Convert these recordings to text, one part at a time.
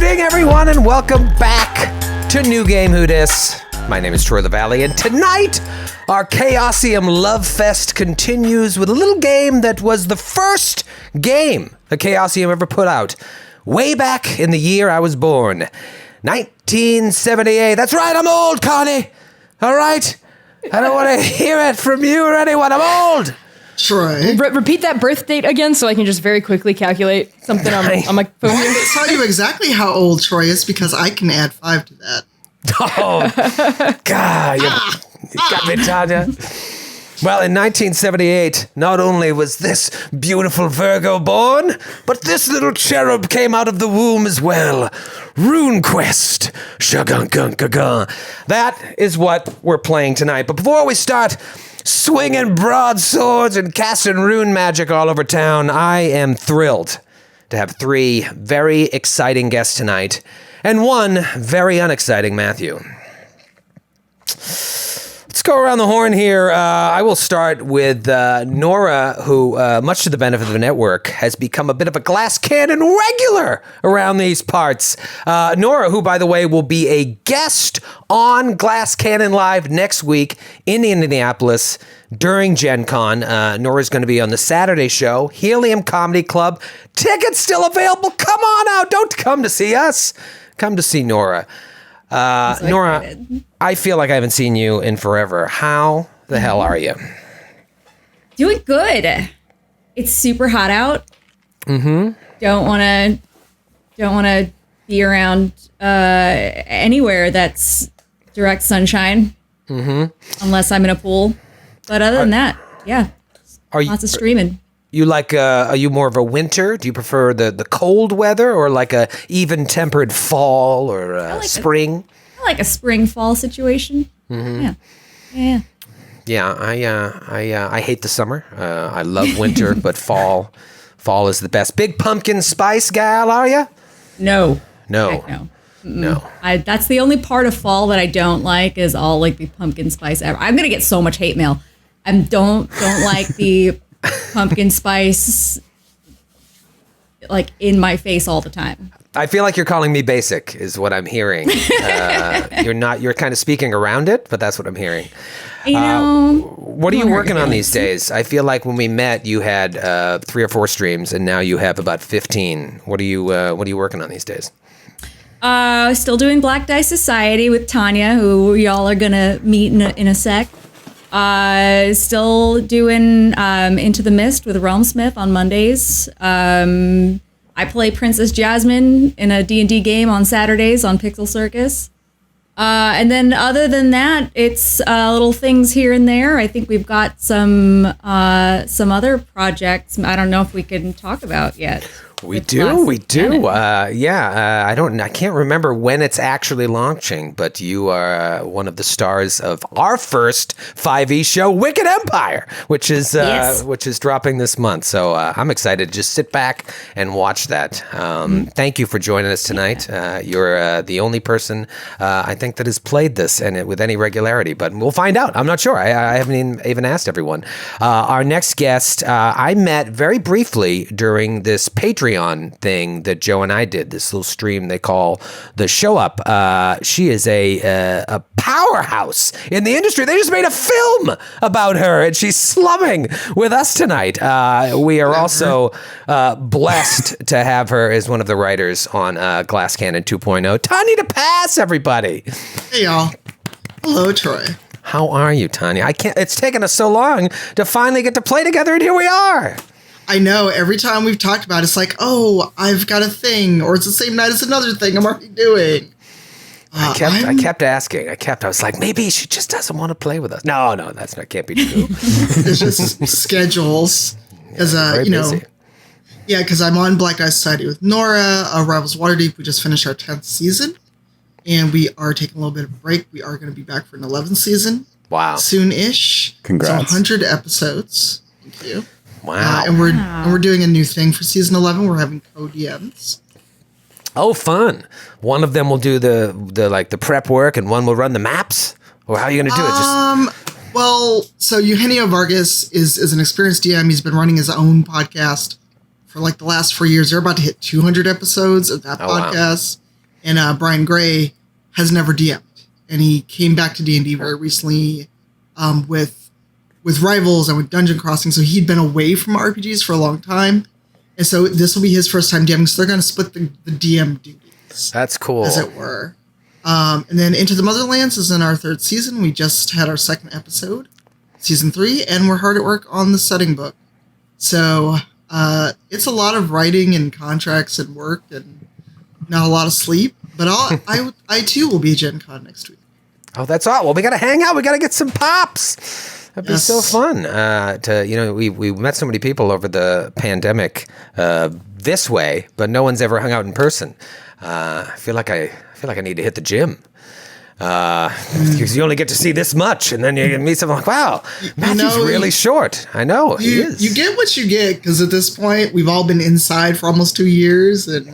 evening, everyone, and welcome back to New Game Who Dis. My name is Troy Lavallee, and tonight, our Chaosium Love Fest continues with a little game that was the first game that Chaosium ever put out, way back in the year I was born, 1978. That's right, I'm old, Connie. All right? I don't want to hear it from you or anyone. I'm old. Troy. Repeat that birth date again so I can just very quickly calculate something on my phone here. I'll tell you exactly how old Troy is because I can add 5 to that. Oh, God, you got me, Tanya. Well, in 1978, not only was this beautiful Virgo born, but this little cherub came out of the womb as well. RuneQuest. Shagun-gun-gun-gun. That is what we're playing tonight. But before we start swinging broadswords and casting rune magic all over town, I am thrilled to have 3 very exciting guests tonight and 1 very unexciting Matthew. Let's go around the horn here. I will start with Noura, who, much to the benefit of the network, has become a bit of a glass cannon regular around these parts. Noura, who, by the way, will be a guest on Glass Cannon Live next week in Indianapolis during Gen Con. Nora's going to be on the Saturday show, Helium Comedy Club. Tickets still available. Come on out. Don't come to see us. Come to see Noura. Noura, I feel like I haven't seen you in forever. How the hell are you? Doing good. It's super hot out. Mm-hmm. Don't want to be around anywhere that's direct sunshine. Mm-hmm. Unless I'm in a pool. But other than that, yeah. Lots of streaming. You like? Are you more of a winter? Do you prefer the cold weather or like a even tempered fall or spring? I like a spring fall situation. Mm-hmm. Yeah. Yeah, I hate the summer. I love winter, but fall is the best. Big pumpkin spice gal, are you? No. No. Heck no. No. That's the only part of fall that I don't like is all like the pumpkin spice ever. I'm gonna get so much hate mail. I don't like the pumpkin spice like in my face all the time. I feel like you're calling me basic is what I'm hearing. You're kind of speaking around it, but that's what I'm hearing. You know, what are you working on these days? I feel like when we met, you had 3 or 4 streams, and now you have about 15. What are you working on these days? Still doing Black Dice Society with Tanya, who y'all are gonna meet in a sec. Still doing Into the Mist with Realmsmith on Mondays. I play Princess Jasmine in a D&D game on Saturdays on Pixel Circus. And then other than that, it's little things here and there. I think we've got some other projects I don't know if we can talk about yet. We do. I can't remember when it's actually launching, but you are one of the stars of our first 5e show, Wicked Empire, which is dropping this month. So I'm excited to just sit back and watch that. Thank you for joining us tonight. You're the only person I think that has played this and with any regularity, but we'll find out. I'm not sure. I haven't even asked everyone. Our next guest, I met very briefly during this Patreon thing that Joe and I did, this little stream they call the Show Up. She is a powerhouse in the industry. They just made a film about her, and she's slumming with us tonight. We are also blessed to have her as one of the writers on Glass Cannon 2.0. Tanya DePass, everybody. Hey, y'all. Hello, Troy. How are you, Tanya? It's taken us so long to finally get to play together, and here we are. I know. Every time we've talked about it, it's like, oh, I've got a thing, or it's the same night as another thing I'm already doing. I kept asking. I was like, maybe she just doesn't want to play with us. No, can't be true. It's just schedules. Because, busy. Yeah, because I'm on Black Dice Society with Noura, Rivals Waterdeep. We just finished our 10th season, and we are taking a little bit of a break. We are going to be back for an 11th season. Wow. Soon-ish. Congrats. So 100 episodes. Thank you. Wow. And we're doing a new thing for season 11. We're having co-DMs. Oh, fun. One of them will do the prep work and one will run the maps? Or how are you going to do it? Well, so Eugenio Vargas is an experienced DM. He's been running his own podcast for like the last 4 years. They're about to hit 200 episodes of that podcast. Wow. And Brian Gray has never DM'd. And he came back to D&D very recently with Rivals and with Dungeon Crossing. So he'd been away from RPGs for a long time. And so this will be his first time DMing. So they're going to split the DM duties. That's cool. As it were. And then Into the Motherlands is in our 3rd season. We just had our 2nd episode, season 3, and we're hard at work on the setting book. So it's a lot of writing and contracts and work and not a lot of sleep. But I too will be at Gen Con next week. Oh, that's all. Well, we got to hang out. We got to get some pops. That'd be so fun. We met so many people over the pandemic this way, but no one's ever hung out in person. I feel like I need to hit the gym. Because you only get to see this much, and then you meet someone like, wow, Matthew's really short. I know, he is. You get what you get, because at this point, we've all been inside for almost 2 years, and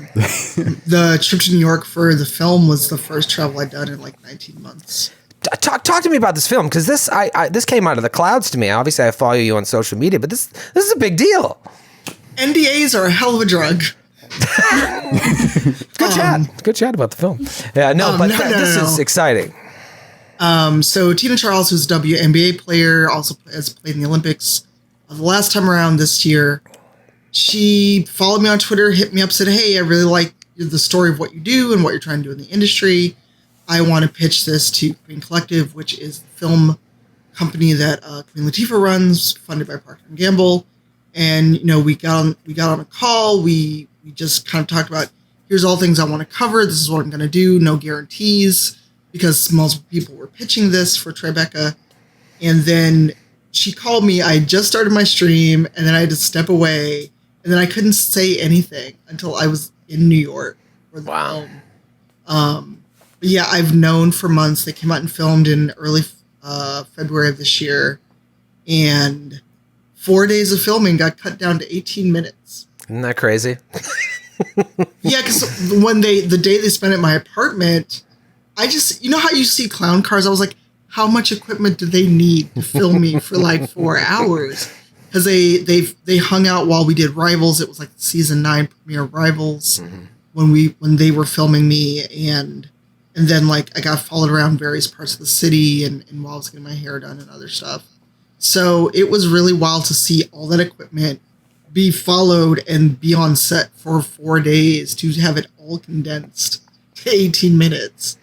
the trip to New York for the film was the first travel I'd done in like 19 months. Talk to me about this film, because this came out of the clouds to me. Obviously, I follow you on social media, but this is a big deal. NDAs are a hell of a drug. Good chat about the film. Yeah, this is exciting. So Tina Charles, who's a WNBA player, also has played in the Olympics. The last time around this year, she followed me on Twitter, hit me up, said, "Hey, I really like the story of what you do and what you're trying to do in the industry. I want to pitch this to Queen Collective, which is the film company that Queen Latifah runs, funded by Procter & Gamble." And we got on a call. We just kind of talked about, here's all things I want to cover. This is what I'm going to do. No guarantees, because multiple people were pitching this for Tribeca. And then she called me. I just started my stream, and then I had to step away, and then I couldn't say anything until I was in New York for the film. But yeah, I've known for months. They came out and filmed in early February of this year, and 4 days of filming got cut down to 18 minutes. Isn't that crazy? Yeah, because the day they spent at my apartment, I just, how you see clown cars? I was like, how much equipment do they need to film me for like 4 hours? Because they hung out while we did Rivals. It was like season 9 premiere of Rivals when they were filming me, and then like I got followed around various parts of the city and while I was getting my hair done and other stuff. So it was really wild to see all that equipment be followed and be on set for 4 days to have it all condensed to 18 minutes.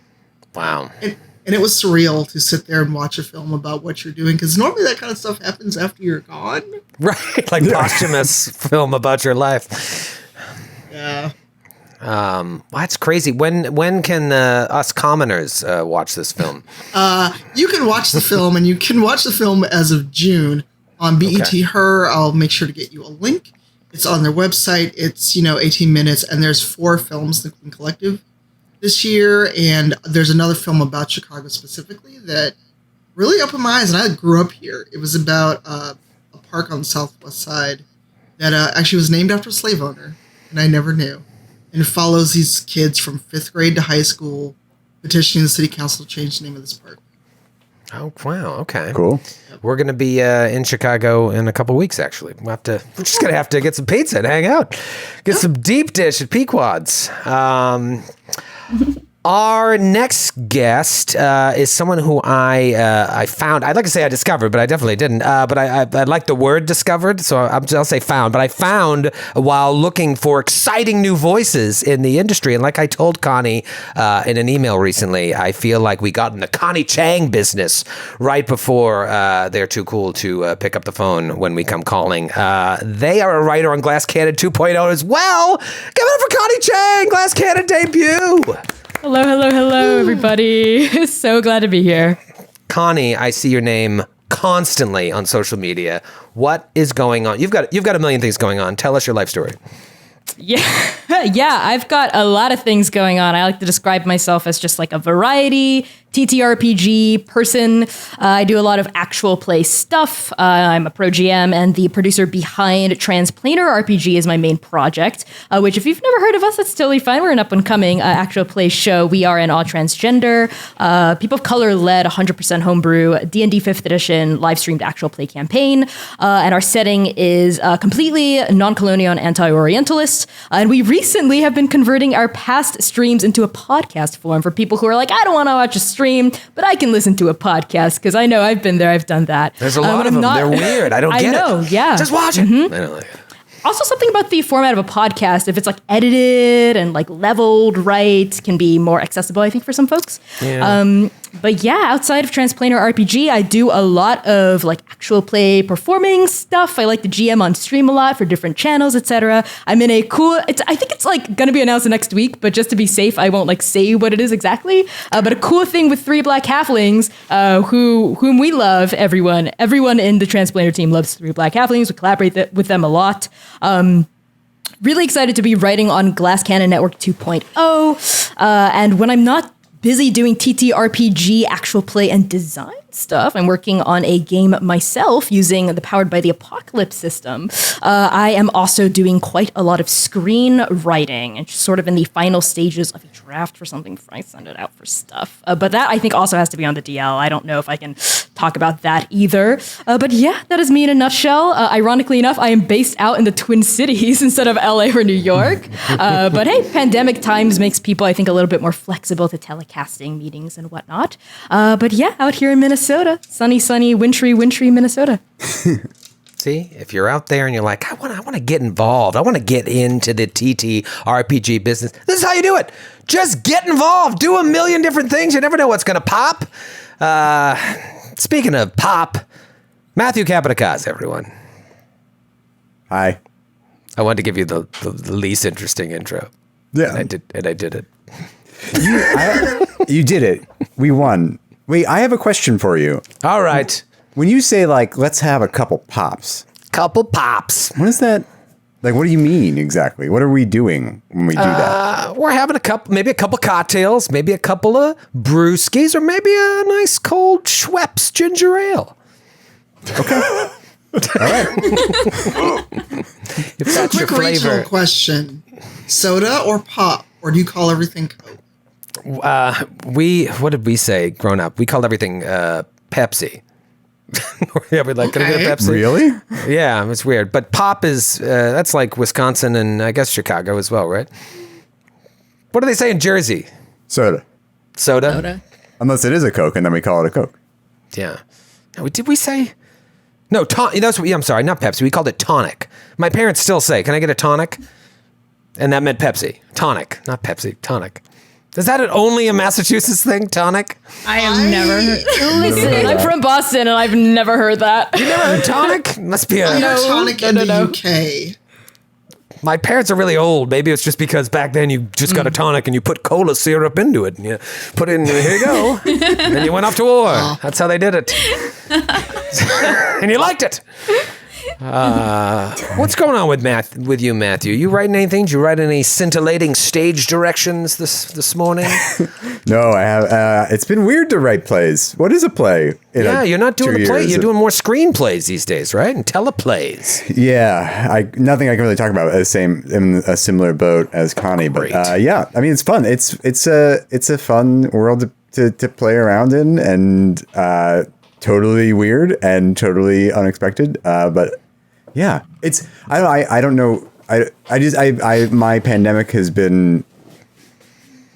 Wow. And it was surreal to sit there and watch a film about what you're doing, because normally that kind of stuff happens after you're gone. Right, like posthumous film about your life. Yeah. That's crazy. When can us commoners watch this film? You can watch the film, and you can watch the film as of June on BET Her. I'll make sure to get you a link. It's on their website. It's 18 minutes, and there's 4 films in the Queen Collective this year, and there's another film about Chicago specifically that really opened my eyes. And I grew up here. It was about a park on the southwest side that actually was named after a slave owner, and I never knew. And it follows these kids from 5th grade to high school petitioning the city council to change the name of this park. Oh, wow. Okay. Cool. We're going to be in Chicago in a couple weeks, actually. We're just going to have to get some pizza and hang out. Get some deep dish at Pequod's. Our next guest is someone who I found. I'd like to say I discovered, but I definitely didn't. But I like the word discovered, so I'll say found. But I found while looking for exciting new voices in the industry. And like I told Connie in an email recently, I feel like we got in the Connie Chang business right before they're too cool to pick up the phone when we come calling. They are a writer on Glass Cannon 2.0 as well. Give it up for Connie Chang, Glass Cannon debut. Hello, everybody. So glad to be here. Connie, I see your name constantly on social media. What is going on? You've got a million things going on. Tell us your life story. Yeah, I've got a lot of things going on. I like to describe myself as just like a variety TTRPG person. I do a lot of actual play stuff. I'm a pro GM and the producer behind Transplanar RPG is my main project, which if you've never heard of us, that's totally fine. We're an up-and-coming actual play show. We are an all transgender, people of color-led, 100% homebrew, D&D 5th edition, live-streamed actual play campaign. And our setting is completely non-colonial and anti-Orientalist. headfirst. And we recently have been converting our past streams into a podcast form for people who are like, I don't want to watch a stream, but I can listen to a podcast because I know I've been there, I've done that. There's a lot of them. They're weird. I don't get it. I know, yeah. Just watch it. I don't like it. Also, something about the format of a podcast, if it's like edited and like leveled right, can be more accessible, I think, for some folks. Yeah. But yeah, outside of Transplanar RPG, I do a lot of like actual play performing stuff. I like to GM on stream a lot for different channels, etc. I'm in a cool, I think it's like going to be announced next week, but just to be safe, I won't like say what it is exactly. But a cool thing with 3 Black Halflings, whom we love, everyone in the Transplanar team loves 3 Black Halflings. We collaborate with them a lot. Really excited to be writing on Glass Cannon Network 2.0. And when I'm not busy doing TTRPG actual play and design stuff, I'm working on a game myself using the Powered by the Apocalypse system. I am also doing quite a lot of screenwriting and sort of in the final stages of a draft for something before I send it out for stuff. But that I think also has to be on the DL. I don't know if I can talk about that either. But yeah, that is me in a nutshell. Ironically enough, I am based out in the Twin Cities instead of LA or New York. But hey, pandemic times makes people, I think, a little bit more flexible to telecasting meetings and whatnot. But yeah, out here in Minnesota. Sunny, wintry Minnesota. See, if you're out there and you're like, I want to get involved. I want to get into the TTRPG business. This is how you do it. Just get involved. Do a million different things. You never know what's going to pop. Speaking of pop, Matthew Capodicasa, everyone. Hi. I wanted to give you the least interesting intro. Yeah. And I did it. You did it. We won. Wait, I have a question for you. All right. When you say, like, let's have a couple pops. Couple pops. What is that? Like, what do you mean exactly? What are we doing when we do that? We're having maybe a couple cocktails, maybe a couple of brewskis, or maybe a nice cold Schweppes ginger ale. Okay. All right. If that's your Quick regional flavor. question. Soda or pop? Or do you call everything Coke? What did we say growing up? We called everything Pepsi. Yeah, we're like, can I get a Pepsi? Really? Yeah, it's weird. But pop is, that's like Wisconsin and I guess Chicago as well, right? What do they say in Jersey? Soda. Soda? Unless it is a Coke, and then we call it a Coke. Yeah. No, did we say? No, I'm sorry, not Pepsi. We called it tonic. My parents still say, can I get a tonic? And that meant Pepsi. Tonic, not Pepsi, tonic. Is that only a Massachusetts thing, tonic? I have never heard. Listen, I'm from Boston and I've never heard that. You never heard tonic? Must be a... No, tonic in the UK. My parents are really old. Maybe it's just because back then you just got a tonic and you put cola syrup into it and you put it in, here you go. And then you went off to war. That's how they did it. And you liked it. What's going on with you, Matthew? You writing anything? Did you write any scintillating stage directions this morning? No, I have. It's been weird to write plays. What is a play? You're not doing a play. You're doing more screenplays these days, right? And teleplays. Yeah, nothing I can really talk about. In a similar boat as Connie, but yeah, I mean it's fun. It's a fun world to play around in, and totally weird and totally unexpected. But yeah, I don't know. My pandemic has been.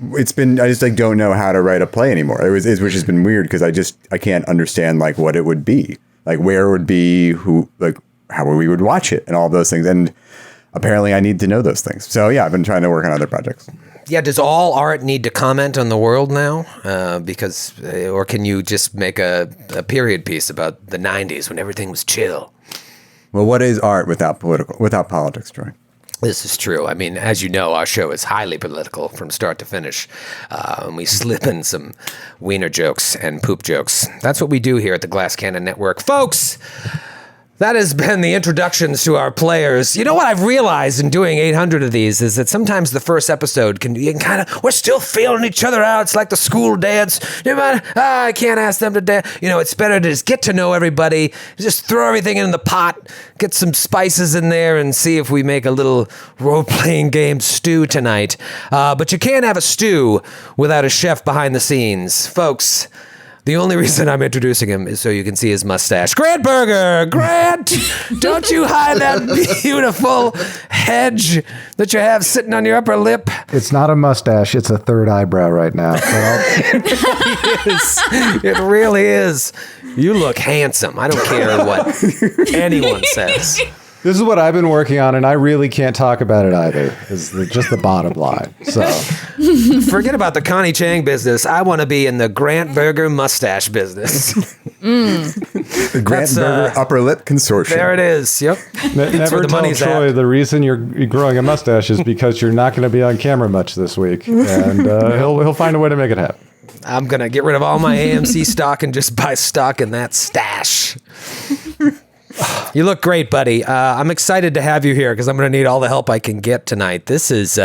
I just like don't know how to write a play anymore. Which has been weird because I can't understand like what it would be, like where it would be, how we would watch it and all those things. And apparently I need to know those things. So yeah, I've been trying to work on other projects. Yeah, does all art need to comment on the world now? Or can you just make a period piece about the 90s when everything was chill? Well, what is art without politics, Troy? This is true. I mean, as you know, our show is highly political from start to finish. And we slip in some wiener jokes and poop jokes. That's what we do here at the Glass Cannon Network. Folks, that has been the introductions to our players. You know what I've realized in doing 800 of these is that sometimes the first episode we're still feeling each other out. It's like the school dance. I can't ask them to dance. It's better to just get to know everybody, just throw everything in the pot, get some spices in there and see if we make a little role-playing game stew tonight. But you can't have a stew without a chef behind the scenes. Folks, The only reason I'm introducing him is so you can see his mustache. Grant Berger! Grant! Don't you hide that beautiful hedge that you have sitting on your upper lip. It's not a mustache. It's a third eyebrow right now. It really is. You look handsome. I don't care what anyone says. This is what I've been working on, and I really can't talk about it either. Is just the bottom line. So forget about the Connie Chang business. I want to be in the Grant Berger mustache business. The Grant Berger upper lip consortium. There it is. Yep. Never tell Troy the reason you're growing a mustache is because you're not going to be on camera much this week, and he'll find a way to make it happen. I'm going to get rid of all my AMC stock and just buy stock in that stash. You look great, buddy. I'm excited to have you here because I'm going to need all the help I can get tonight. This is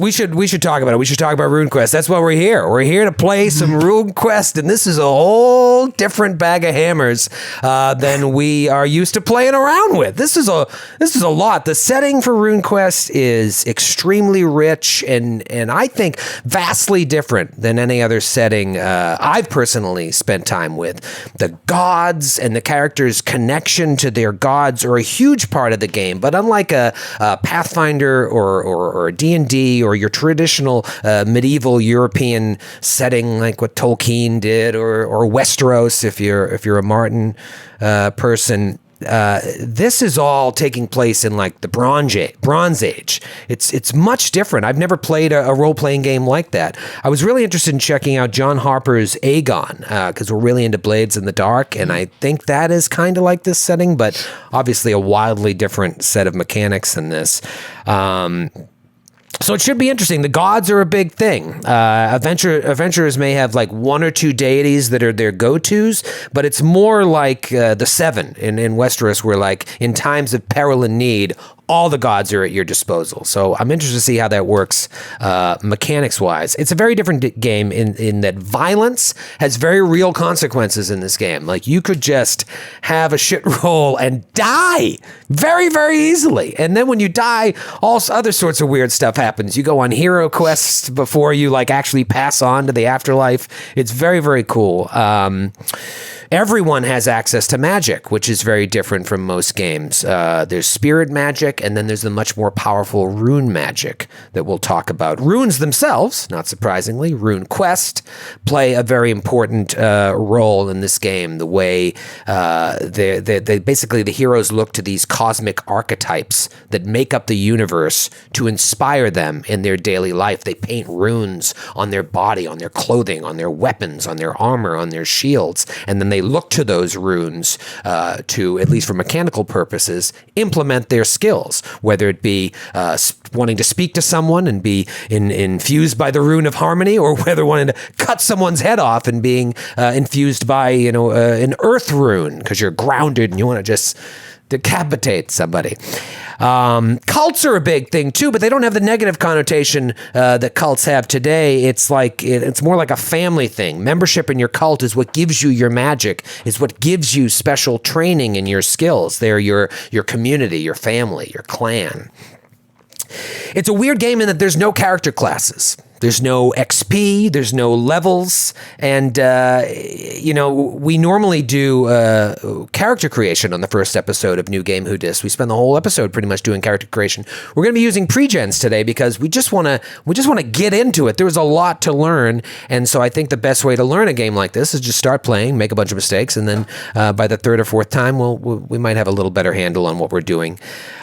we should talk about it. We should talk about RuneQuest. That's why we're here. We're here to play some RuneQuest, and this is a whole different bag of hammers than we are used to playing around with. This is a lot. The setting for RuneQuest is extremely rich and I think vastly different than any other setting I've personally spent time with. The gods and the characters' connection to their gods are a huge part of the game, but unlike a Pathfinder or a D&D or your traditional medieval European setting like what Tolkien did or Westeros if you're a Martin person, this is all taking place in like the Bronze Age. It's much different. I've never played a role-playing game like that. I was really interested in checking out John Harper's Aegon because we're really into Blades in the Dark, and I think that is kind of like this setting, but obviously a wildly different set of mechanics than this. So it should be interesting. The gods are a big thing. Adventurers may have like one or two deities that are their go-tos, but it's more like the Seven in Westeros, where like in times of peril and need, all the gods are at your disposal. So I'm interested to see how that works mechanics-wise. It's a very different game in that violence has very real consequences in this game. Like you could just have a shit roll and die very, very easily. And then when you die, all other sorts of weird stuff happens. You go on hero quests before you like actually pass on to the afterlife. It's very, very cool. Everyone has access to magic, which is very different from most games. There's spirit magic, and then there's the much more powerful rune magic that we'll talk about. Runes themselves, not surprisingly, RuneQuest, play a very important role in this game. The way they basically the heroes look to these cosmic archetypes that make up the universe to inspire them in their daily life. They paint runes on their body, on their clothing, on their weapons, on their armor, on their shields, and then they look to those runes to, at least for mechanical purposes, implement their skills, whether it be wanting to speak to someone and be infused by the rune of harmony, or whether wanting to cut someone's head off and being infused by an earth rune because you're grounded and you want to just decapitate somebody. Cults are a big thing too, but they don't have the negative connotation that cults have today. It's like it's more like a family thing. Membership in your cult is what gives you your magic, is what gives you special training in your skills. They're your community, your family, your clan. It's a weird game in that there's no character classes. There's no XP, there's no levels, and, we normally do character creation on the first episode of New Game Who Dis. We spend the whole episode pretty much doing character creation. We're going to be using pre-gens today because we just want to get into it. There's a lot to learn, and so I think the best way to learn a game like this is just start playing, make a bunch of mistakes, and then by the third or fourth time, we might have a little better handle on what we're doing.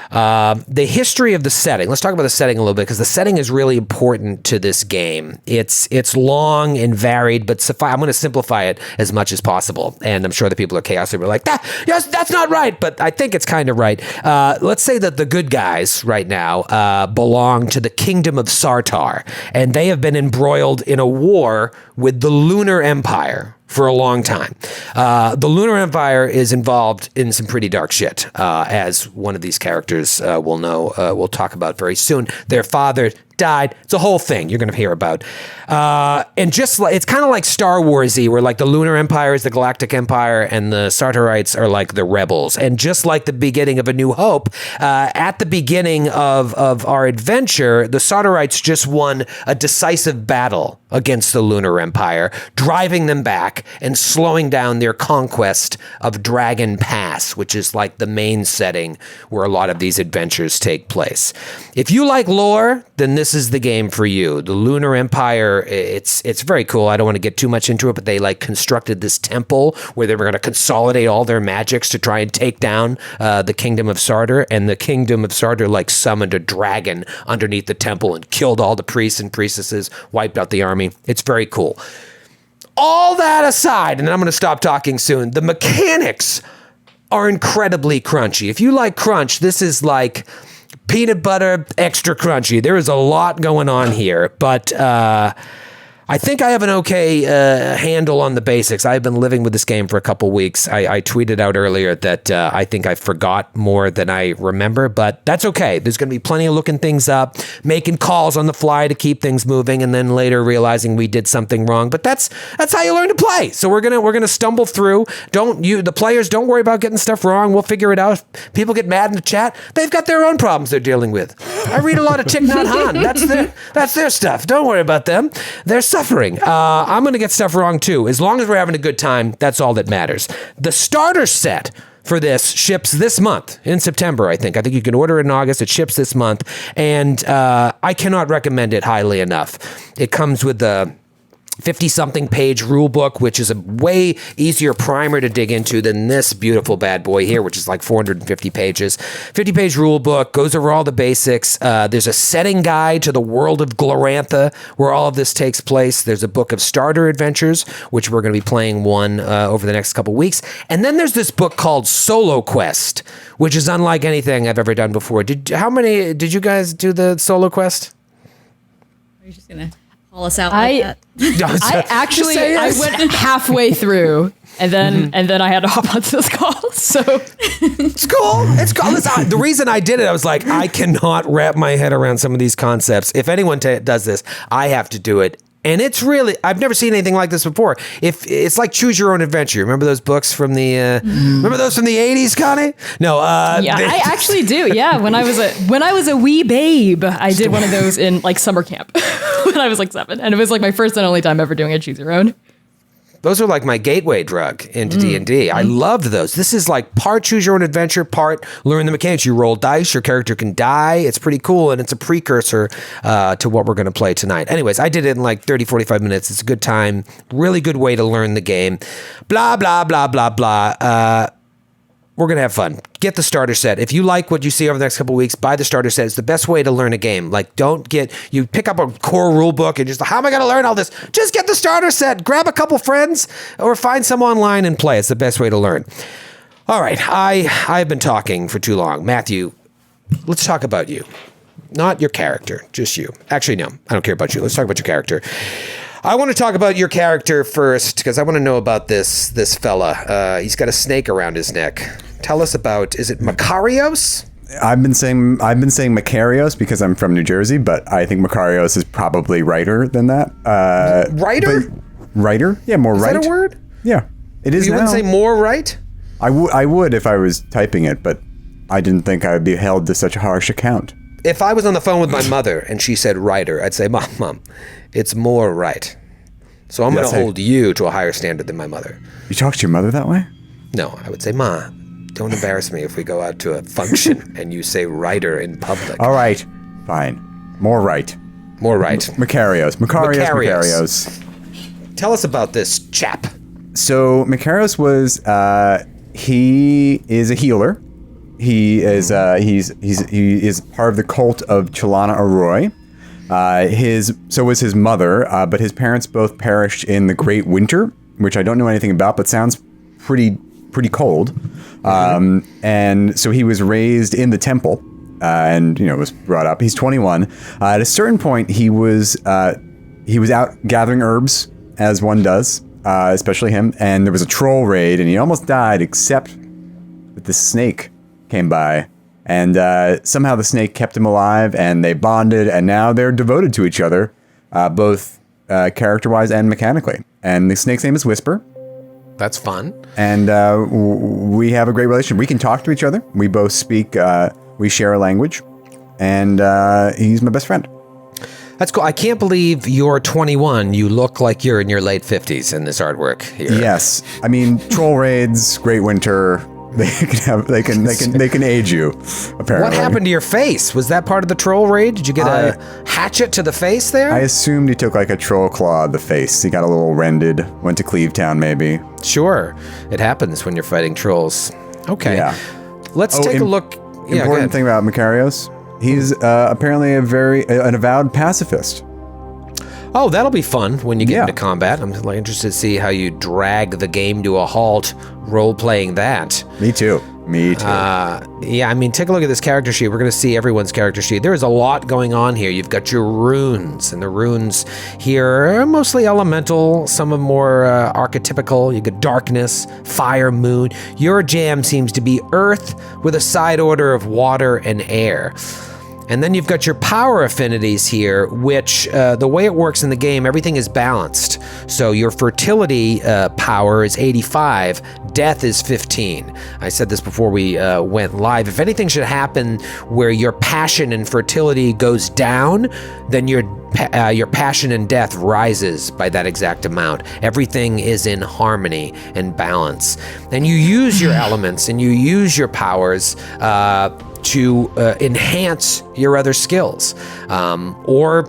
The history of the setting. Let's talk about the setting a little bit because the setting is really important to this game. It's long and varied, but I'm going to simplify it as much as possible. And I'm sure the people at Chaos are like, that's not right, but I think it's kind of right. Let's say that the good guys right now belong to the Kingdom of Sartar, and they have been embroiled in a war with the Lunar Empire for a long time. The Lunar Empire is involved in some pretty dark shit, as one of these characters will know, we'll talk about very soon. Their father died. It's a whole thing you're going to hear about. And just like, it's kind of like Star Wars-y, where like the Lunar Empire is the Galactic Empire and the Sartorites are like the rebels. And just like the beginning of A New Hope, at the beginning of our adventure, the Sartorites just won a decisive battle against the Lunar Empire, driving them back and slowing down their conquest of Dragon Pass, which is like the main setting where a lot of these adventures take place. If you like lore, then this is the game for you. The Lunar Empire, it's very cool. I don't want to get too much into it, but they like constructed this temple where they were going to consolidate all their magics to try and take down the Kingdom of Sartor, and the Kingdom of Sartor like summoned a dragon underneath the temple and killed all the priests and priestesses, wiped out the army. It's very cool. All that aside, and I'm going to stop talking soon, the mechanics are incredibly crunchy. If you like crunch, this is like peanut butter extra crunchy. There is a lot going on here, but I think I have an okay handle on the basics. I've been living with this game for a couple weeks. I tweeted out earlier that I think I forgot more than I remember, but that's okay. There's going to be plenty of looking things up, making calls on the fly to keep things moving, and then later realizing we did something wrong. But that's how you learn to play. So we're gonna stumble through. The players don't worry about getting stuff wrong. We'll figure it out. People get mad in the chat. They've got their own problems they're dealing with. I read a lot of Thich Nhat Hanh. That's their stuff. Don't worry about them. They're suffering. I'm going to get stuff wrong too. As long as we're having a good time, that's all that matters. The starter set for this ships this month in September, I think. I think you can order it in August. It ships this month. And I cannot recommend it highly enough. It comes with the 50-something page rule book, which is a way easier primer to dig into than this beautiful bad boy here, which is like 450 pages. 50-page rule book, goes over all the basics. There's a setting guide to the world of Glorantha, where all of this takes place. There's a book of starter adventures, which we're going to be playing one over the next couple weeks. And then there's this book called Solo Quest, which is unlike anything I've ever done before. Did you guys do the Solo Quest? Are you just going to call us out like that? I went halfway through, and then I had to hop onto this call. So it's cool. Listen, the reason I did it, I was like, I cannot wrap my head around some of these concepts. If anyone does this, I have to do it. And it's really, I've never seen anything like this before. If it's like Choose Your Own Adventure. Remember those books from the, remember those from the 80s, Connie? No. Yeah, I actually do. Yeah. When I was a wee babe, I did one of those in like summer camp when I was like 7. And it was like my first and only time ever doing a Choose Your Own. Those are like my gateway drug into D&D. I loved those. This is like part Choose Your Own Adventure, part learn the mechanics. You roll dice, your character can die. It's pretty cool, and it's a precursor to what we're going to play tonight. Anyways, I did it in like 30, 45 minutes. It's a good time. Really good way to learn the game. Blah, blah, blah, blah, blah. We're going to have fun. Get the starter set. If you like what you see over the next couple of weeks, buy the starter set. It's the best way to learn a game. Like, you pick up a core rule book and just, how am I going to learn all this? Just get the starter set. Grab a couple friends or find some online and play. It's the best way to learn. All right. I've been talking for too long. Matthew, let's talk about you. Not your character, just you. Actually, no, I don't care about you. Let's talk about your character. I want to talk about your character first because I want to know about this fella. He's got a snake around his neck. Tell us about, is it Makarios? I've been saying Makarios because I'm from New Jersey, but I think Makarios is probably righter than that. Righter? Righter? Yeah, more right. Is that a word? Yeah, it is. You now. wouldn't say more right? I would if I was typing it, but I didn't think I would be held to such a harsh account. If I was on the phone with my mother and she said writer, I'd say, Mom, it's more right. So I'm going to hold you to a higher standard than my mother. You talk to your mother that way? No, I would say, Ma, don't embarrass me if we go out to a function and you say writer in public. All right, fine. More right. More right. Makarios. Tell us about this chap. So Makarios was, he is a healer. He is part of the cult of Chelana Arroy. So was his mother, but his parents both perished in the Great Winter, which I don't know anything about, but sounds pretty cold. And so he was raised in the temple, and was brought up. He's 21. At a certain point, he was out gathering herbs, as one does, especially him. And there was a troll raid, and he almost died, except that the snake came by And somehow the snake kept him alive, and they bonded, and now they're devoted to each other, both character-wise and mechanically. And the snake's name is Whisper. That's fun. And we have a great relationship. We can talk to each other. We both speak, we share a language, and he's my best friend. That's cool. I can't believe you're 21. You look like you're in your late 50s in this artwork here. Yes. I mean, troll raids, Great Winter, they can age you, apparently. What happened to your face? Was that part of the troll raid? Did you get a hatchet to the face there? I assumed he took like a troll claw to the face. He got a little rended, went to Cleavetown maybe. Sure. It happens when you're fighting trolls. Okay. Yeah. Let's take a look. Important thing about Macarios. He's apparently an avowed pacifist. Oh, that'll be fun when you get into combat. I'm interested to see how you drag the game to a halt role-playing that. Me too. Yeah, I mean, take a look at this character sheet. We're going to see everyone's character sheet. There is a lot going on here. You've got your runes, and the runes here are mostly elemental, some are more archetypical. You got darkness, fire, moon. Your jam seems to be earth with a side order of water and air. And then you've got your power affinities here, which the way it works in the game, everything is balanced. So your fertility power is 85, death is 15. I said this before we went live. If anything should happen where your passion and fertility goes down, then your passion and death rises by that exact amount. Everything is in harmony and balance. And you use your elements and you use your powers to enhance your other skills, or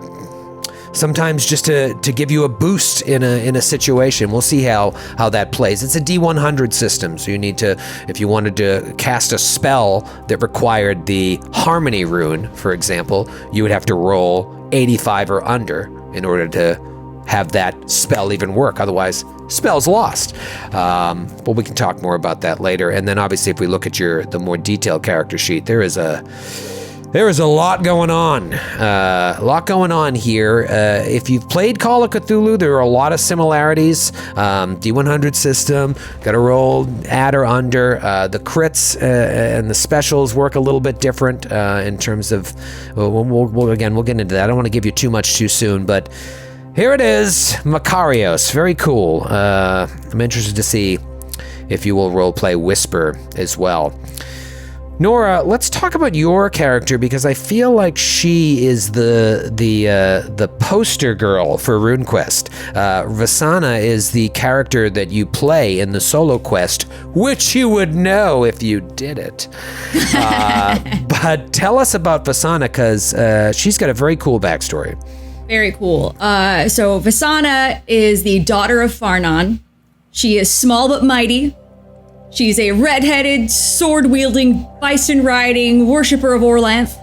sometimes just to give you a boost in a situation. We'll see how that plays. It's a D100 system, so you need to, if you wanted to cast a spell that required the Harmony rune, for example, you would have to roll 85 or under in order to have that spell even work. Otherwise, spell's lost. But we can talk more about that later. And then obviously, if we look at the more detailed character sheet, there is a lot going on. Here. If you've played Call of Cthulhu, there are a lot of similarities. D100 system, got to roll add or under. The crits and the specials work a little bit different in terms of. We'll get into that. I don't want to give you too much too soon, but. Here it is, Macarios. Very cool. I'm interested to see if you will roleplay Whisper as well. Noura, let's talk about your character because I feel like she is the poster girl for RuneQuest. Vasana is the character that you play in the solo quest, which you would know if you did it. But tell us about Vasana because she's got a very cool backstory. Very cool. So Vasana is the daughter of Farnon. She is small but mighty. She's a red-headed, sword-wielding, bison-riding worshiper of Orlanth.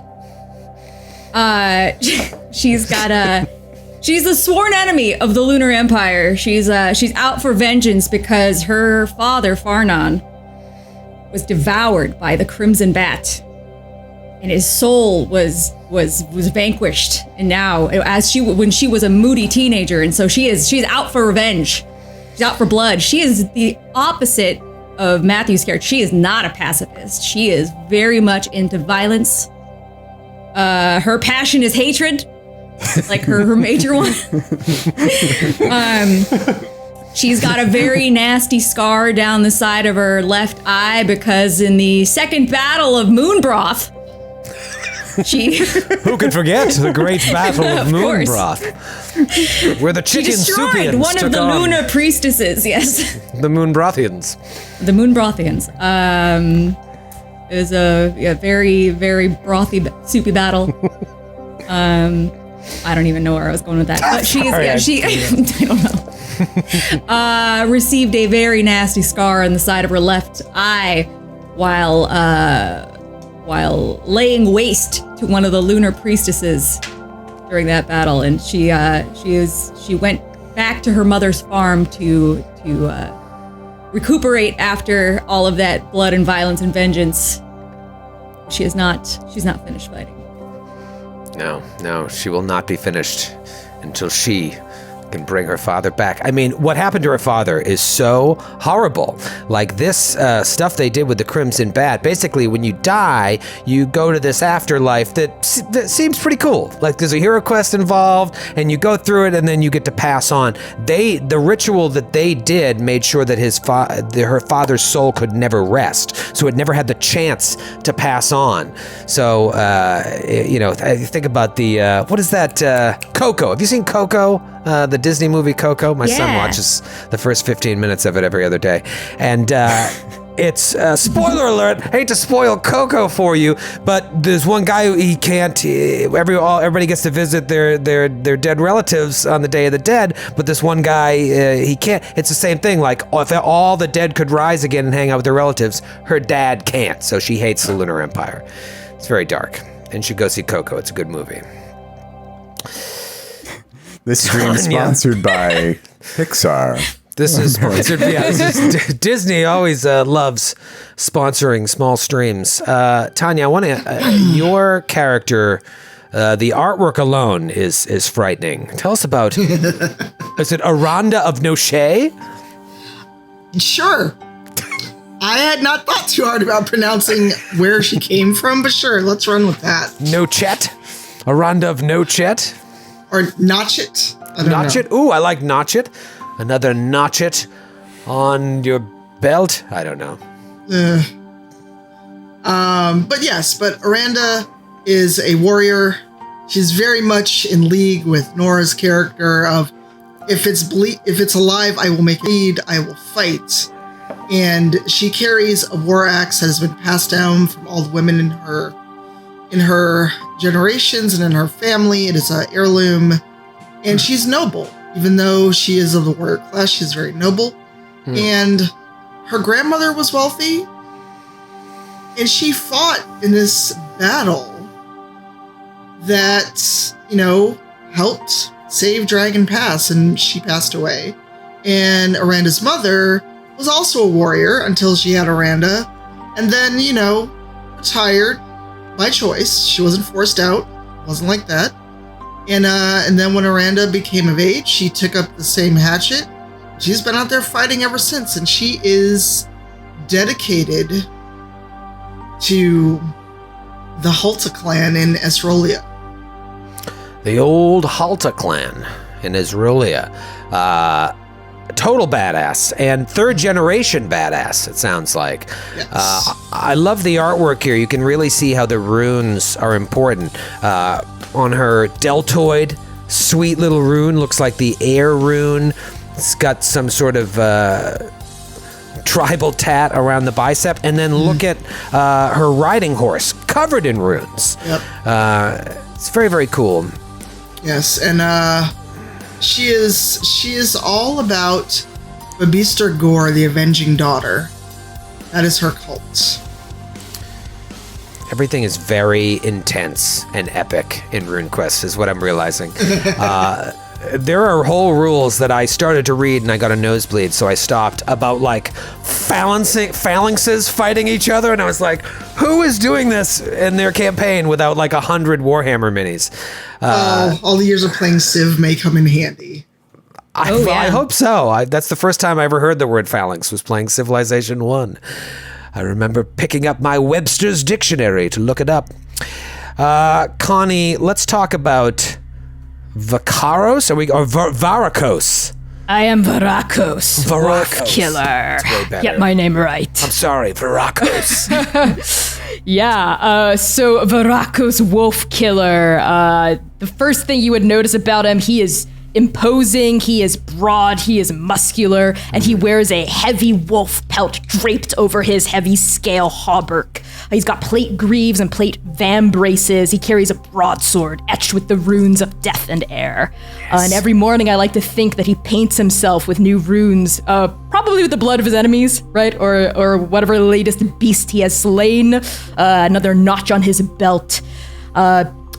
She's the sworn enemy of the Lunar Empire. She's out for vengeance because her father, Farnon, was devoured by the Crimson Bat. And his soul was vanquished, and now when she was a moody teenager, and so she's out for revenge. She's out for blood. She is the opposite of Matthew's character. She is not a pacifist. She is very much into violence. Her passion is hatred, like her major one. She's got a very nasty scar down the side of her left eye because in the second battle of Moonbroth. Who could forget the great battle of Moonbroth, where the chicken destroyed one of the Luna priestesses. Yes, the Moonbrothians. The Moonbrothians. It was a very, very brothy, soupy battle. I don't even know where I was going with that, but I don't know. Received a very nasty scar on the side of her left eye while laying waste to one of the lunar priestesses during that battle, and she went back to her mother's farm to recuperate after all of that blood and violence and vengeance. She's not finished fighting. No, she will not be finished until she can bring her father back. I mean, what happened to her father is so horrible. Like this stuff they did with the Crimson Bat. Basically, when you die, you go to this afterlife that seems pretty cool. Like there's a hero quest involved, and you go through it, and then you get to pass on. The ritual that they did made sure that her father's soul could never rest, so it never had the chance to pass on. So I think about the what is that? Coco. Have you seen Coco? The Disney movie Coco. My son watches the first 15 minutes of it every other day. And it's spoiler alert. Hate to spoil Coco for you, but there's one guy who he can't. Everybody gets to visit their dead relatives on the Day of the Dead, but this one guy he can't. It's the same thing. Like if all the dead could rise again and hang out with their relatives, her dad can't. So she hates the Lunar Empire. It's very dark, and should go see Coco. It's a good movie. This stream is sponsored by Pixar. This is sponsored. Disney always loves sponsoring small streams. Tanya, I want to. Your character, the artwork alone is frightening. Tell us about. Is it Aranda of Noche? Sure. I had not thought too hard about pronouncing where she came from, but sure, let's run with that. Nochet, Aranda of Nochet. Or Notchet. Notchet? Ooh, I like Notchet. Another Notchet on your belt? I don't know. But Aranda is a warrior. She's very much in league with Nora's character of if it's alive, I will make it bleed, I will fight. And she carries a war axe that has been passed down from all the women in her generations and in her family. It is an heirloom, and she's noble. Even though she is of the warrior class, she's very noble. And her grandmother was wealthy, and she fought in this battle that, helped save Dragon Pass, and she passed away. And Aranda's mother was also a warrior until she had Aranda, and then, retired by choice. She wasn't forced out. Wasn't like that. And then when Aranda became of age, she took up the same hatchet. She's been out there fighting ever since, and she is dedicated to the Halta clan in Esrolia. The old Halta clan in Esrolia. Total badass and third generation badass, it sounds like. Yes. I love the artwork here. You can really see how the runes are important. On her deltoid, sweet little rune, looks like the air rune. It's got some sort of tribal tat around the bicep. And then look at her riding horse, covered in runes. Yep. It's very, very cool. Yes, and she is all about Babistar Gore, the Avenging Daughter. That is her cult. Everything is very intense and epic in RuneQuest, is what I'm realizing. There are whole rules that I started to read and I got a nosebleed, so I stopped, about like phalanxes fighting each other, and I was like, who is doing this in their campaign without like 100 Warhammer minis? All the years of playing Civ may come in handy. I hope so. That's the first time I ever heard the word phalanx, was playing Civilization 1. I remember picking up my Webster's Dictionary to look it up. Connie, let's talk about Vakaros, or Varakos. I am Varakos. Wolf Killer. Get my name right. I'm sorry, Varakos. So Varakos Wolf Killer. The first thing you would notice about him, he is imposing, he is broad, he is muscular, and he wears a heavy wolf pelt draped over his heavy scale hauberk. He's got plate greaves and plate vambraces. He carries a broadsword etched with the runes of death and air. And every morning I like to think that he paints himself with new runes, probably with the blood of his enemies, right? Or whatever latest beast he has slain. Another notch on his belt.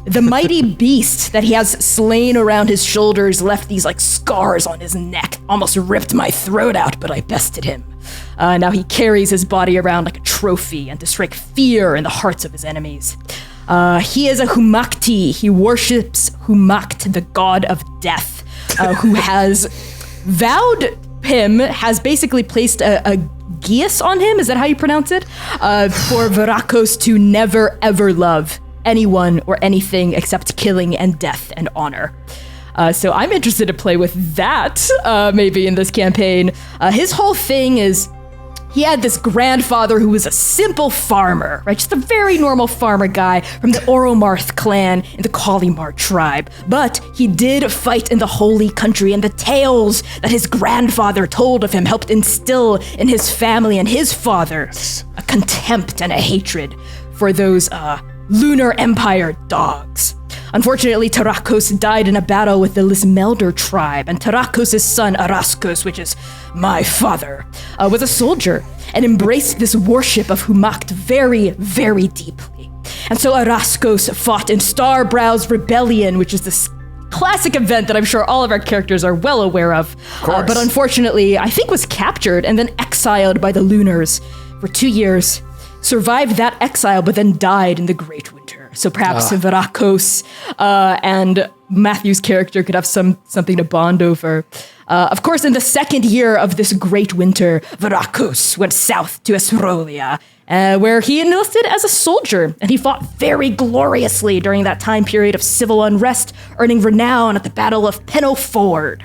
The mighty beast that he has slain around his shoulders left these like scars on his neck. Almost ripped my throat out, but I bested him. Now he carries his body around like a trophy and to strike fear in the hearts of his enemies. He is a Humakti. He worships Humakt, the god of death. who has vowed him, has basically placed a geas on him, is that how you pronounce it? For Varakos to never ever love anyone or anything except killing and death and honor. So I'm interested to play with that, maybe in this campaign. His whole thing is, he had this grandfather who was a simple farmer, right? Just a very normal farmer guy from the Oromarth clan in the Kalimar tribe. But he did fight in the Holy Country, and the tales that his grandfather told of him helped instill in his family and his father a contempt and a hatred for those Lunar Empire dogs. Unfortunately, Tarakos died in a battle with the Lismelder tribe, and Tarakos' son, Araskos, which is my father, was a soldier and embraced this worship of Humacht very, very deeply. And so Araskos fought in Starbrow's Rebellion, which is this classic event that I'm sure all of our characters are well aware of. But unfortunately, I think was captured and then exiled by the Lunars for 2 years, survived that exile, but then died in the Great Winter. So perhaps Varakos and Matthew's character could have something to bond over. Of course, in the second year of this Great Winter, Varakos went south to Esrolia, where he enlisted as a soldier, and he fought very gloriously during that time period of civil unrest, earning renown at the Battle of Penoford.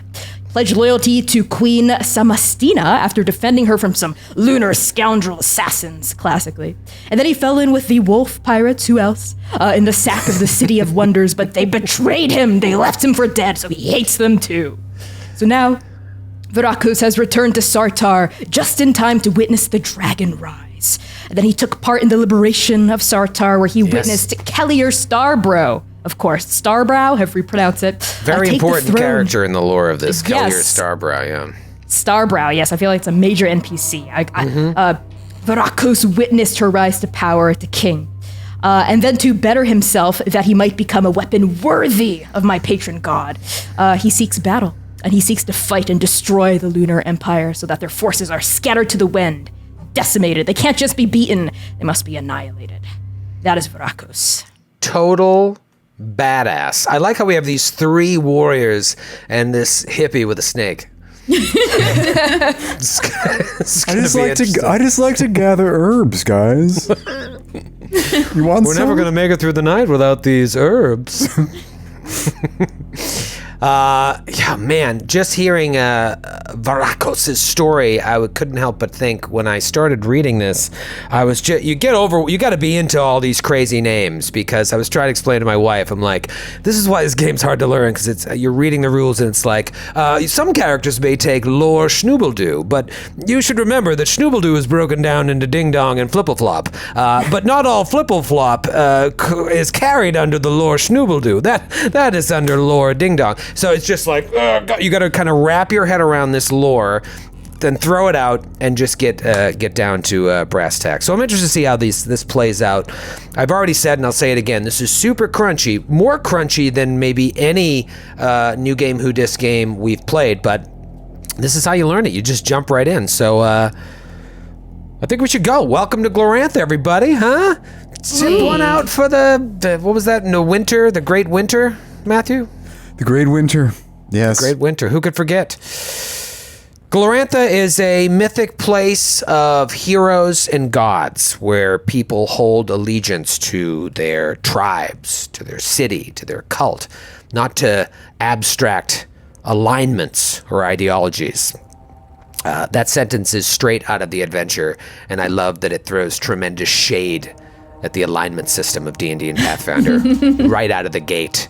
Pledged loyalty to Queen Samastina after defending her from some lunar scoundrel assassins, classically. And then he fell in with the wolf pirates, who else, in the sack of the City of Wonders, but they betrayed him. They left him for dead, so he hates them too. So now, Varakos has returned to Sartar just in time to witness the dragon rise. And then he took part in the liberation of Sartar, where he witnessed Kellier Starbrow. Of course, Starbrow, however you pronounce it. Very important character in the lore of this, Kellier Starbrow, yeah. Starbrow, yes, I feel like it's a major NPC. Varakos witnessed her rise to power, to king. And then to better himself, that he might become a weapon worthy of my patron god, he seeks battle, and he seeks to fight and destroy the Lunar Empire so that their forces are scattered to the wind, decimated. They can't just be beaten, they must be annihilated. That is Varakos. Total badass. I like how we have these 3 warriors and this hippie with a snake. I just like to gather herbs, guys. You want We're some? never gonna make it through the night without these herbs. Yeah, man, just hearing Varakos' story, I couldn't help but think when I started reading this, you got to be into all these crazy names, because I was trying to explain to my wife, I'm like, this is why this game's hard to learn, because you're reading the rules and it's like, some characters may take lore Schnoobledoo, but you should remember that Schnoobledoo is broken down into Ding Dong and Flippleflop, but not all Flippleflop is carried under the lore Schnoobledoo. That is under lore Ding Dong. So it's just like, you got to kind of wrap your head around this lore, then throw it out and just get down to brass tacks. So I'm interested to see how this plays out. I've already said, and I'll say it again, this is super crunchy, more crunchy than maybe any New Game Who Dis game we've played, but this is how you learn it. You just jump right in. So I think we should go. Welcome to Glorantha, everybody, huh? Tip one out for the what was that, the Great Winter, Matthew? The Great Winter. Yes. Great Winter. Who could forget? Glorantha is a mythic place of heroes and gods where people hold allegiance to their tribes, to their city, to their cult, not to abstract alignments or ideologies. That sentence is straight out of the adventure, and I love that it throws tremendous shade at the alignment system of D&D and Pathfinder right out of the gate.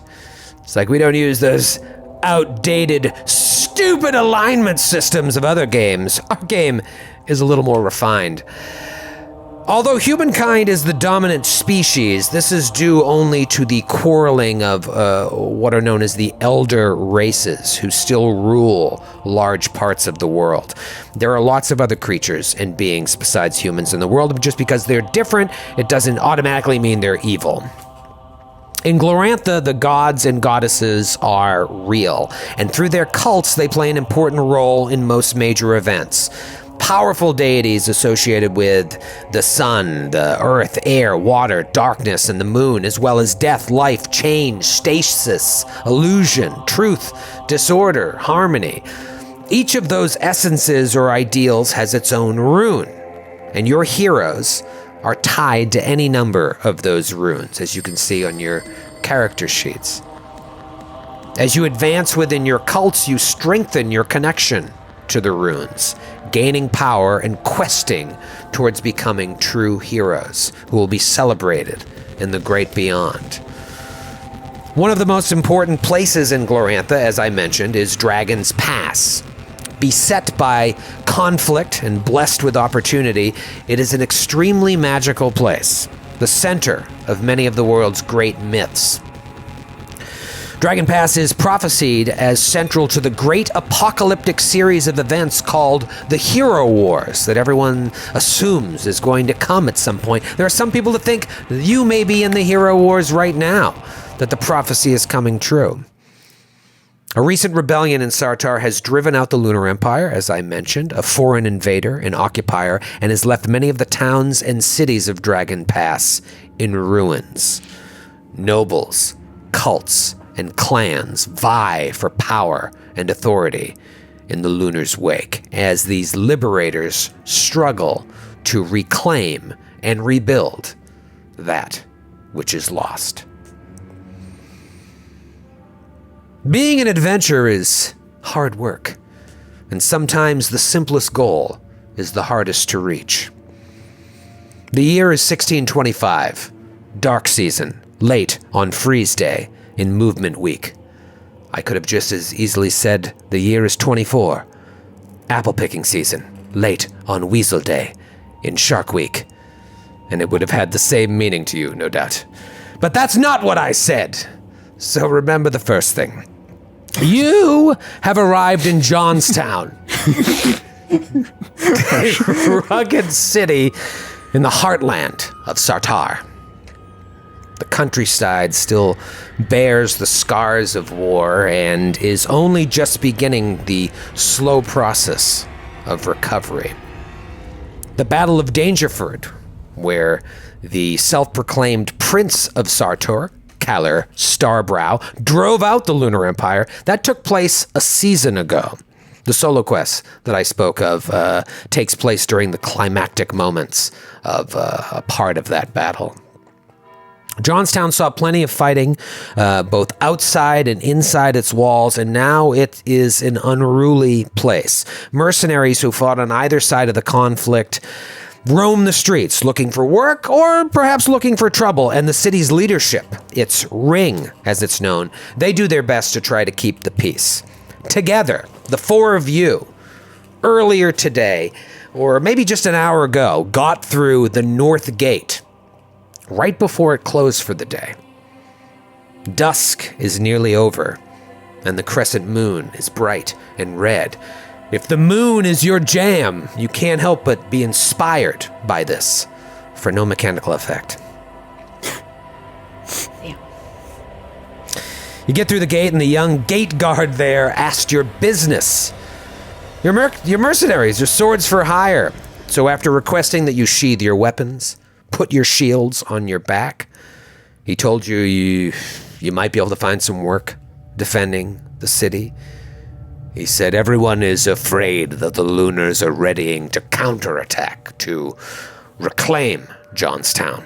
It's like, we don't use those outdated, stupid alignment systems of other games. Our game is a little more refined. Although humankind is the dominant species, this is due only to the quarreling of what are known as the elder races, who still rule large parts of the world. There are lots of other creatures and beings besides humans in the world, but just because they're different, it doesn't automatically mean they're evil. In Glorantha, the gods and goddesses are real, and through their cults, they play an important role in most major events. Powerful deities associated with the sun, the earth, air, water, darkness, and the moon, as well as death, life, change, stasis, illusion, truth, disorder, harmony. Each of those essences or ideals has its own rune, and your heroes are tied to any number of those runes, as you can see on your character sheets. As you advance within your cults, you strengthen your connection to the runes, gaining power and questing towards becoming true heroes who will be celebrated in the great beyond. One of the most important places in Glorantha, as I mentioned, is Dragon's Pass. Beset by conflict and blessed with opportunity, it is an extremely magical place, the center of many of the world's great myths. Dragon Pass is prophesied as central to the great apocalyptic series of events called the Hero Wars that everyone assumes is going to come at some point. There are some people that think you may be in the Hero Wars right now, that the prophecy is coming true. A recent rebellion in Sartar has driven out the Lunar Empire, as I mentioned, a foreign invader and occupier, and has left many of the towns and cities of Dragon Pass in ruins. Nobles, cults, and clans vie for power and authority in the Lunar's wake, as these liberators struggle to reclaim and rebuild that which is lost. Being an adventurer is hard work, and sometimes the simplest goal is the hardest to reach. The year is 1625, dark season, late on Freeze Day, in Movement Week. I could have just as easily said the year is 24. Apple picking season, late on Weasel Day, in Shark Week. And it would have had the same meaning to you, no doubt. But that's not what I said. So remember the first thing. You have arrived in Johnstown, a rugged city in the heartland of Sartar. The countryside still bears the scars of war and is only just beginning the slow process of recovery. The Battle of Dangerford, where the self-proclaimed Prince of Sartor, Kalar Starbrow, drove out the Lunar Empire, that took place a season ago. The solo quest that I spoke of takes place during the climactic moments of a part of that battle. Johnstown saw plenty of fighting, both outside and inside its walls, and now it is an unruly place. Mercenaries who fought on either side of the conflict roam the streets looking for work or perhaps looking for trouble, and the city's leadership, its ring as it's known, they do their best to try to keep the peace. Together, the four of you, earlier today, or maybe just an hour ago, got through the North Gate right before it closed for the day. Dusk is nearly over, and the crescent moon is bright and red. If the moon is your jam, you can't help but be inspired by this, for no mechanical effect. Yeah. You get through the gate, and the young gate guard there asked your business. Your mercenaries, your swords for hire. So after requesting that you sheathe your weapons, put your shields on your back, he told you might be able to find some work defending the city. He said everyone is afraid that the Lunars are readying to counterattack, to reclaim Johnstown.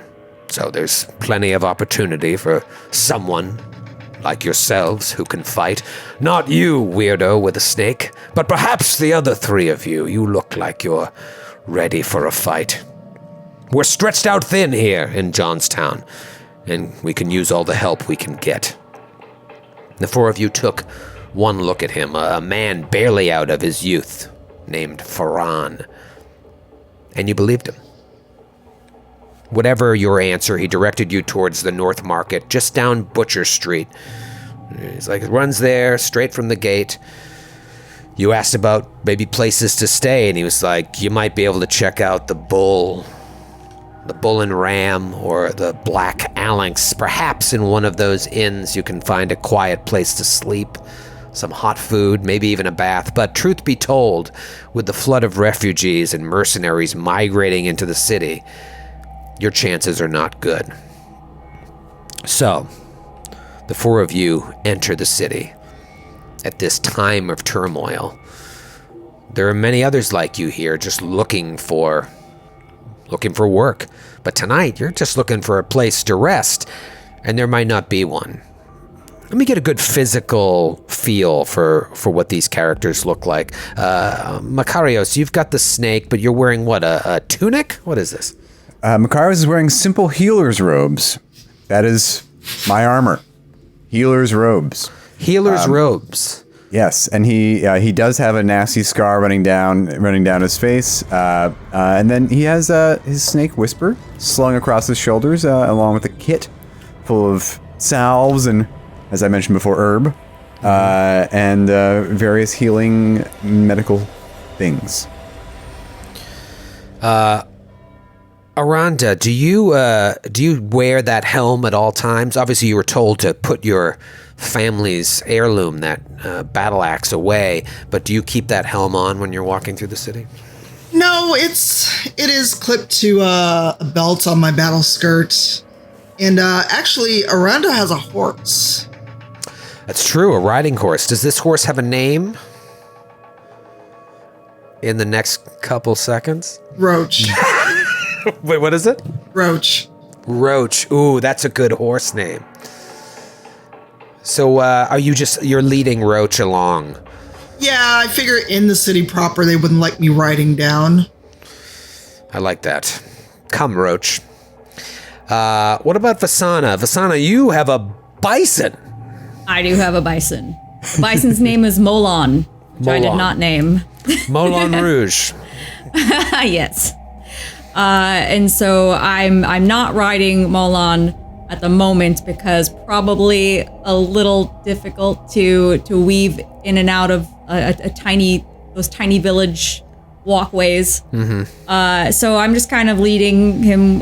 So there's plenty of opportunity for someone like yourselves who can fight. Not you, weirdo with a snake, but perhaps the other three of you. You look like you're ready for a fight. We're stretched out thin here in Johnstown, and we can use all the help we can get. The four of you took one look at him, a man barely out of his youth, named Farhan, and you believed him. Whatever your answer, he directed you towards the North Market, just down Butcher Street. He's like, it runs there, straight from the gate. You asked about maybe places to stay, and he was like, you might be able to check out the Bull and Ram, or the Black Alanx. Perhaps in one of those inns you can find a quiet place to sleep, some hot food, maybe even a bath. But truth be told, with the flood of refugees and mercenaries migrating into the city, your chances are not good. So, the four of you enter the city at this time of turmoil. There are many others like you here just looking for work. But tonight, you're just looking for a place to rest, and there might not be one. Let me get a good physical feel for what these characters look like. Makarios, you've got the snake, but you're wearing what, a tunic? What is this? Makarios is wearing simple healer's robes. That is my armor. Healer's robes. Healer's robes. Yes, and he does have a nasty scar running down his face, and then he has his snake whisper slung across his shoulders, along with a kit full of salves and, as I mentioned before, herb, and various healing medical things. Aranda, do you wear that helm at all times? Obviously, you were told to put your family's heirloom, that battle axe, away, but do you keep that helm on when you're walking through the city? No, it is clipped to a belt on my battle skirt, and actually, Aranda has a horse. That's true, a riding horse. Does this horse have a name? In the next couple seconds? Roach. Wait, what is it? Roach. Roach. Ooh, that's a good horse name. So, you're leading Roach along? Yeah, I figure in the city proper they wouldn't like me riding down. I like that. Come, Roach. What about Vasana? Vasana, you have a bison. I do have a bison. The bison's name is Molon, which I did not name. Moulin Rouge. Yes. And so I'm not riding Molon at the moment because probably a little difficult to weave in and out of those tiny village walkways. Mm-hmm. So I'm just kind of leading him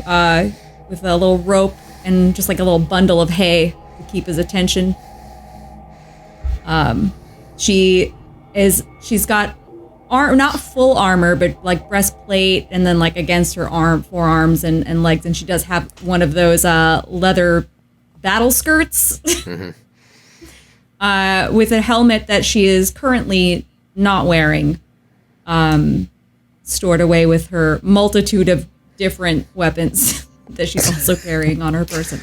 with a little rope and just like a little bundle of hay to keep his attention. She's got not full armor, but like breastplate, and then like against her forearms and legs, and she does have one of those leather battle skirts mm-hmm. With a helmet that she is currently not wearing, stored away with her multitude of different weapons that she's also carrying on her person.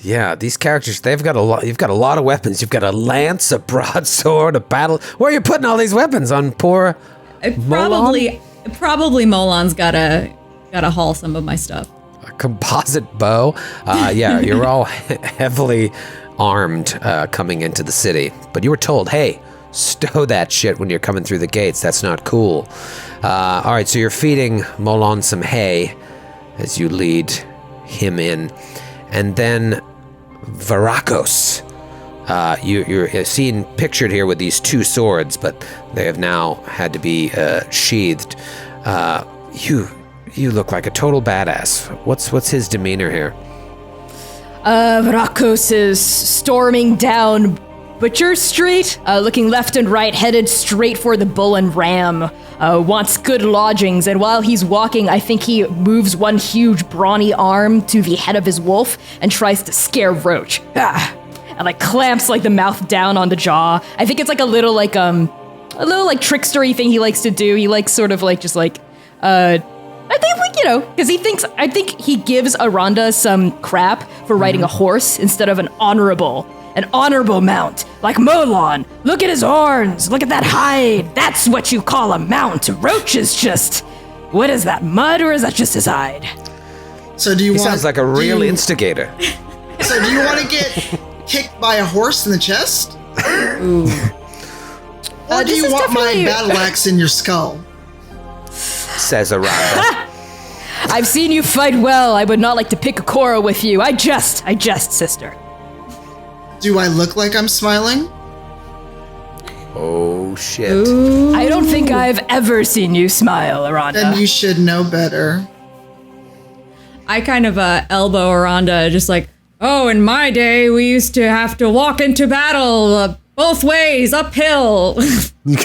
Yeah, these characters, they've got a lot. You've got a lot of weapons. You've got a lance, a broadsword, a battle. Where are you putting all these weapons? On poor Probably Molon's gotta haul some of my stuff. A composite bow. Yeah, you're all heavily armed coming into the city. But you were told, hey, stow that shit when you're coming through the gates. That's not cool. All right, so you're feeding Molon some hay as you lead him in. And then Varakos. You're seen pictured here with these two swords, but they have now had to be sheathed. You look like a total badass. What's his demeanor here? Varakos is storming down Butcher Street, looking left and right, headed straight for the Bull and Ram. Wants good lodgings, and while he's walking, I think he moves one huge brawny arm to the head of his wolf and tries to scare Roach. And like clamps like the mouth down on the jaw. I think it's like a little like trickstery thing he likes to do. He likes sort of like just like I think because I think he gives Aranda some crap for riding a horse instead of an honorable mount. Like Molon, look at his horns, look at that hide. That's what you call a mount. Roach is just, what is that, mud, or is that just his hide? So he sounds like a real instigator. So do you want to get kicked by a horse in the chest? Ooh. Or do you want my battle axe in your skull? Says Aranda. I've seen you fight well. I would not like to pick a quarrel with you. I jest, sister. Do I look like I'm smiling? Oh, shit. Ooh. I don't think I've ever seen you smile, Aranda. Then you should know better. I kind of elbow Aranda, just like, oh, in my day, we used to have to walk into battle Both ways, uphill. In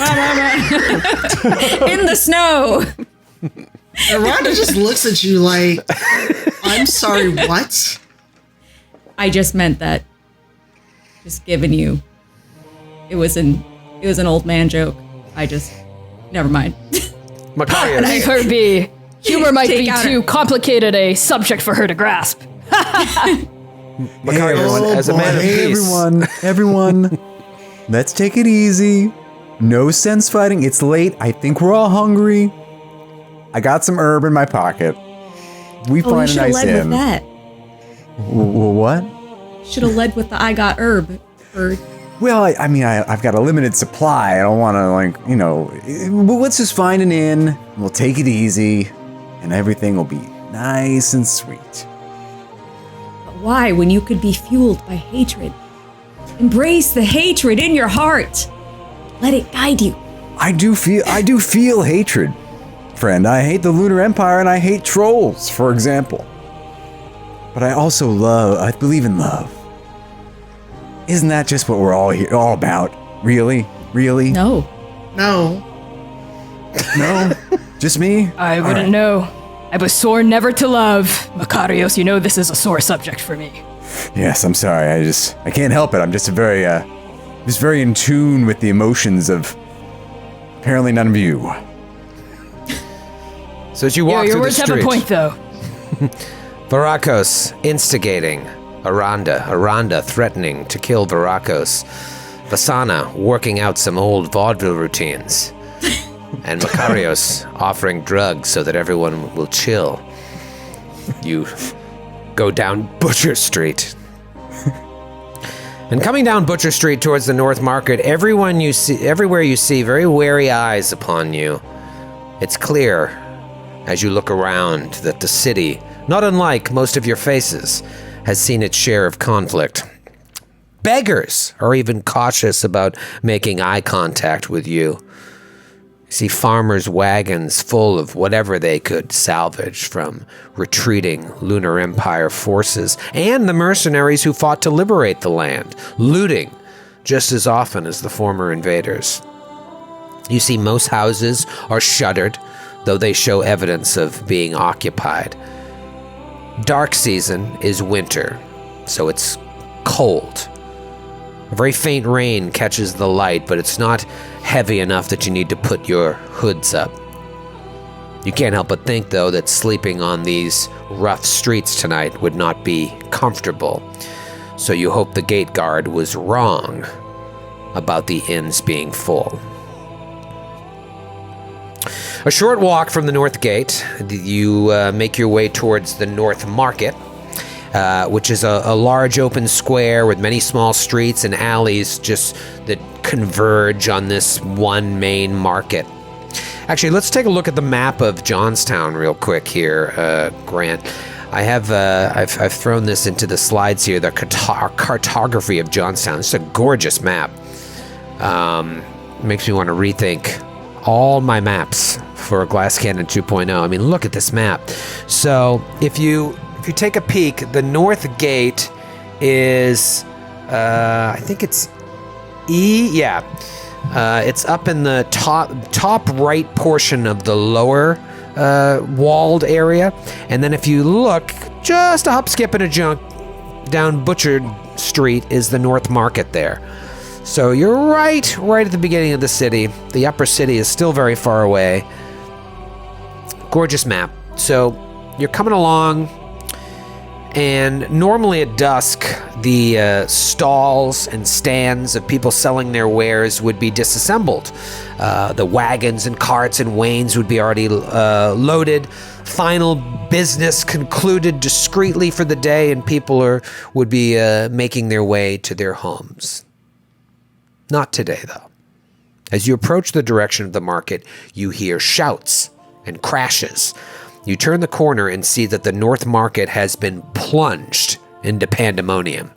the snow. And Rhonda just looks at you like, I'm sorry, what? I just meant that. Just giving you. It was an old man joke. Never mind. Macarius. Let her be. Humor might Take be out too complicated a subject for her to grasp. Macarius, as a man of Hey, peace. everyone. Let's take it easy. No sense fighting. It's late. I think we're all hungry. I got some herb in my pocket. We Oh, you find a should have nice led inn. with that. What? Should have led with the I got herb. Or Well, I've got a limited supply. I don't want to, but let's just find an inn. We'll take it easy, and everything will be nice and sweet. but why when you could be fueled by hatred? Embrace the hatred in your heart. Let it guide you. I do feel hatred, friend. I hate the Lunar Empire and I hate trolls, for example. But I believe in love. Isn't that just what we're all about? Really? Really? No. No. No? Just me? I wouldn't know. I was sworn never to love. Macarius, you know this is a sore subject for me. Yes, I'm sorry. I can't help it. I'm just very in tune with the emotions of apparently none of you. So as you walk Your through the words have street, a point, though. Varakos instigating Aranda threatening to kill Varakos, Vasana working out some old vaudeville routines, and Macarius offering drugs so that everyone will chill. You go down Butcher Street. And coming down Butcher Street towards the North Market, everywhere you see very wary eyes upon you. It's clear as you look around that the city, not unlike most of your faces, has seen its share of conflict. Beggars are even cautious about making eye contact with you. You see farmers' wagons full of whatever they could salvage from retreating Lunar Empire forces and the mercenaries who fought to liberate the land, looting just as often as the former invaders. You see most houses are shuttered, though they show evidence of being occupied. Dark season is winter, so it's cold. A very faint rain catches the light, but it's not heavy enough that you need to put your hoods up. You can't help but think, though, that sleeping on these rough streets tonight would not be comfortable. So you hope the gate guard was wrong about the inns being full. A short walk from the North Gate, you make your way towards the North Market, which is a large open square with many small streets and alleys just that converge on this one main market. Actually, let's take a look at the map of Johnstown real quick here, Grant. I have I've thrown this into the slides here, the cartography of Johnstown. It's a gorgeous map. Makes me want to rethink all my maps for Glass Cannon 2.0. I mean, look at this map. So if you take a peek, the North Gate is, I think it's E. Yeah, it's up in the top right portion of the lower walled area, and then if you look just a hop, skip, and a jump down Butcher Street is the North Market there. So you're right at the beginning of the city. The upper city is still very far away. Gorgeous map. So you're coming along, and normally at dusk, the stalls and stands of people selling their wares would be disassembled. The wagons and carts and wains would be already loaded. Final business concluded discreetly for the day, and people would be making their way to their homes. Not today, though. As you approach the direction of the market, you hear shouts and crashes. You turn the corner and see that the North Market has been plunged into pandemonium.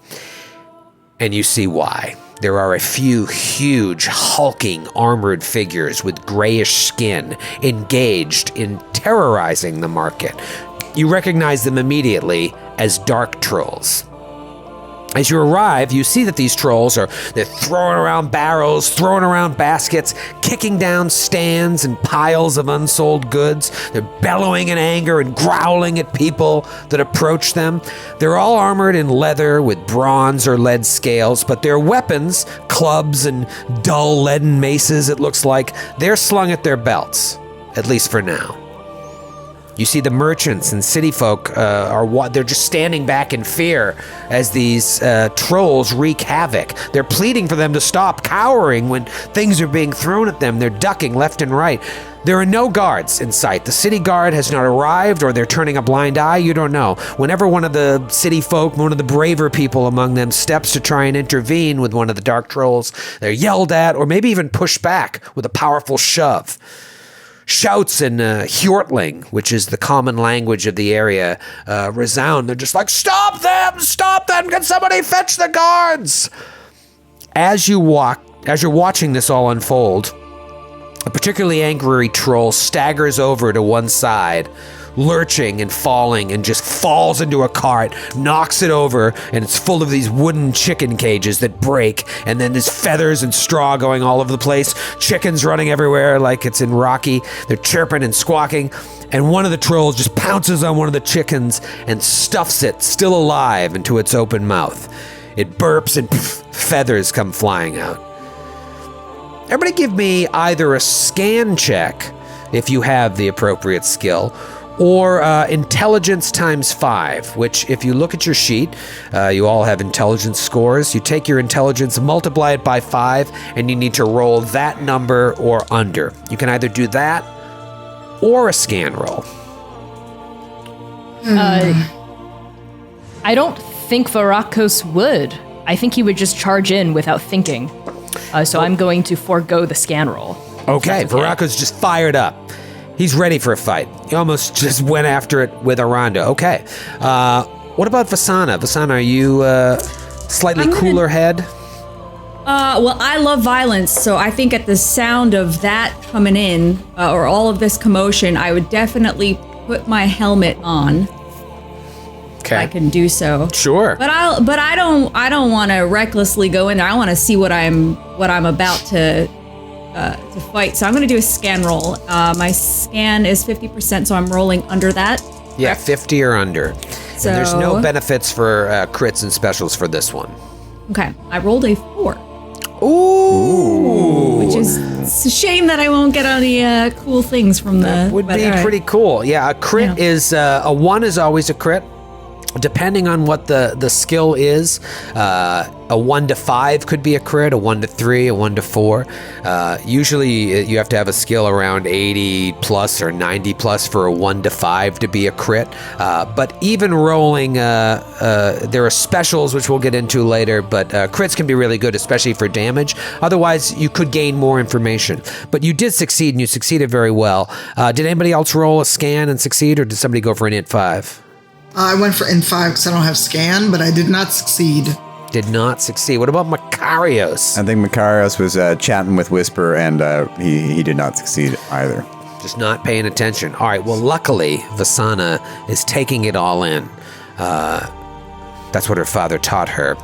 And you see why. There are a few huge, hulking, armored figures with grayish skin engaged in terrorizing the market. You recognize them immediately as dark trolls. As you arrive, you see that these trolls they're throwing around barrels, throwing around baskets, kicking down stands and piles of unsold goods. They're bellowing in anger and growling at people that approach them. They're all armored in leather with bronze or lead scales, but their weapons, clubs and dull leaden maces, it looks like, they're slung at their belts, at least for now. You see the merchants and city folk they're just standing back in fear as these trolls wreak havoc. They're pleading for them to stop cowering when things are being thrown at them. They're ducking left and right. There are no guards in sight. The city guard has not arrived, or they're turning a blind eye. You don't know. Whenever one of the city folk, one of the braver people among them, steps to try and intervene with one of the dark trolls, they're yelled at or maybe even pushed back with a powerful shove. Shouts in Hjortling, which is the common language of the area, resound. They're just like, stop them! Stop them! Can somebody fetch the guards? As you're watching this all unfold, a particularly angry troll staggers over to one side, lurching and falling, and just falls into a cart, knocks it over, and it's full of these wooden chicken cages that break, and then there's feathers and straw going all over the place, chickens running everywhere like it's in Rocky. They're chirping and squawking, and one of the trolls just pounces on one of the chickens and stuffs it, still alive, into its open mouth. It burps and feathers come flying out. Everybody give me either a scan check, if you have the appropriate skill, or intelligence times 5, which if you look at your sheet, you all have intelligence scores. You take your intelligence, multiply it by 5, and you need to roll that number or under. You can either do that or a scan roll. I don't think Varakos would. I think he would just charge in without thinking. So I'm going to forego the scan roll. Okay, Varakos just fired up. He's ready for a fight. He almost just went after it with a rondo. Okay. What about Vasana? Vasana, are you slightly cooler head? Well, I love violence, so I think at the sound of that coming in, or all of this commotion, I would definitely put my helmet on. Okay. I can do so. Sure. But I don't want to recklessly go in there. I want to see what I'm about to fight. So I'm going to do a scan roll. My scan is 50%, so I'm rolling under that. Yeah, 50 or under. So, and there's no benefits for crits and specials for this one. Okay, I rolled a 4. Ooh. Which is, it's a shame that I won't get any cool things from the... That would be pretty cool. Yeah, a crit is, a 1 is always a crit. Depending on what the skill is, a 1 to 5 could be a crit, a 1 to 3, a 1 to 4. Usually you have to have a skill around 80 plus or 90 plus for a 1 to 5 to be a crit. But even rolling, there are specials which we'll get into later, but crits can be really good, especially for damage. Otherwise, you could gain more information. But you did succeed, and you succeeded very well. Did anybody else roll a scan and succeed, or did somebody go for an int 5? I went for N5 because I don't have scan, but I did not succeed. Did not succeed. What about Makarios? I think Makarios was chatting with Whisper, and he did not succeed either. Just not paying attention. All right, well, luckily, Vasana is taking it all in. That's what her father taught her.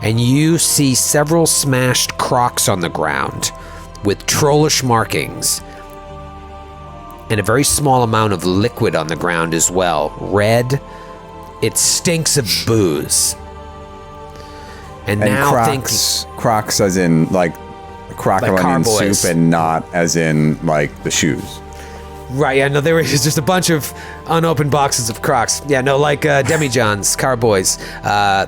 And you see several smashed crocks on the ground with trollish markings. And a very small amount of liquid on the ground as well. Red. It stinks of booze. And now Crocs as in like crock of onion soup, and not as in like the shoes. Right, yeah, no, there was just a bunch of unopened boxes of Crocs. Yeah, no, like demijohns, carboys,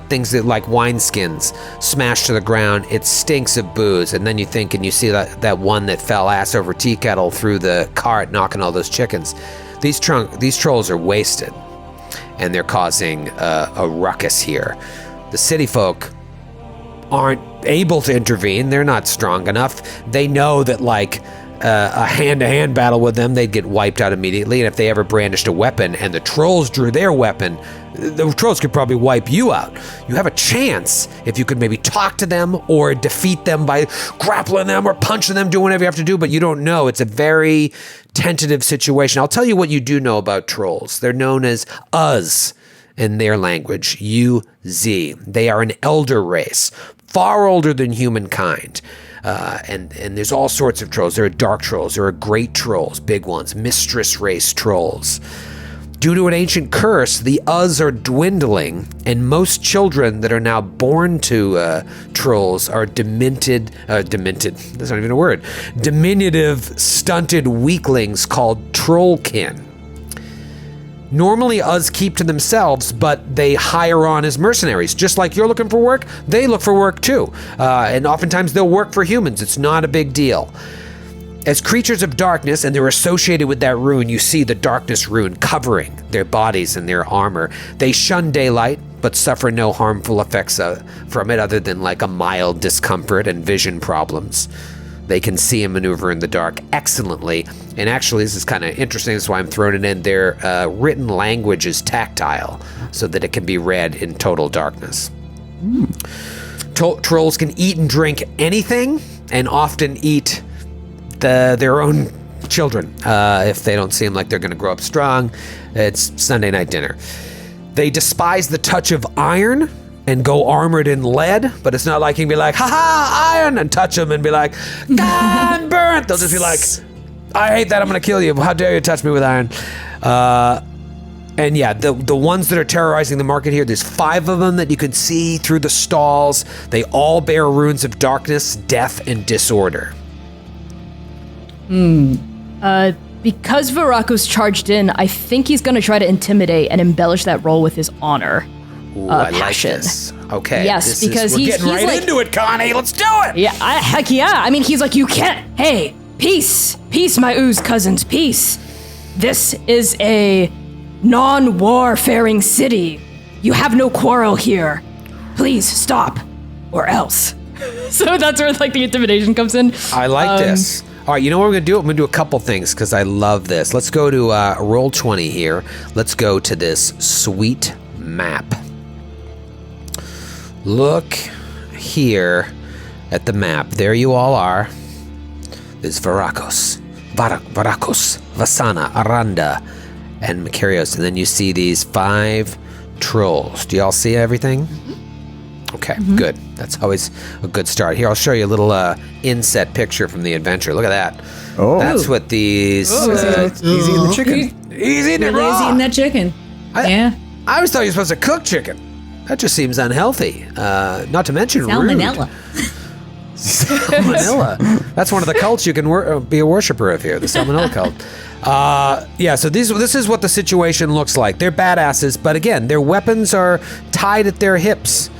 things that like wineskins smashed to the ground. It stinks of booze. And then you think, and you see that one that fell ass over tea kettle through the cart, knocking all those chickens. These trolls are wasted, and they're causing a ruckus here. The city folk aren't able to intervene. They're not strong enough. They know that like a hand-to-hand battle with them, they'd get wiped out immediately. And if they ever brandished a weapon and the trolls drew their weapon, the trolls could probably wipe you out. You have a chance if you could maybe talk to them or defeat them by grappling them or punching them, doing whatever you have to do, but you don't know. It's a very tentative situation. I'll tell you what you do know about trolls. They're known as Uz, in their language, UZ. They are an elder race, far older than humankind. And there's all sorts of trolls. There are dark trolls. There are great trolls, big ones, mistress race trolls. Due to an ancient curse, the Uz are dwindling, and most children that are now born to trolls are demented, that's not even a word, diminutive, stunted weaklings called trollkin. Normally, Uz keep to themselves, but they hire on as mercenaries. Just like you're looking for work, they look for work too. And oftentimes they'll work for humans. It's not a big deal. As creatures of darkness, and they're associated with that rune, you see the darkness rune covering their bodies and their armor. They shun daylight, but suffer no harmful effects from it other than like a mild discomfort and vision problems. They can see and maneuver in the dark excellently. And actually, this is kind of interesting. That's why I'm throwing it in. Their written language is tactile, so that it can be read in total darkness. Trolls can eat and drink anything, and often eat their own children. If they don't seem like they're going to grow up strong, it's Sunday night dinner. They despise the touch of iron and go armored in lead, but it's not like you can be like, ha-ha, iron, and touch them and be like, God, burnt. They'll just be like, I hate that, I'm going to kill you. How dare you touch me with iron? And yeah, the ones that are terrorizing the market here, there's 5 of them that you can see through the stalls. They all bear runes of darkness, death, and disorder. Because Varaco's charged in, I think he's going to try to intimidate and embellish that role with his honor. Ooh, I passion. like this. Okay. Yes, because we're he's getting right like, into it, Connie. Let's do it. Yeah, heck yeah. I mean, he's like, you can't. Hey, peace. Peace, my ooze cousins, peace. This is a non-war-faring city. You have no quarrel here. Please stop, or else. So that's where like the intimidation comes in. I like this. All right, you know what we're going to do? I'm going to do a couple things because I love this. Let's go to Roll20 here. Let's go to this sweet map. Look here at the map. There you all are. There's Varacos, Vasana, Aranda, and Makarios. And then you see these 5 trolls. Do y'all see everything? Okay, good. That's always a good start. Here, I'll show you a little inset picture from the adventure. Look at that. Oh. That's what these... He's eating the chicken. He's eating it Really raw. eating that chicken. Yeah. I always thought you were supposed to cook chicken. That just seems unhealthy. Not to mention Salmonella. rude. Salmonella. That's one of the cults you can be a worshiper of here, the Salmonella cult. Yeah, so this is what the situation looks like. They're badasses, but again, their weapons are tied at their hips.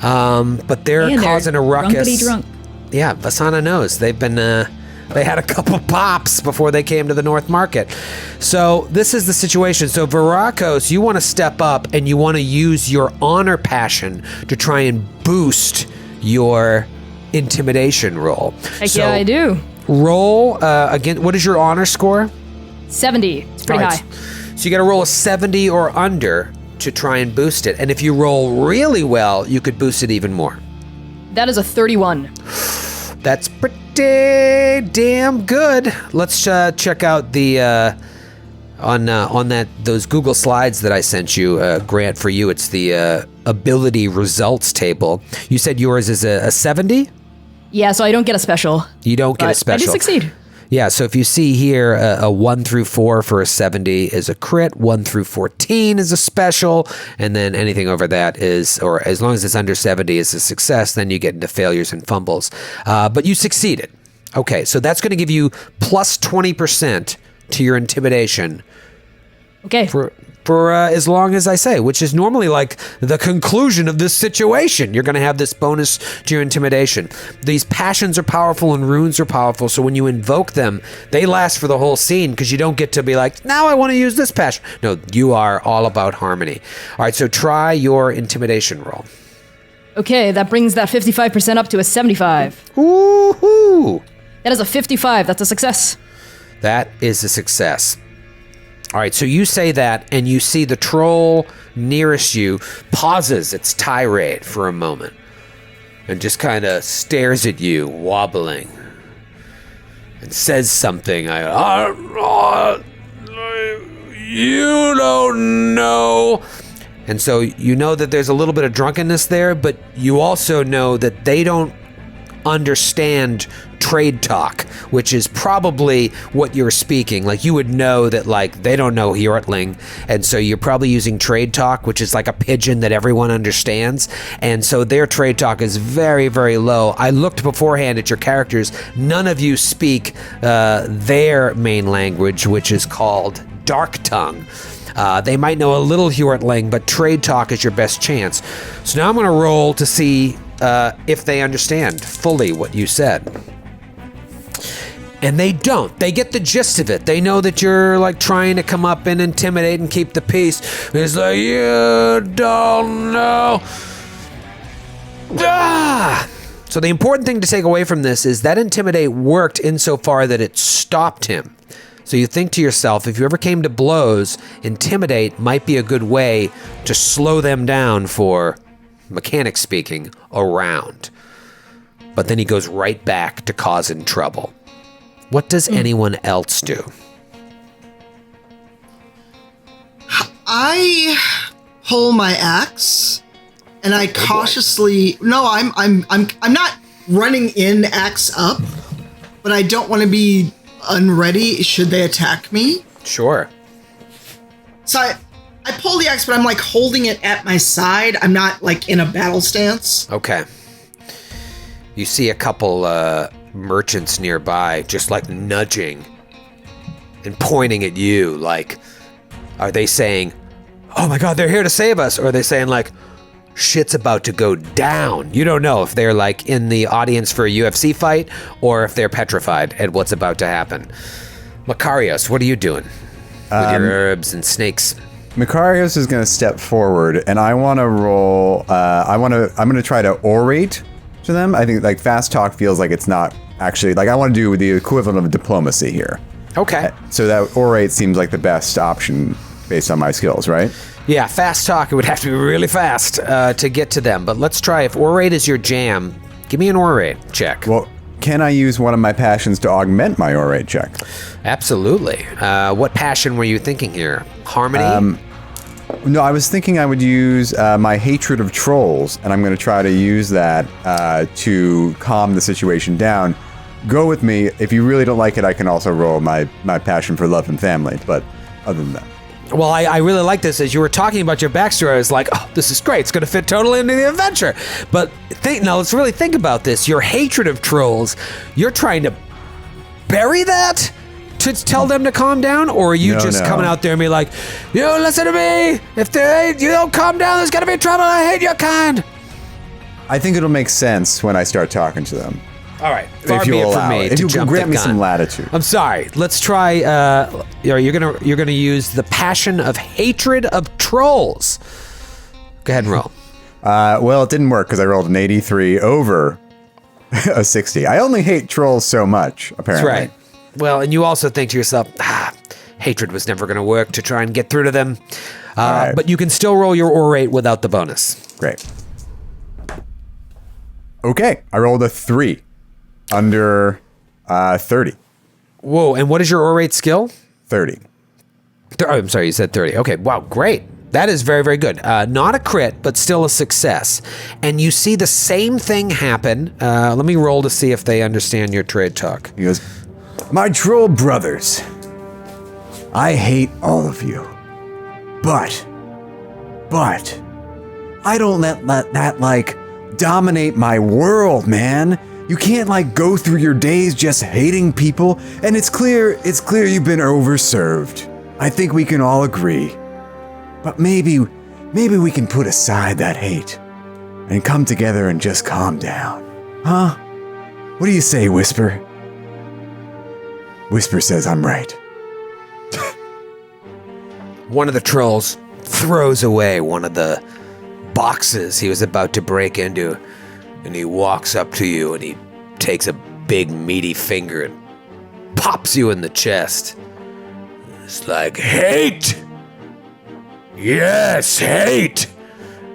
But they're causing a ruckus. Drunk. Yeah, Vasana knows. They've been, they had a couple pops before they came to the North Market. So this is the situation. So Varacos, you want to step up and you want to use your honor passion to try and boost your intimidation roll. Heck yeah, I do. Roll, again, what is your honor score? 70. It's pretty high. So you got to roll a 70 or under to try and boost it. And if you roll really well, you could boost it even more. That is a 31. That's pretty damn good. Let's check out the on those Google Slides that I sent you, Grant, for you. It's the ability results table. You said yours is a 70? Yeah, so I don't get a special. You don't get a special. I did succeed. Yeah, so if you see here, a 1 through 4 for a 70 is a crit, 1 through 14 is a special, and then anything over that is, or as long as it's under 70 is a success, then you get into failures and fumbles. But you succeeded. Okay, so that's going to give you plus 20% to your intimidation. Okay. For as long as I say, which is normally like the conclusion of this situation. You're going to have this bonus to your intimidation. These passions are powerful and runes are powerful, so when you invoke them, they last for the whole scene because you don't get to be like, now I want to use this passion. No, you are all about harmony. All right, so try your intimidation roll. Okay, that brings that 55% up to a 75. Woohoo! That is a 55. That's a success. That is a success. All right, so you say that, and you see the troll nearest you pauses its tirade for a moment and just kind of stares at you, wobbling, and says something. You don't know. And so you know that there's a little bit of drunkenness there, but you also know that they don't understand trade talk, which is probably what you're speaking. Like, you would know that, like, they don't know Hjortling, and so you're probably using trade talk, which is like a pidgin that everyone understands, and so their trade talk is very, very low. I looked beforehand at your characters. None of you speak their main language, which is called Dark Tongue. They might know a little Hjortling, but trade talk is your best chance. So now I'm going to roll to see if they understand fully what you said. And they don't. They get the gist of it. They know that you're, like, trying to come up and intimidate and keep the peace. It's like, you don't know. Ah! So the important thing to take away from this is that intimidate worked insofar that it stopped him. So you think to yourself, if you ever came to blows, intimidate might be a good way to slow them down for, mechanic speaking, a round. But then he goes right back to causing trouble. What does anyone else do? I pull my axe and I cautiously. No, I'm not running in axe up, but I don't want to be unready should they attack me. Sure. So I pull the axe, but I'm like holding it at my side. I'm not like in a battle stance. Okay. You see a couple merchants nearby just like nudging and pointing at you. Like, are they saying, oh my God, they're here to save us? Or are they saying, like, shit's about to go down? You don't know if they're like in the audience for a UFC fight or if they're petrified at what's about to happen. Makarios, what are you doing with your herbs and snakes? Makarios is going to step forward, and I want to roll. I'm going to try to orate to them. I think, like, fast talk feels like it's not actually, like, I want to do the equivalent of diplomacy here. Okay. So that orate seems like the best option based on my skills, right? Yeah, fast talk. It would have to be really fast to get to them. But let's try. If orate is your jam, give me an orate check. Well, can I use one of my passions to augment my orate check? Absolutely. What passion were you thinking here? Harmony? No, I was thinking I would use my hatred of trolls, and I'm going to try to use that to calm the situation down. Go with me. If you really don't like it, I can also roll my passion for love and family. But other than that. Well, I really like this. As you were talking about your backstory, I was like, oh, this is great. It's going to fit totally into the adventure. But now let's really think about this. Your hatred of trolls, you're trying to bury that to tell them to calm down? Or are you coming out there and be like, you listen to me. If you don't calm down, there's going to be trouble. I hate your kind. I think it'll make sense when I start talking to them. All right, far be it from me to jump the gun. If you grant me some latitude. I'm sorry. Let's try. You're gonna use the passion of hatred of trolls. Go ahead and roll. Well, it didn't work because I rolled an 83 over a 60. I only hate trolls so much, apparently. That's right. Well, and you also think to yourself, hatred was never going to work to try and get through to them. Right. But you can still roll your orate without the bonus. Great. Okay, I rolled a 3. Under 30. Whoa, and what is your orate skill? 30. I'm sorry, you said 30. Okay, wow, great. That is very, very good. Not a crit, but still a success. And you see the same thing happen. Let me roll to see if they understand your trade talk. He goes, my troll brothers, I hate all of you. But, I don't let that, like, dominate my world, man. You can't, like, go through your days just hating people, and it's clear you've been overserved. I think we can all agree. But maybe we can put aside that hate and come together and just calm down. Huh? What do you say, Whisper? Whisper says I'm right. One of the trolls throws away one of the boxes he was about to break into. And he walks up to you and he takes a big meaty finger and pops you in the chest. It's like, hate! Yes, hate!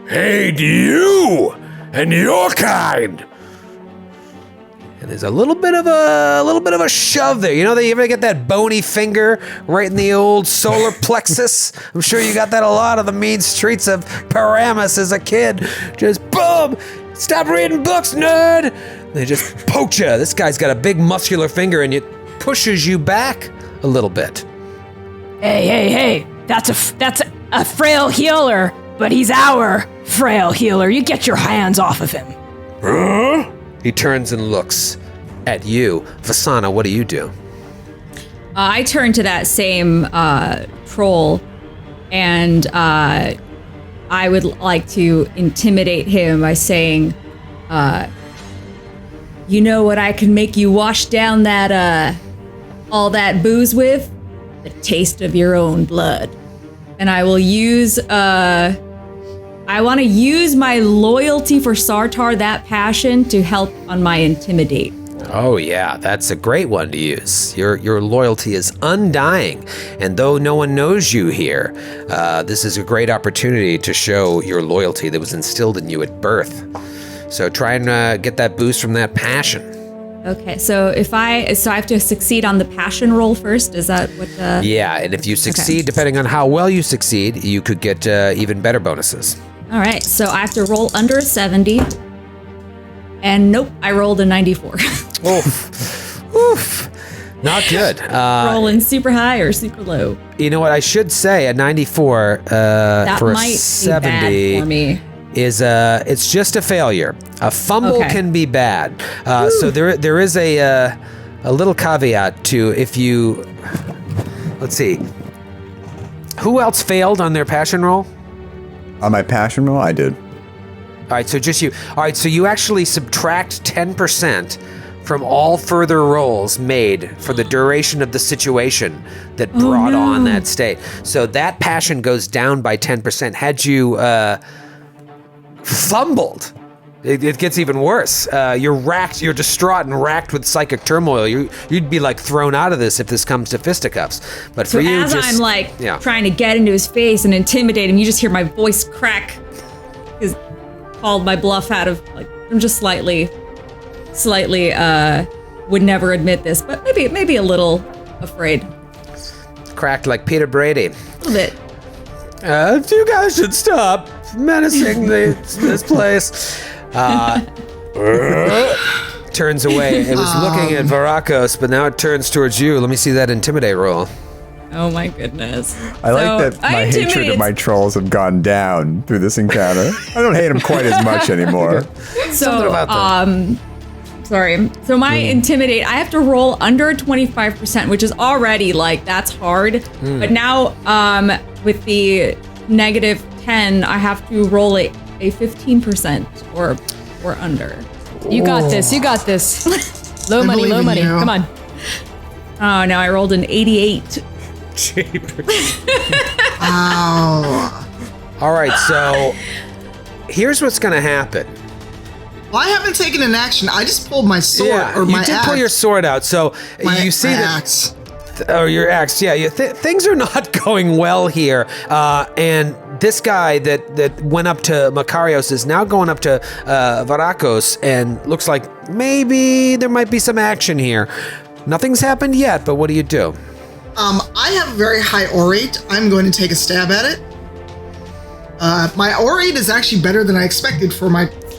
Hate you and your kind! And there's a little bit of a shove there. You know, you ever get that bony finger right in the old solar plexus? I'm sure you got that a lot on the mean streets of Paramus as a kid. Just boom! Stop reading books, nerd! They just poke you. This guy's got a big muscular finger and it pushes you back a little bit. Hey! That's a frail healer, but he's our frail healer. You get your hands off of him. Huh? He turns and looks at you. Vasana, what do you do? I turn to that same troll, and I would like to intimidate him by saying, you know what I can make you wash down that all that booze with? The taste of your own blood. And I will use I want to use my loyalty for Sartar, that passion, to help on my intimidate. Oh yeah, that's a great one to use. Your loyalty is undying, and though no one knows you here, this is a great opportunity to show your loyalty that was instilled in you at birth. So try and get that boost from that passion. Okay, so I have to succeed on the passion roll first. Is that what the? Yeah, and if you succeed, depending on how well you succeed, you could get even better bonuses. All right, so I have to roll under a 70. And nope, I rolled a 94. Oof. Not good. Rolling super high or super low. You know what? I should say a 94 that for might a 70 be bad for me. Is it's just a failure. A fumble can be bad. So there is a little caveat to if you. Let's see. Who else failed on their passion roll? On my passion roll, I did. All right, so just you. All right, so you actually subtract 10% from all further rolls made for the duration of the situation that brought on that state. So that passion goes down by 10%. Had you fumbled, it gets even worse. You're distraught and racked with psychic turmoil. You'd be like thrown out of this if this comes to fisticuffs. But so for you, as I'm like trying to get into his face and intimidate him, you just hear my voice crack. Because called my bluff out of like I'm just slightly would never admit this, but maybe a little afraid. Cracked like Peter Brady. A little bit. You guys should stop menacing this place. Turns away. It was looking at Varakos, but now it turns towards you. Let me see that intimidate roll. Oh my goodness. I like that my hatred of my trolls have gone down through this encounter. I don't hate them quite as much anymore. Something about that. Sorry. So my intimidate, I have to roll under 25%, which is already like, that's hard. But now with the -10, I have to roll a 15% or under. You got this. Low money. Come on. Oh, now I rolled an 88. Ow. All right, so here's what's going to happen. Well, I haven't taken an action. I just pulled my sword or my axe. You did pull your sword out, so you see that. Axe. Your axe. Yeah, things are not going well here. And this guy that went up to Makarios is now going up to Varakos, and looks like maybe there might be some action here. Nothing's happened yet, but what do you do? I have a very high orate. I'm going to take a stab at it. My orate is actually better than I expected for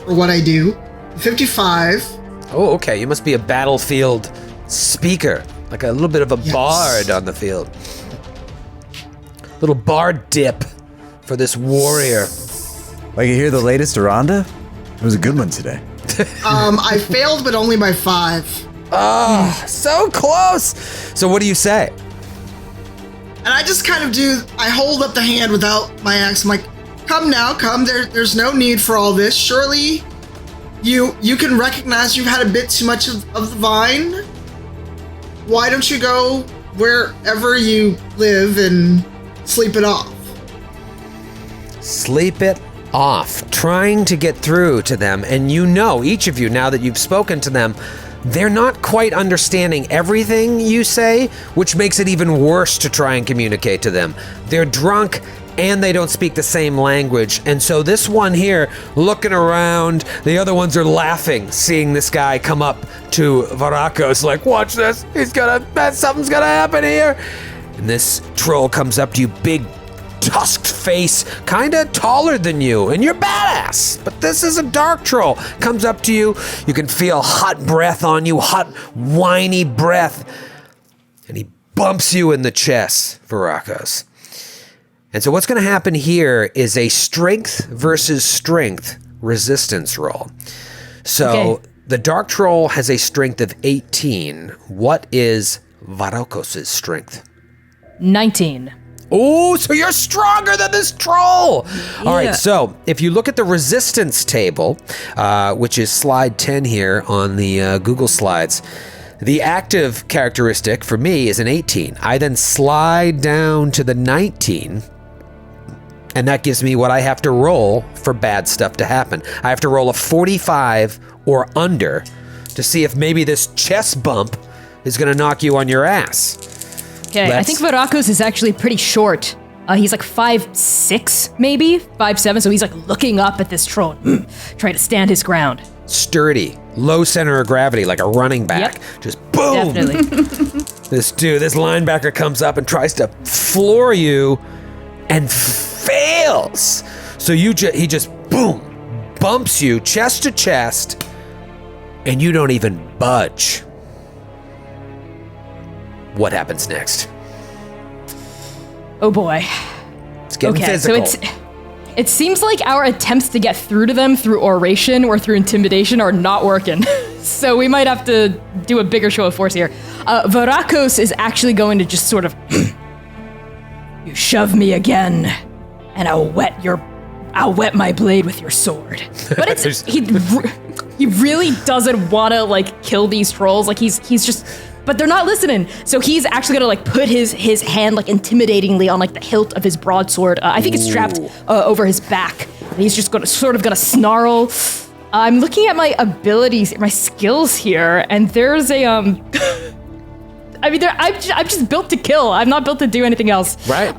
what I do. 55. Oh, okay. You must be a battlefield speaker, like a little bit of a bard on the field. Little bard dip for this warrior. Like you hear the latest Aranda? It was a good one today. I failed, but only by 5. So close. So what do you say? And I just kind of I hold up the hand without my axe. I'm like, come now, come. There's no need for all this. Surely you can recognize you've had a bit too much of the vine. Why don't you go wherever you live and sleep it off? Sleep it off. Trying to get through to them. And each of you, now that you've spoken to them, they're not quite understanding everything you say, which makes it even worse to try and communicate to them. They're drunk and they don't speak the same language. And so this one here, looking around, the other ones are laughing, seeing this guy come up to Varakos, like, watch this, something's gonna happen here. And this troll comes up to you, big, tusked face, kinda taller than you, and you're badass. But this is a dark troll. Comes up to you, you can feel hot breath on you, hot, whiny breath. And he bumps you in the chest, Varakos. And so what's gonna happen here is a strength versus strength resistance roll. So the dark troll has a strength of 18. What is Varakos' strength? 19. Oh, so you're stronger than this troll. All right, so if you look at the resistance table, which is slide 10 here on the Google Slides, the active characteristic for me is an 18. I then slide down to the 19, and that gives me what I have to roll for bad stuff to happen. I have to roll a 45 or under to see if maybe this chest bump is going to knock you on your ass. Okay, I think Varakos is actually pretty short. He's like 5'6", maybe 5'7", so he's like looking up at this troll, trying to stand his ground. Sturdy, low center of gravity, like a running back. Yep. Just boom. Definitely. This linebacker comes up and tries to floor you and fails. So he just boom, bumps you chest to chest, and you don't even budge. What happens next? Oh boy. It's getting physical. So it seems like our attempts to get through to them through oration or through intimidation are not working. So we might have to do a bigger show of force here. Varakos is actually going to just sort of, you shove me again, and I'll wet my blade with your sword. But he really doesn't want to like kill these trolls. Like he's just. But they're not listening, so he's actually gonna like put his hand like intimidatingly on like the hilt of his broadsword. I think it's strapped over his back. And he's just gonna snarl. I'm looking at my abilities, my skills here, and there's a I mean, I'm just built to kill. I'm not built to do anything else. Right.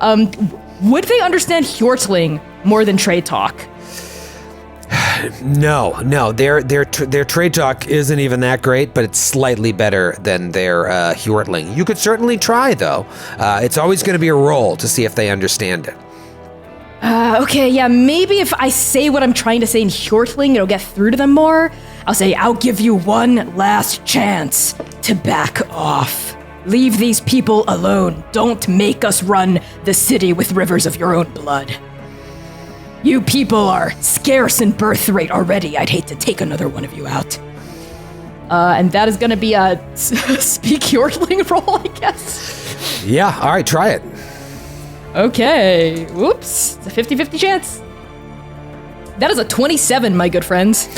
Would they understand Hjortling more than trade talk? No, their trade talk isn't even that great, but it's slightly better than their Hjortling. You could certainly try, though. It's always going to be a roll to see if they understand it. Okay, yeah, maybe if I say what I'm trying to say in Hjortling, it'll get through to them more. I'll say, I'll give you one last chance to back off. Leave these people alone. Don't make us run the city with rivers of your own blood. You people are scarce in birth rate already. I'd hate to take another one of you out. And that is going to be a speak Hjortling roll, I guess. Yeah, all right, try it. Okay. Whoops. It's a 50-50 chance. That is a 27, my good friends.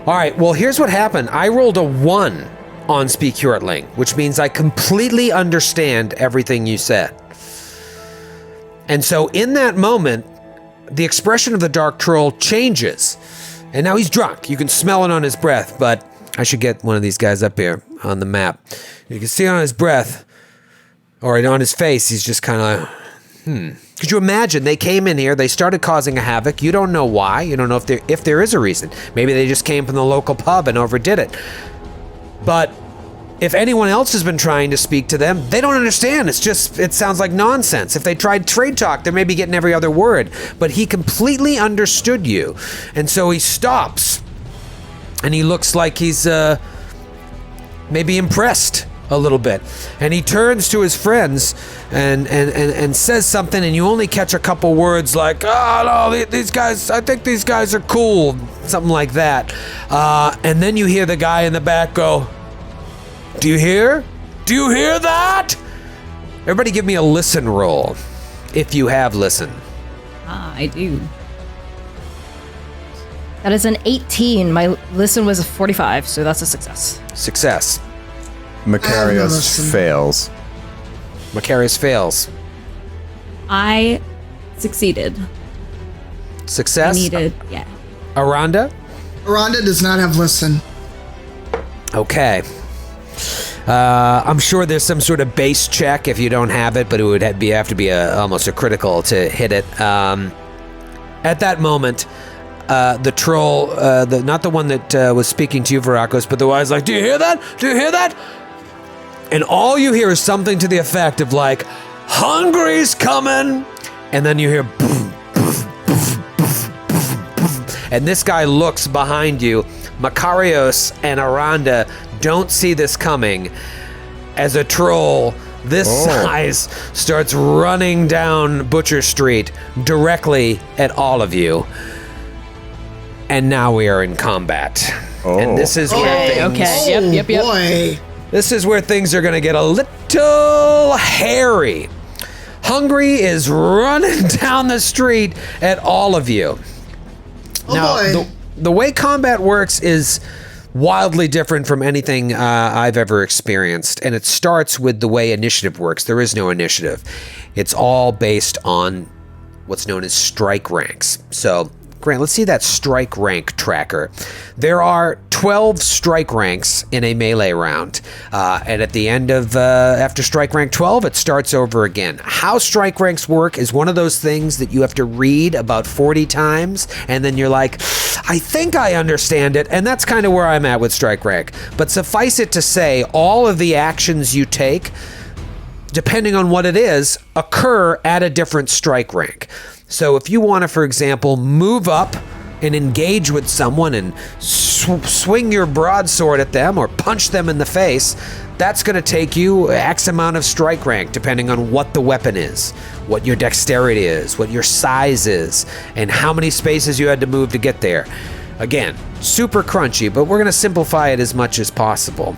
All right, well, here's what happened. I rolled a 1 on Speak Hjortling, which means I completely understand everything you said. And so in that moment, the expression of the dark troll changes. And now he's drunk. You can smell it on his breath, but I should get one of these guys up here on the map. You can see it on his breath, or on his face, he's just kind of Could you imagine they came in here, they started causing a havoc. You don't know why. You don't know if there is a reason. Maybe they just came from the local pub and overdid it. But if anyone else has been trying to speak to them, they don't understand. It sounds like nonsense. If they tried trade talk, they're maybe getting every other word. But he completely understood you. And so he stops. And he looks like he's maybe impressed a little bit. And he turns to his friends and says something, and you only catch a couple words like, oh, no, these guys, I think these guys are cool. Something like that. And then you hear the guy in the back go, Do you hear? Do you hear that? Everybody give me a listen roll, if you have listen. I do. That is an 18. My listen was a 45, so that's a success. Success. Macarius fails. Macarius fails. I succeeded. Success? I needed, yeah. Aranda? Aranda does not have listen. Okay. I'm sure there's some sort of base check if you don't have it, but it would have to be almost a critical to hit it. At that moment, the troll, not the one that was speaking to you, Varakos, but the one who's like, do you hear that? Do you hear that? And all you hear is something to the effect of like, Hungry's coming! And then you hear boom, boom, boom, boom, boom, boom. And this guy looks behind you. Makarios and Aranda don't see this coming as a troll this size starts running down Butcher Street directly at all of you. And now we are in combat. And this is where things... Yep. Boy. This is where things are going to get a little hairy. Hungry is running down the street at all of you. The way combat works is wildly different from anything I've ever experienced, and it starts with the way initiative works. There is no initiative. It's all based on what's known as strike ranks. So, Grant, let's see that strike rank tracker. There are 12 strike ranks in a melee round, and at the end of after strike rank 12, it starts over again. How strike ranks work is one of those things that you have to read about 40 times, and then you're like, I think I understand it, and that's kind of where I'm at with strike rank. But suffice it to say, all of the actions you take, depending on what it is, occur at a different strike rank. So if you want to, for example, move up and engage with someone and swing your broadsword at them or punch them in the face, that's going to take you X amount of strike rank, depending on what the weapon is, what your dexterity is, what your size is, and how many spaces you had to move to get there. Again, super crunchy, but we're going to simplify it as much as possible.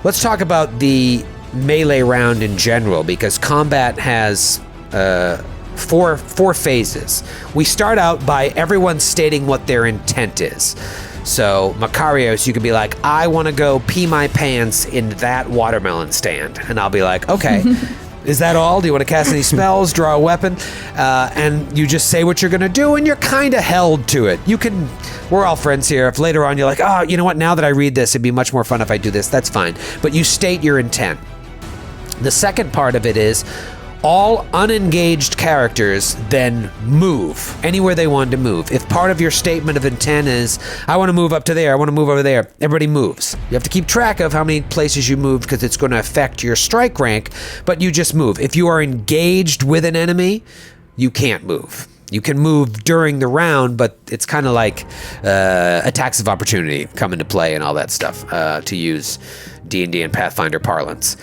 Let's talk about the melee round in general, because combat has... four phases. We start out by everyone stating what their intent is. So, Makarios, you could be like, I want to go pee my pants in that watermelon stand. And I'll be like, okay, is that all? Do you want to cast any spells, draw a weapon? And you just say what you're going to do, and you're kind of held to it. We're all friends here. If later on you're like, oh, you know what, now that I read this, it'd be much more fun if I do this, that's fine. But you state your intent. The second part of it is, all unengaged characters then move anywhere they want to move. If part of your statement of intent is, I want to move up to there, I want to move over there, everybody moves. You have to keep track of how many places you moved because it's going to affect your strike rank, but you just move. If you are engaged with an enemy, you can't move. You can move during the round, but it's kind of like attacks of opportunity come into play and all that stuff, to use D&D and Pathfinder parlance.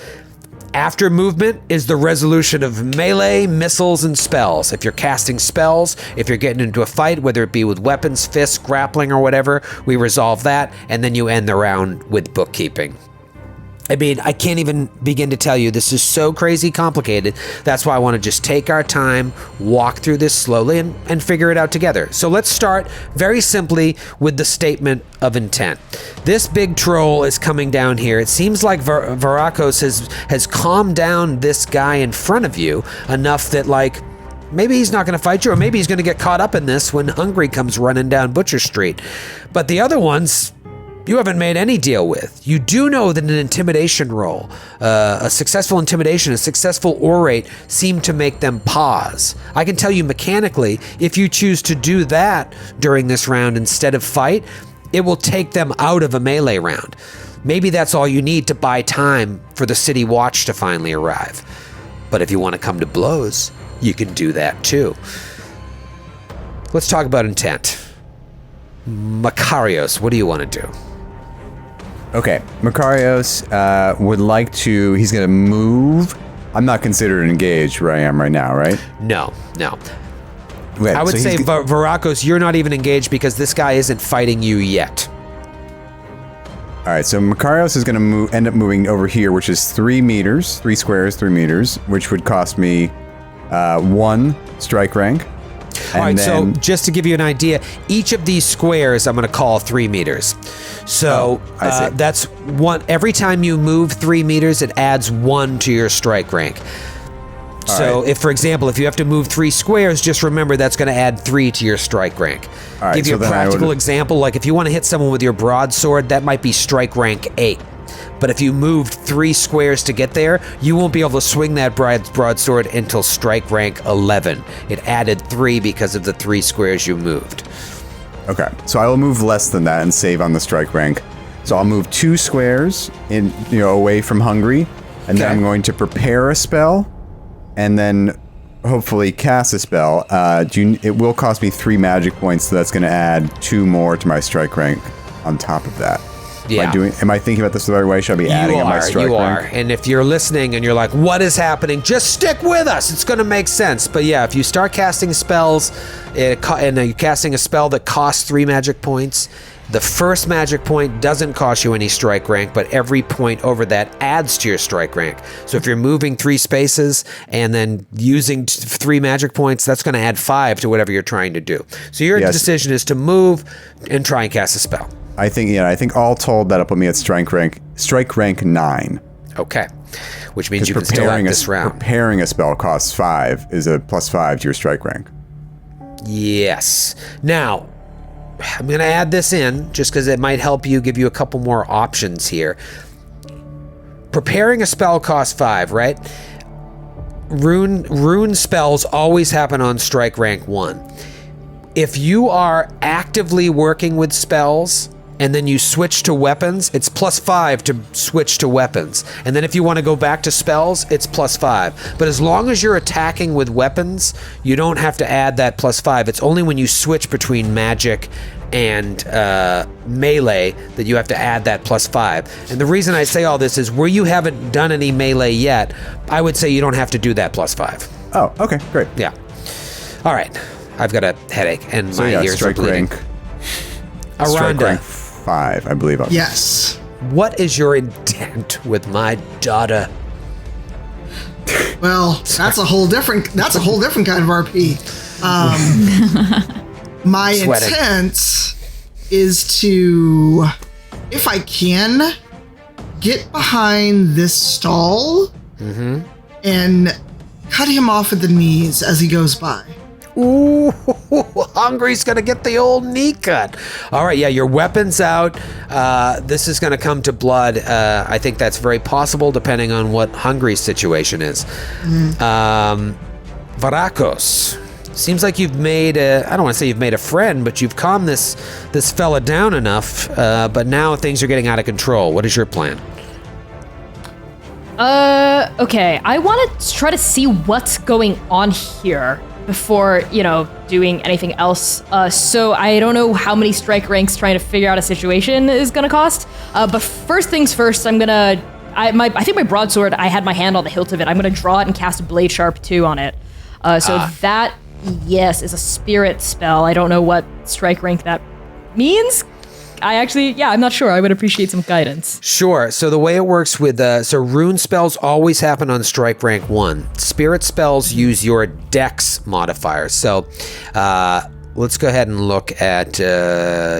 After movement is the resolution of melee, missiles, and spells. If you're casting spells, if you're getting into a fight, whether it be with weapons, fists, grappling, or whatever, we resolve that, and then you end the round with bookkeeping. I mean, I can't even begin to tell you, this is so crazy complicated. That's why I want to just take our time, walk through this slowly, and figure it out together. So let's start very simply with the statement of intent. This big troll is coming down here. It seems like Varakos has calmed down this guy in front of you enough that, like, maybe he's not going to fight you, or maybe he's going to get caught up in this when Hungry comes running down Butcher Street. But the other ones, you haven't made any deal with. You do know that an intimidation roll, a successful intimidation, a successful orate seem to make them pause. I can tell you mechanically, if you choose to do that during this round instead of fight, it will take them out of a melee round. Maybe that's all you need to buy time for the city watch to finally arrive. But if you want to come to blows, you can do that too. Let's talk about intent. Makarios, what do you want to do? Okay, Makarios would like to, he's going to move. I'm not considered engaged where I am right now, right? No. Okay, I would say, Varakos, you're not even engaged because this guy isn't fighting you yet. All right, so Makarios is going to end up moving over here, which is 3 meters, 3 squares, 3 meters, which would cost me 1 strike rank. All right, so just to give you an idea, each of these squares I'm going to call 3 meters. So that's one. Every time you move 3 meters, it adds 1 to your strike rank. So if, for example, if you have to move 3 squares, just remember that's going to add 3 to your strike rank. All right, give you a practical example, like if you want to hit someone with your broadsword, that might be strike rank 8. But if you moved 3 squares to get there, you won't be able to swing that broadsword until strike rank 11. It added 3 because of the 3 squares you moved. Okay, so I will move less than that and save on the strike rank. So I'll move 2 squares away from hungry, and then I'm going to prepare a spell, and then hopefully cast a spell. It will cost me 3 magic points, so that's going to add 2 more to my strike rank on top of that. Yeah. Am I thinking about this the right way? Should I be adding on my strike rank? You are. And if you're listening and you're like, what is happening? Just stick with us. It's going to make sense. But yeah, if you start casting spells and you're casting a spell that costs 3 magic points, the first magic point doesn't cost you any strike rank, but every point over that adds to your strike rank. So if you're moving 3 spaces and then using 3 magic points, that's going to add 5 to whatever you're trying to do. So your decision is to move and try and cast a spell. I think all told that'll put me at strike rank 9. Okay, which means you can still act this round. Preparing a spell costs 5, is a +5 to your strike rank. Yes. Now, I'm going to add this in just because it might help you, give you a couple more options here. Preparing a spell costs 5, right? Rune spells always happen on strike rank 1. If you are actively working with spells and then you switch to weapons, it's +5 to switch to weapons. And then if you want to go back to spells, it's +5. But as long as you're attacking with weapons, you don't have to add that +5. It's only when you switch between magic and melee that you have to add that +5. And the reason I say all this is where you haven't done any melee yet, I would say you don't have to do that +5. Oh, okay, great. Yeah. All right. I've got a headache and my ears are bleeding. Strike rank 5, I believe. Yes. What is your intent with my daughter? Well, that's a whole different kind of RP. My intent is to, if I can, get behind this stall and cut him off at the knees as he goes by. Ooh, Hungry's gonna get the old knee cut. All right, yeah, your weapon's out. This is gonna come to blood. I think that's very possible depending on what Hungry's situation is. Varakos, seems like you've made I don't want to say you've made a friend, but you've calmed this fella down enough, but now things are getting out of control. What is your plan? Okay, I want to try to see what's going on here before, doing anything else. So I don't know how many strike ranks trying to figure out a situation is gonna cost. But first things first, I think my broadsword, I had my hand on the hilt of it. I'm gonna draw it and cast a Blade Sharp 2 on it. That, yes, is a spirit spell. I don't know what strike rank that means. I'm not sure. I would appreciate some guidance. Sure. So the way it works with, rune spells always happen on strike rank 1. Spirit spells use your dex modifier. So let's go ahead and look at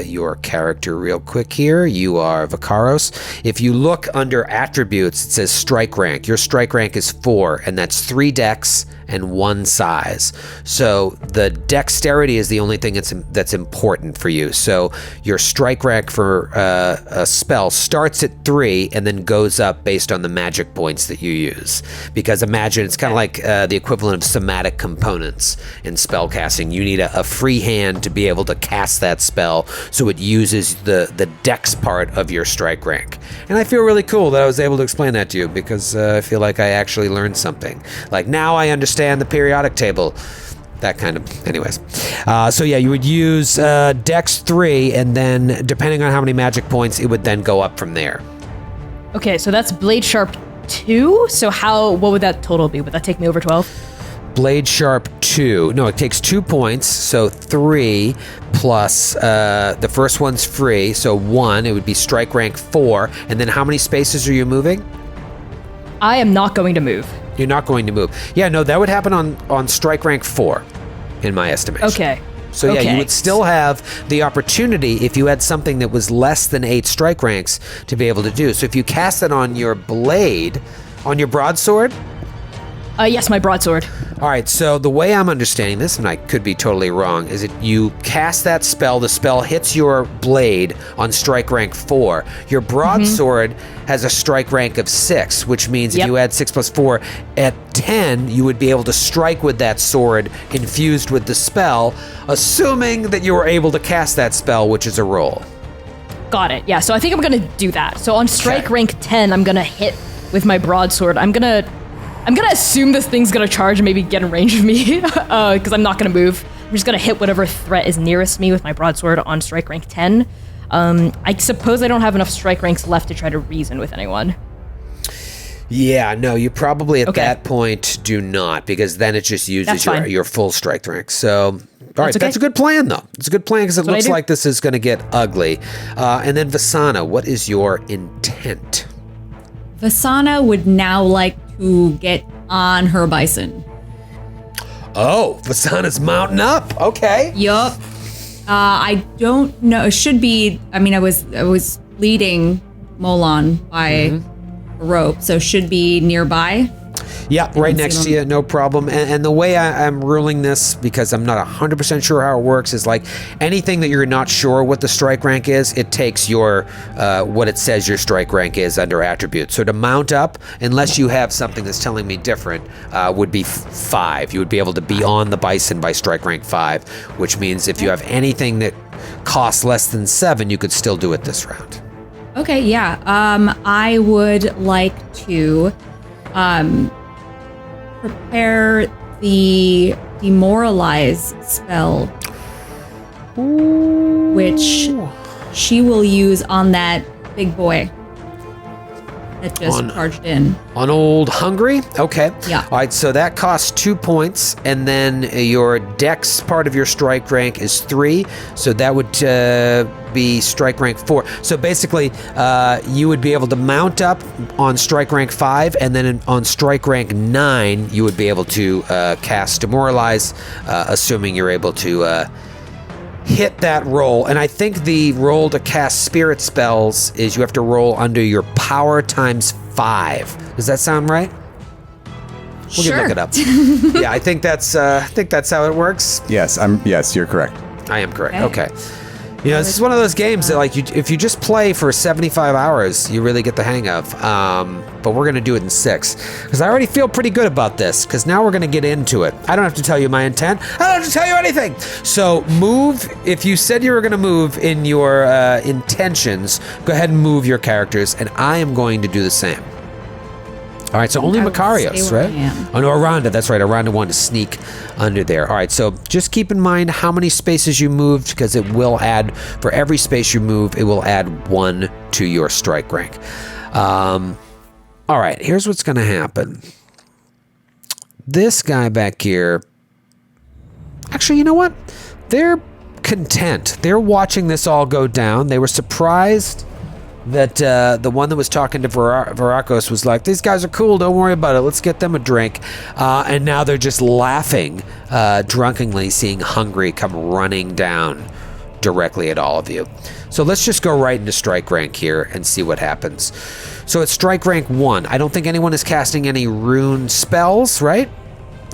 your character real quick here. You are Vakaros. If you look under attributes, it says strike rank. Your strike rank is 4, and that's 3 dex and 1 size. So the dexterity is the only thing that's important for you. So your strike rank for a spell starts at 3 and then goes up based on the magic points that you use. Because imagine it's kind of like the equivalent of somatic components in spell casting. You need a free hand to be able to cast that spell, so it uses the dex part of your strike rank. And I feel really cool that I was able to explain that to you, because I feel like I actually learned something. Like, now I understand the periodic table, that kind of, anyways. So yeah, you would use dex 3, and then depending on how many magic points, it would then go up from there. Okay, so that's Blade Sharp 2. So what would that total be? Would that take me over 12? Blade Sharp 2. No, it takes 2 points, so 3 plus the first one's free, so 1. It would be strike rank 4. And then how many spaces are you moving? I am not going to move. You're not going to move. Yeah, no, that would happen on strike rank 4, in my estimation. Okay. So yeah, you would still have the opportunity, if you had something that was less than 8 strike ranks, to be able to do. So if you cast it on your blade, on your broadsword, Yes, my broadsword. All right, so the way I'm understanding this, and I could be totally wrong, is that you cast that spell, the spell hits your blade on strike rank 4. Your broadsword has a strike rank of 6, which means if you add 6 plus 4, at 10, you would be able to strike with that sword infused with the spell, assuming that you were able to cast that spell, which is a roll. Got it. Yeah, so I think I'm going to do that. So on strike rank 10, I'm going to hit with my broadsword. I'm gonna assume this thing's gonna charge and maybe get in range of me, because I'm not gonna move. I'm just gonna hit whatever threat is nearest me with my broadsword on strike rank 10. I suppose I don't have enough strike ranks left to try to reason with anyone. Yeah, no, you probably at that point do not, because then it just uses your full strike rank. So, all right, that's a good plan, though. It's a good plan because it looks like this is going to get ugly. And then Vasana, what is your intent? Vasana would now like to get on her bison. Oh, Vasana's mounting up. Okay. Yup. I don't know. It should be. I mean, I was leading Molon by a rope, so should be nearby. Yeah, right next to you, no problem. And the way I'm ruling this, because I'm not 100% sure how it works, is like anything that you're not sure what the strike rank is, it takes your what it says your strike rank is under attributes. So to mount up, unless you have something that's telling me different, would be 5. You would be able to be on the bison by strike rank 5, which means if you have anything that costs less than 7, you could still do it this round. Okay, yeah. I would like to prepare the demoralize spell, which she will use on that big boy that just charged in. On old Hungry? Okay. Yeah. All right, so that costs 2 points, and then your dex part of your strike rank is 3, so that would be strike rank 4. So basically, you would be able to mount up on strike rank 5, and then on strike rank 9, you would be able to cast Demoralize, assuming you're able to hit that roll. And I think the roll to cast spirit spells is you have to roll under your power times 5. Does that sound right? We can look it up. Yeah, I think that's how it works. Yes, you're correct. I am correct. Okay. You know, this is one of those games that, like, if you just play for 75 hours, you really get the hang of. But we're going to do it in 6. Because I already feel pretty good about this, because now we're going to get into it. I don't have to tell you my intent. I don't have to tell you anything. So move. If you said you were going to move in your intentions, go ahead and move your characters, and I am going to do the same. All right, so only Macarios, right? Oh, no, Aranda. That's right. Aranda wanted to sneak under there. All right, so just keep in mind how many spaces you moved, because it will add, for every space you move, it will add 1 to your strike rank. All right, here's what's going to happen. This guy back here, actually, you know what? They're content. They're watching this all go down. They were surprised that the one that was talking to Varakos was like, these guys are cool, don't worry about it, let's get them a drink. And now they're just laughing drunkenly, seeing Hungry come running down directly at all of you. So let's just go right into strike rank here and see what happens. So at strike rank 1, I don't think anyone is casting any rune spells, right?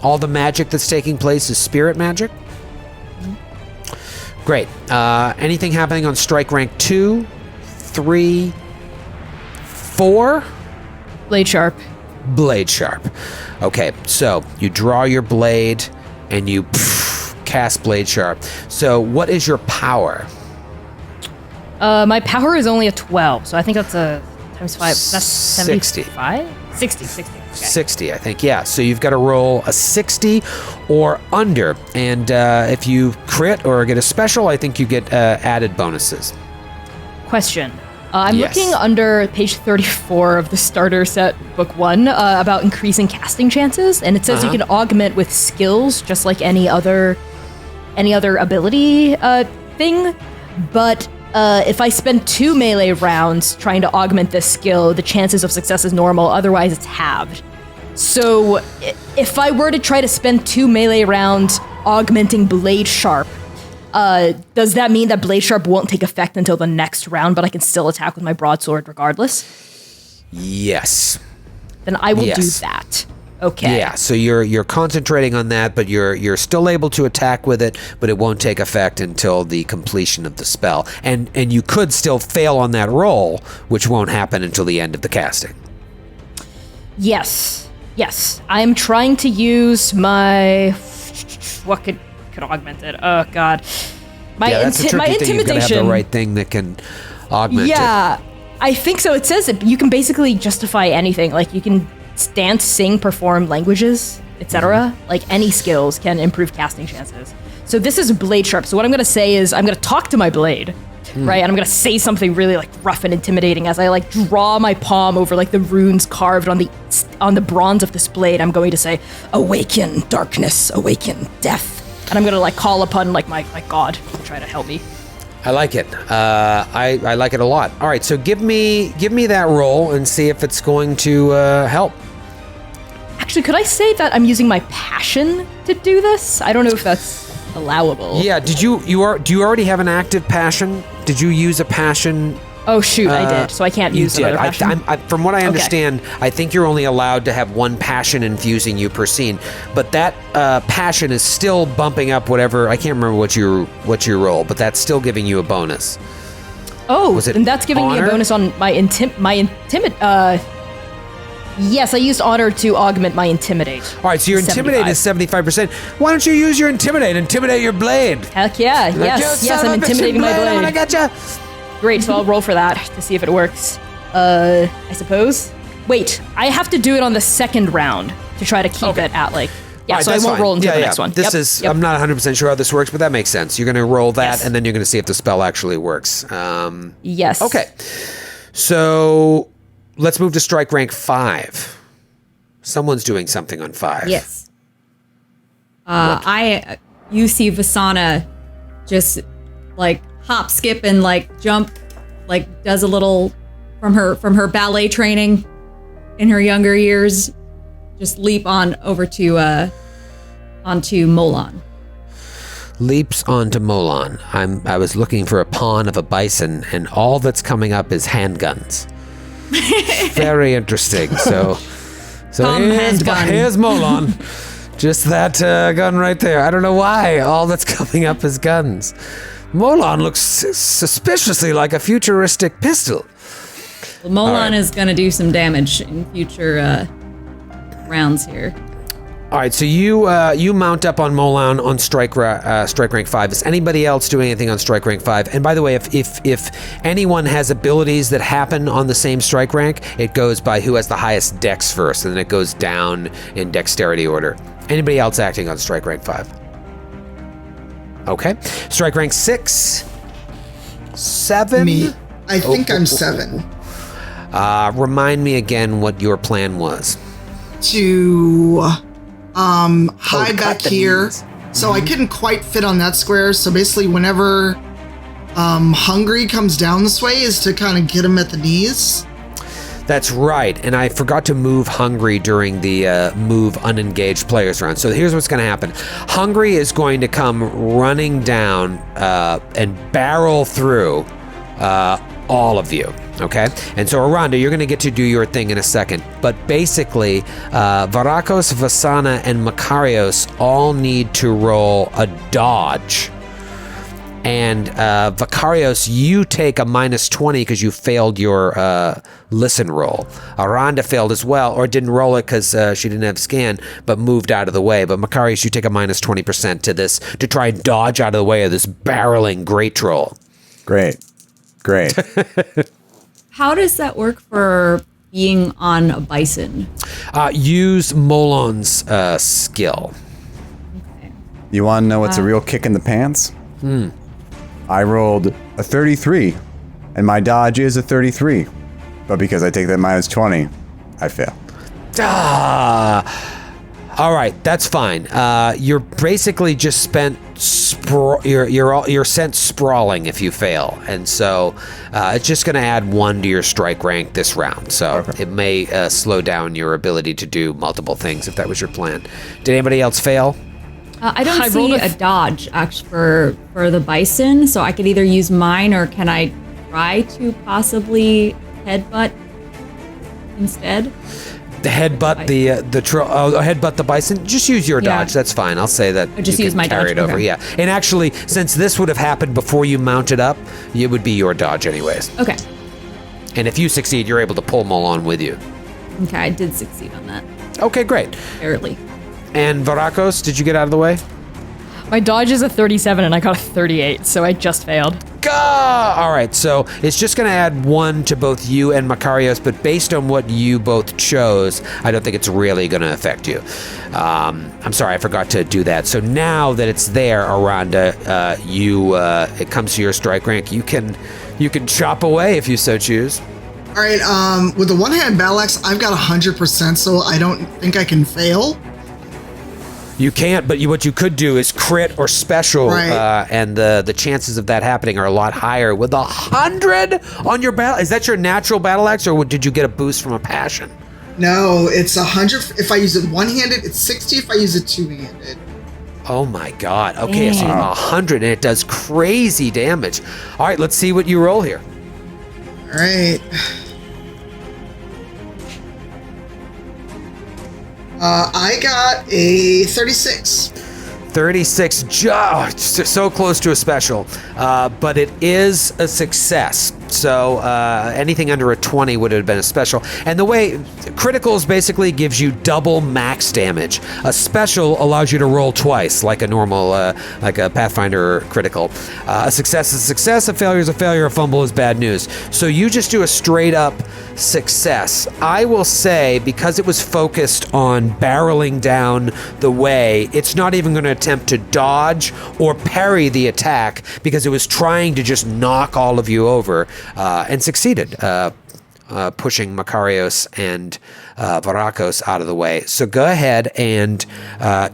All the magic that's taking place is spirit magic. Great. Anything happening on strike rank 2? 3, 4? Blade sharp. Blade sharp. Okay, so you draw your blade and you cast blade sharp. So what is your power? My power is only a 12, so I think that's a times 5. That's 75? 60. Okay. 60, I think, yeah. So you've got to roll a 60 or under. And if you crit or get a special, I think you get added bonuses. Question. I'm looking under page 34 of the starter set, book 1, about increasing casting chances, and it says you can augment with skills just like any other ability thing. But if I spend 2 melee rounds trying to augment this skill, the chances of success is normal. Otherwise, it's halved. So if I were to try to spend 2 melee rounds augmenting blade sharp, does that mean that Blade Sharp won't take effect until the next round, but I can still attack with my broadsword regardless? Yes. Then I will do that. Okay. Yeah, so you're concentrating on that, but you're still able to attack with it, but it won't take effect until the completion of the spell. And you could still fail on that roll, which won't happen until the end of the casting. Yes. I'm trying to use my... What could augment it? Oh, God. That's a tricky my thing. intimidation. You've got to have the right thing that can augment it. Yeah, I think so. It says that you can basically justify anything. Like, you can dance, sing, perform languages, etc. Like, any skills can improve casting chances. So this is blade sharp. So what I'm going to say is I'm going to talk to my blade, right? And I'm going to say something really, like, rough and intimidating as I, like, draw my palm over, like, the runes carved on the bronze of this blade. I'm going to say, awaken darkness, awaken death. And I'm going to, like, call upon, like, my god to try to help me. I like it. I like it a lot. All right, so give me that roll and see if it's going to help. Actually, could I say that I'm using my passion to do this? I don't know if that's allowable. Yeah. Do you already have an active passion? Did you use a passion? Oh shoot, I did. So I can't use another passion. From what I understand, I think you're only allowed to have one passion infusing you per scene, but that passion is still bumping up whatever. I can't remember what you roll, but that's still giving you a bonus. Oh, Was it and that's giving me honor? a bonus on my Yes, I used honor to augment my intimidate. All right, so your intimidate is 75%. Why don't you use your intimidate? Intimidate your blade. Heck yeah! Yes, I'm intimidating my blade. I'm gonna get you. Great, so I'll roll for that to see if it works. I suppose. Wait, I have to do it on the second round to try to keep it at like. Yeah, right, so I won't roll until the next one. This I'm not 100% sure how this works, but that makes sense. You're going to roll that, Yes. and then you're going to see if the spell actually works. Yes. Okay, so let's move to strike rank 5. Someone's doing something on 5. Yes. You see Vasana just like hop, skip, and like jump, like does a little from her ballet training in her younger years. Just leap on over to onto Molon. Leaps onto Molon. I was looking for a pawn of a bison, and all that's coming up is handguns. Very interesting. So here's Molon. Just that gun right there. I don't know why all that's coming up is guns. Molon looks suspiciously like a futuristic pistol. Well, Molon is going to do some damage in future rounds here. All right, so you mount up on Molon on strike rank 5. Is anybody else doing anything on strike rank 5? And by the way, if anyone has abilities that happen on the same strike rank, it goes by who has the highest dex first, and then it goes down in dexterity order. Anybody else acting on strike rank 5? Okay. Strike rank 6, 7. Me. I think I'm 7. Remind me again what your plan was. To hide cut back the here. knees. So I couldn't quite fit on that square. So basically whenever Hungry comes down this way is to kind of get him at the knees. That's right, and I forgot to move Hungry during the move unengaged players round. So here's what's going to happen. Hungry is going to come running down and barrel through all of you, okay? And so Aranda, you're going to get to do your thing in a second. But basically, Varakos, Vasana, and Makarios all need to roll a dodge. And Vakarios, you take a -20 because you failed your listen roll. Aranda failed as well, or didn't roll it because she didn't have scan, but moved out of the way. But Makarios, you take a -20% to this to try and dodge out of the way of this barreling great troll. Great. How does that work for being on a bison? Use Molon's skill. You want to know what's a real kick in the pants? I rolled a 33, and my dodge is a 33. But because I take that -20, I fail. All right, that's fine. You're basically just spent you're sent sprawling if you fail, and so it's just going to add 1 to your strike rank this round. So it may slow down your ability to do multiple things if that was your plan. Did anybody else fail? I don't see a dodge actually for the bison, so I could either use mine or can I try to possibly headbutt instead? The headbutt headbutt the bison. Just use your Yeah. dodge. That's fine. I'll say that. I just you use can my carry dodge, it over. okay. Yeah, and actually, since this would have happened before you mounted up, it would be your dodge anyways. Okay. And if you succeed, you're able to pull Molon with you. Okay, I did succeed on that. Okay, great. Barely. And Varakos, did you get out of the way? My dodge is a 37 and I got a 38, so I just failed. Gah! All right, so it's just going to add 1 to both you and Makarios, but based on what you both chose, I don't think it's really going to affect you. I'm sorry, I forgot to do that. So now that it's there, Aranda, it comes to your strike rank. You can chop away if you so choose. All right, with the one-hand battle axe, I've got 100%, so I don't think I can fail. You can't, but what you could do is crit or special, Right. and the chances of that happening are a lot higher. With 100 on your battle, is that your natural battle axe, or did you get a boost from a passion? No, it's 100. If I use it one-handed, it's 60 if I use it two-handed. Oh my god. Okay, so 100, and it does crazy damage. All right, let's see what you roll here. All right. I got a 36. 36, so close to a special, but it is a success. So anything under a 20 would have been a special. And the way criticals basically gives you double max damage. A special allows you to roll twice, like a normal, like a Pathfinder critical. A success is a success, a failure is a failure, a fumble is bad news. So you just do a straight up success. I will say, because it was focused on barreling down the way, it's not even going to attempt to dodge or parry the attack because it was trying to just knock all of you over, and succeeded, pushing Makarios and Varakos out of the way. So go ahead and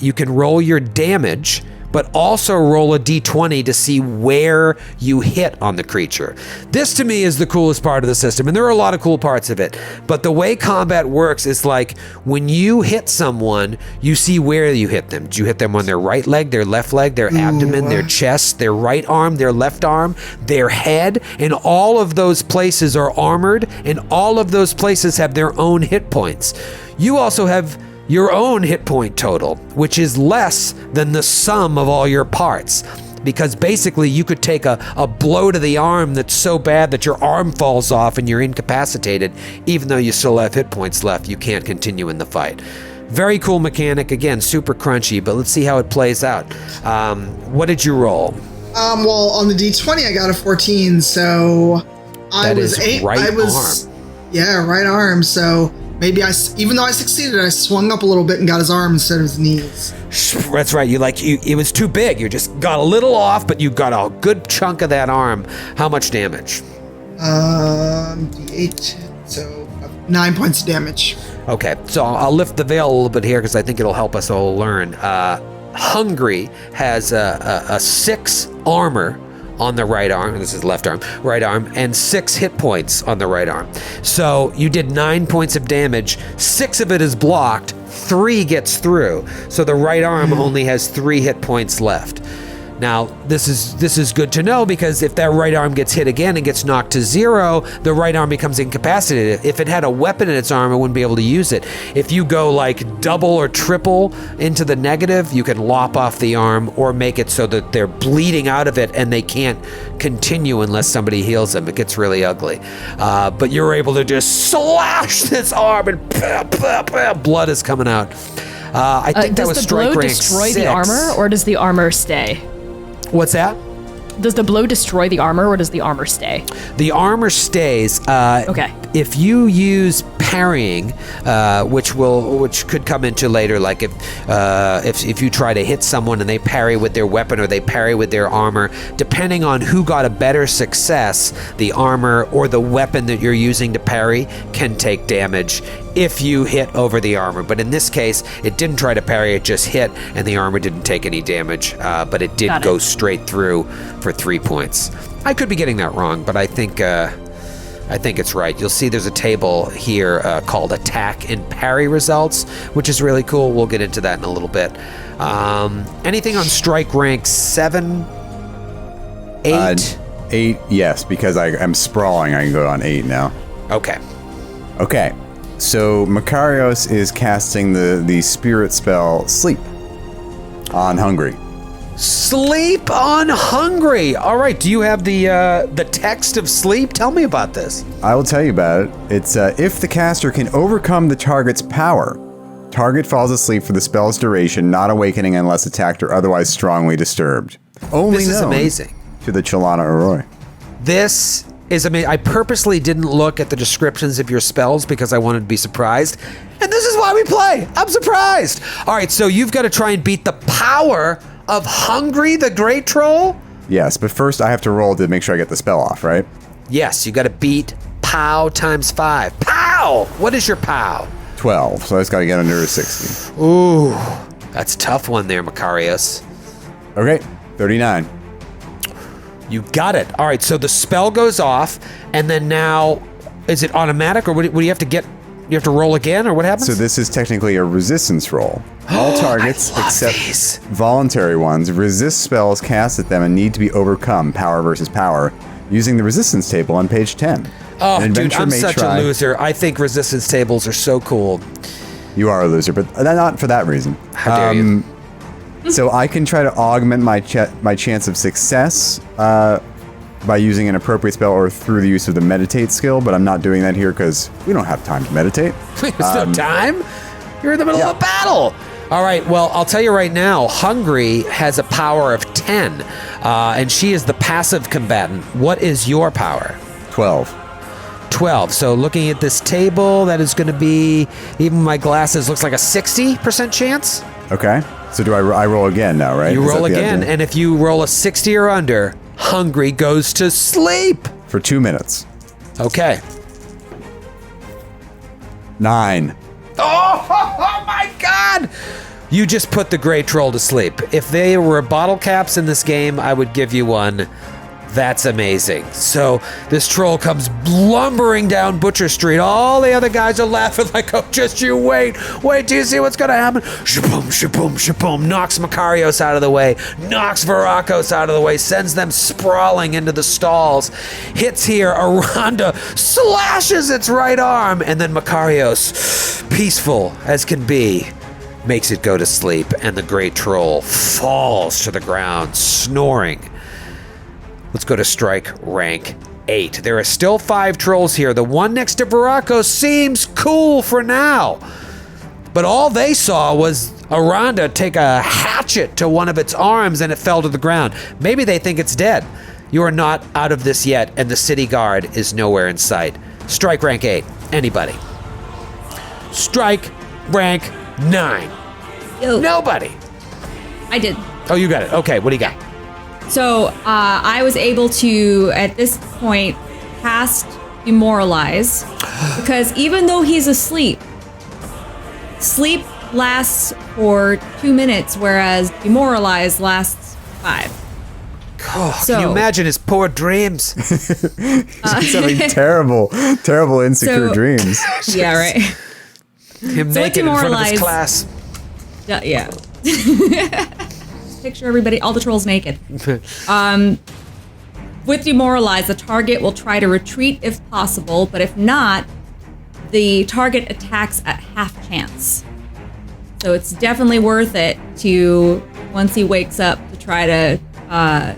you can roll your damage, but also roll a d20 to see where you hit on the creature. This to me is the coolest part of the system, and there are a lot of cool parts of it, but the way combat works is like when you hit someone, you see where you hit them. Do you hit them on their right leg, their left leg, their abdomen, their chest, their right arm, their left arm, their head, and all of those places are armored, and all of those places have their own hit points. You also have your own hit point total, which is less than the sum of all your parts. Because basically you could take a blow to the arm that's so bad that your arm falls off and you're incapacitated. Even though you still have hit points left, you can't continue in the fight. Very cool mechanic, again, super crunchy, but let's see how it plays out. What did you roll? Well, on the D20, I got a 14, so I That was is 8. right I was, arm. Yeah, right arm. So maybe even though I succeeded, I swung up a little bit and got his arm instead of his knees. That's right. It was too big. You just got a little off, but you got a good chunk of that arm. How much damage? D8, so 9 points of damage. Okay, so I'll lift the veil a little bit here because I think it'll help us all learn. Hungry has a 6 armor on the right arm. This is left arm, right arm, and 6 hit points on the right arm. So you did 9 points of damage. 6 of it is blocked. 3 gets through. So the right arm only has 3 hit points left. Now, this is good to know because if that right arm gets hit again and gets knocked to 0, the right arm becomes incapacitated. If it had a weapon in its arm, it wouldn't be able to use it. If you go like double or triple into the negative, you can lop off the arm or make it so that they're bleeding out of it and they can't continue unless somebody heals them. It gets really ugly. But you're able to just slash this arm and blood is coming out. I think that was strike rank 6. Does the blow destroy the armor, or does the armor stay? What's that? Does the blow destroy the armor, or does the armor stay? The armor stays. Okay. If you use parrying, which could come into later, like if you try to hit someone and they parry with their weapon or they parry with their armor, depending on who got a better success, the armor or the weapon that you're using to parry can take damage if you hit over the armor. But in this case, it didn't try to parry, it just hit, and the armor didn't take any damage, but it did go straight through for 3 points. I could be getting that wrong, but I think it's right. You'll see there's a table here called Attack and Parry Results, which is really cool. We'll get into that in a little bit. Anything on strike rank 7, 8? 8, yes, because I'm sprawling. I can go on 8 now. Okay. Okay. So Makarios is casting the spirit spell Sleep on Hungry. Sleep on Hungry. All right. Do you have the text of Sleep? Tell me about this. I will tell you about it. It's if the caster can overcome the target's power, target falls asleep for the spell's duration, not awakening unless attacked or otherwise strongly disturbed. Only This is known amazing. to the Chalana Arroy. This is amazing. I purposely didn't look at the descriptions of your spells because I wanted to be surprised. And this is why we play. I'm surprised. All right, so you've got to try and beat the power of Hungry the Great Troll? Yes, but first I have to roll to make sure I get the spell off, right? Yes, you got to beat POW times 5. POW! What is your POW? 12, so I just got to get under a 60. Ooh, that's a tough one there, Makarios. Okay, 39. You got it. All right, so the spell goes off, and then now, is it automatic, or what do you have to get? You have to roll again, or what happens? So this is technically a resistance roll. All targets, I love except these. voluntary ones, resist spells cast at them and need to be overcome, power versus power, using the resistance table on page 10. Oh, An dude, adventurer I'm may such try- a loser. I think resistance tables are so cool. You are a loser, but not for that reason. How dare you? So I can try to augment my chance of success by using an appropriate spell or through the use of the meditate skill, but I'm not doing that here because we don't have time to meditate. There's no time. You're in the middle of a battle. All right, well, I'll tell you right now, Hungry has a power of 10, and she is the passive combatant. What is your power? 12. 12. So looking at this table, that is going to be, even my glasses, looks like a 60% chance. Okay. So do I roll again now, right? You Is that roll the again, idea? and if you roll a 60 or under, Hungry goes to sleep. For 2 minutes. Okay. 9. Oh my God! You just put the Great Troll to sleep. If there were bottle caps in this game, I would give you one. That's amazing. So this troll comes lumbering down Butcher Street. All the other guys are laughing like, oh, just you wait. Wait till you see what's going to happen. Shaboom, shaboom, shaboom. Knocks Makarios out of the way. Knocks Varakos out of the way. Sends them sprawling into the stalls. Hits here. Aranda slashes its right arm. And then Makarios, peaceful as can be, makes it go to sleep. And the Great Troll falls to the ground, snoring. Let's go to strike rank 8. There are still 5 trolls here. The one next to Varakos seems cool for now. But all they saw was Aranda take a hatchet to one of its arms and it fell to the ground. Maybe they think it's dead. You are not out of this yet, and the city guard is nowhere in sight. Strike rank 8. Anybody? Strike rank 9. Yo. Nobody. I did. Oh, you got it. Okay, what do you got? So I was able to, at this point, cast Demoralize, because even though he's asleep, sleep lasts for 2 minutes, whereas Demoralize lasts 5. Oh, can you imagine his poor dreams? He's having terrible insecure dreams. Yeah, right. Him So naked in front of his Demoralize- class. Yeah. Picture everybody, all the trolls naked. With Demoralize, the target will try to retreat if possible, but if not, the target attacks at half chance. So it's definitely worth it to, once he wakes up, to try to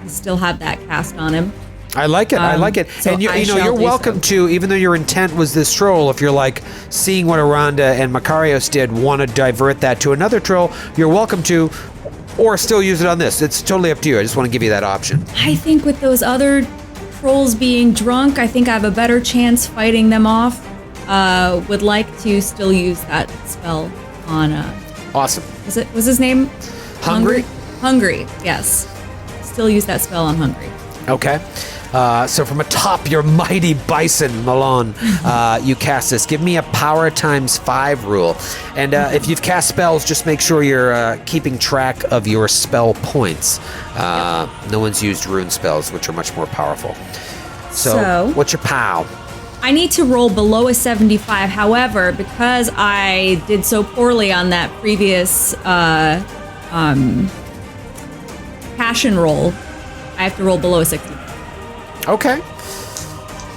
still have that cast on him. I like it. I like it. so And you I know, shall you're do welcome so. to, even though your intent was this troll, if you're like seeing what Aranda and Makarios did, want to divert that to another troll, you're welcome to, or still use it on this. It's totally up to you. I just want to give you that option. I think with those other trolls being drunk, I think I have a better chance fighting them off. Would like to still use that spell on. Awesome. Was his name Hungry? Hungry, yes. Still use that spell on Hungry. Okay. So from atop your mighty bison, Malone, you cast this. Give me a power times 5 rule. And if you've cast spells, just make sure you're keeping track of your spell points. No one's used rune spells, which are much more powerful. So what's your POW? I need to roll below a 75. However, because I did so poorly on that previous passion roll, I have to roll below a 60. Okay.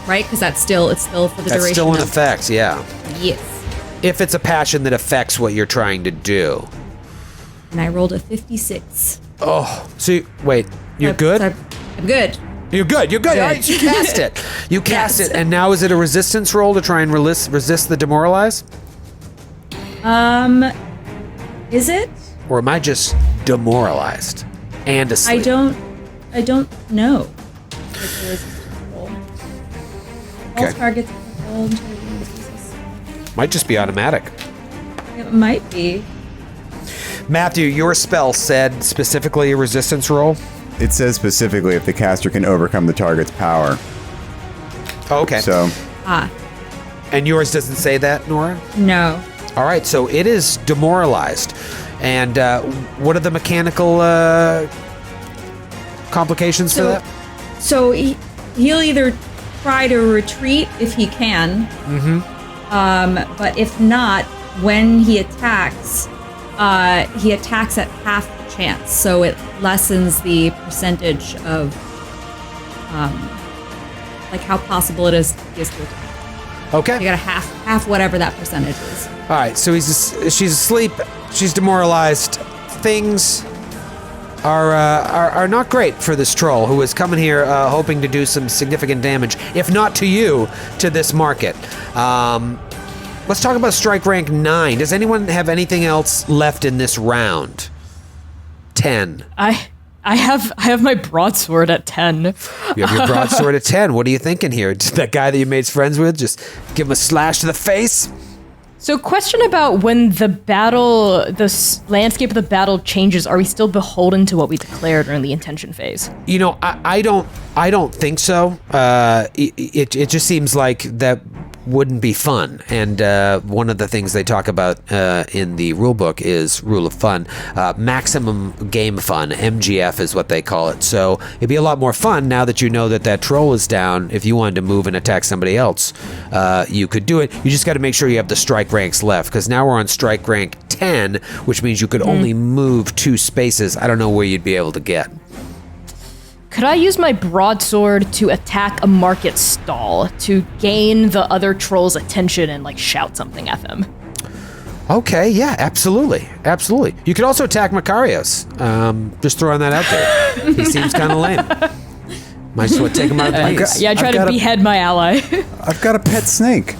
right? Because it's still for the That's duration. still in effect, yeah. Yes. If it's a passion that affects what you're trying to do. And I rolled a 56. Oh, so wait, you're So good? I'm good. You're good. All right, you cast it. You cast Yes. it, and now is it a resistance roll to try and resist the demoralize? Is it? Or am I just demoralized and asleep? I don't know. Like the resistance roll. All Okay. targets roll until the end of Jesus. Might just be automatic. It might be. Matthew, your spell said specifically a resistance roll? It says specifically if the caster can overcome the target's power. Oh, okay. So And yours doesn't say that, Noura? No. All right, so it is demoralized. And what are the mechanical complications for that? So he'll either try to retreat if he can. But if not, when he attacks at half the chance. So it lessens the percentage of like how possible it is he has to attack. Okay. You got a half whatever that percentage is. All right, so she's asleep. She's demoralized. Things are not great for this troll who is coming here hoping to do some significant damage, if not to you, to this market. Let's talk about strike rank 9. Does anyone have anything else left in this round? 10. I have my broadsword at 10. You have your broadsword at 10. What are you thinking here? Did that guy that you made friends with just give him a slash to the face? So, question about when the landscape of the battle changes. Are we still beholden to what we declared during the intention phase? You know, I don't think so. It just seems like that wouldn't be fun. And one of the things they talk about in the rule book is rule of fun, maximum game fun. MGF is what they call it. So it'd be a lot more fun now that you know that troll is down. If you wanted to move and attack somebody else, you could do it. You just got to make sure you have the strike ranks left, because now we're on strike rank 10, which means you could only move 2 spaces. I don't know where you'd be able to get. Could I use my broadsword to attack a market stall to gain the other troll's attention and like shout something at them? Okay, yeah, absolutely. You could also attack Macarius. Just throwing that out there. He seems kind of lame. Might just want to take him out of the maze. Yeah, I try to behead my ally. I've got a pet snake.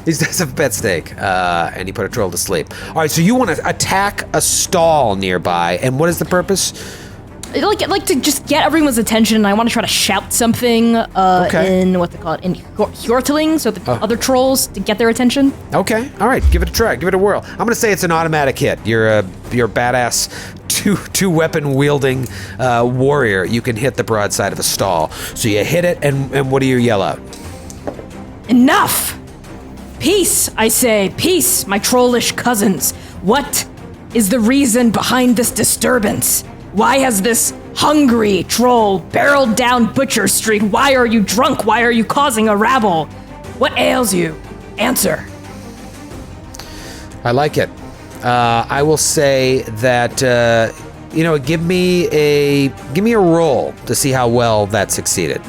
He does have a pet snake, and he put a troll to sleep. All right, so you want to attack a stall nearby, and what is the purpose? Like to just get everyone's attention, and I want to try to shout something in what they call it, in Hjortling, so the other trolls to get their attention. Okay, all right, give it a try, give it a whirl. I'm gonna say it's an automatic hit. You're a badass two weapon wielding warrior. You can hit the broadside of a stall. So you hit it, and what do you yell out? Enough! Peace, I say, peace, my trollish cousins. What is the reason behind this disturbance? Why has this hungry troll barreled down Butcher Street? Why are you drunk? Why are you causing a rabble? What ails you? Answer. I like it. I will say that give me a roll to see how well that succeeded.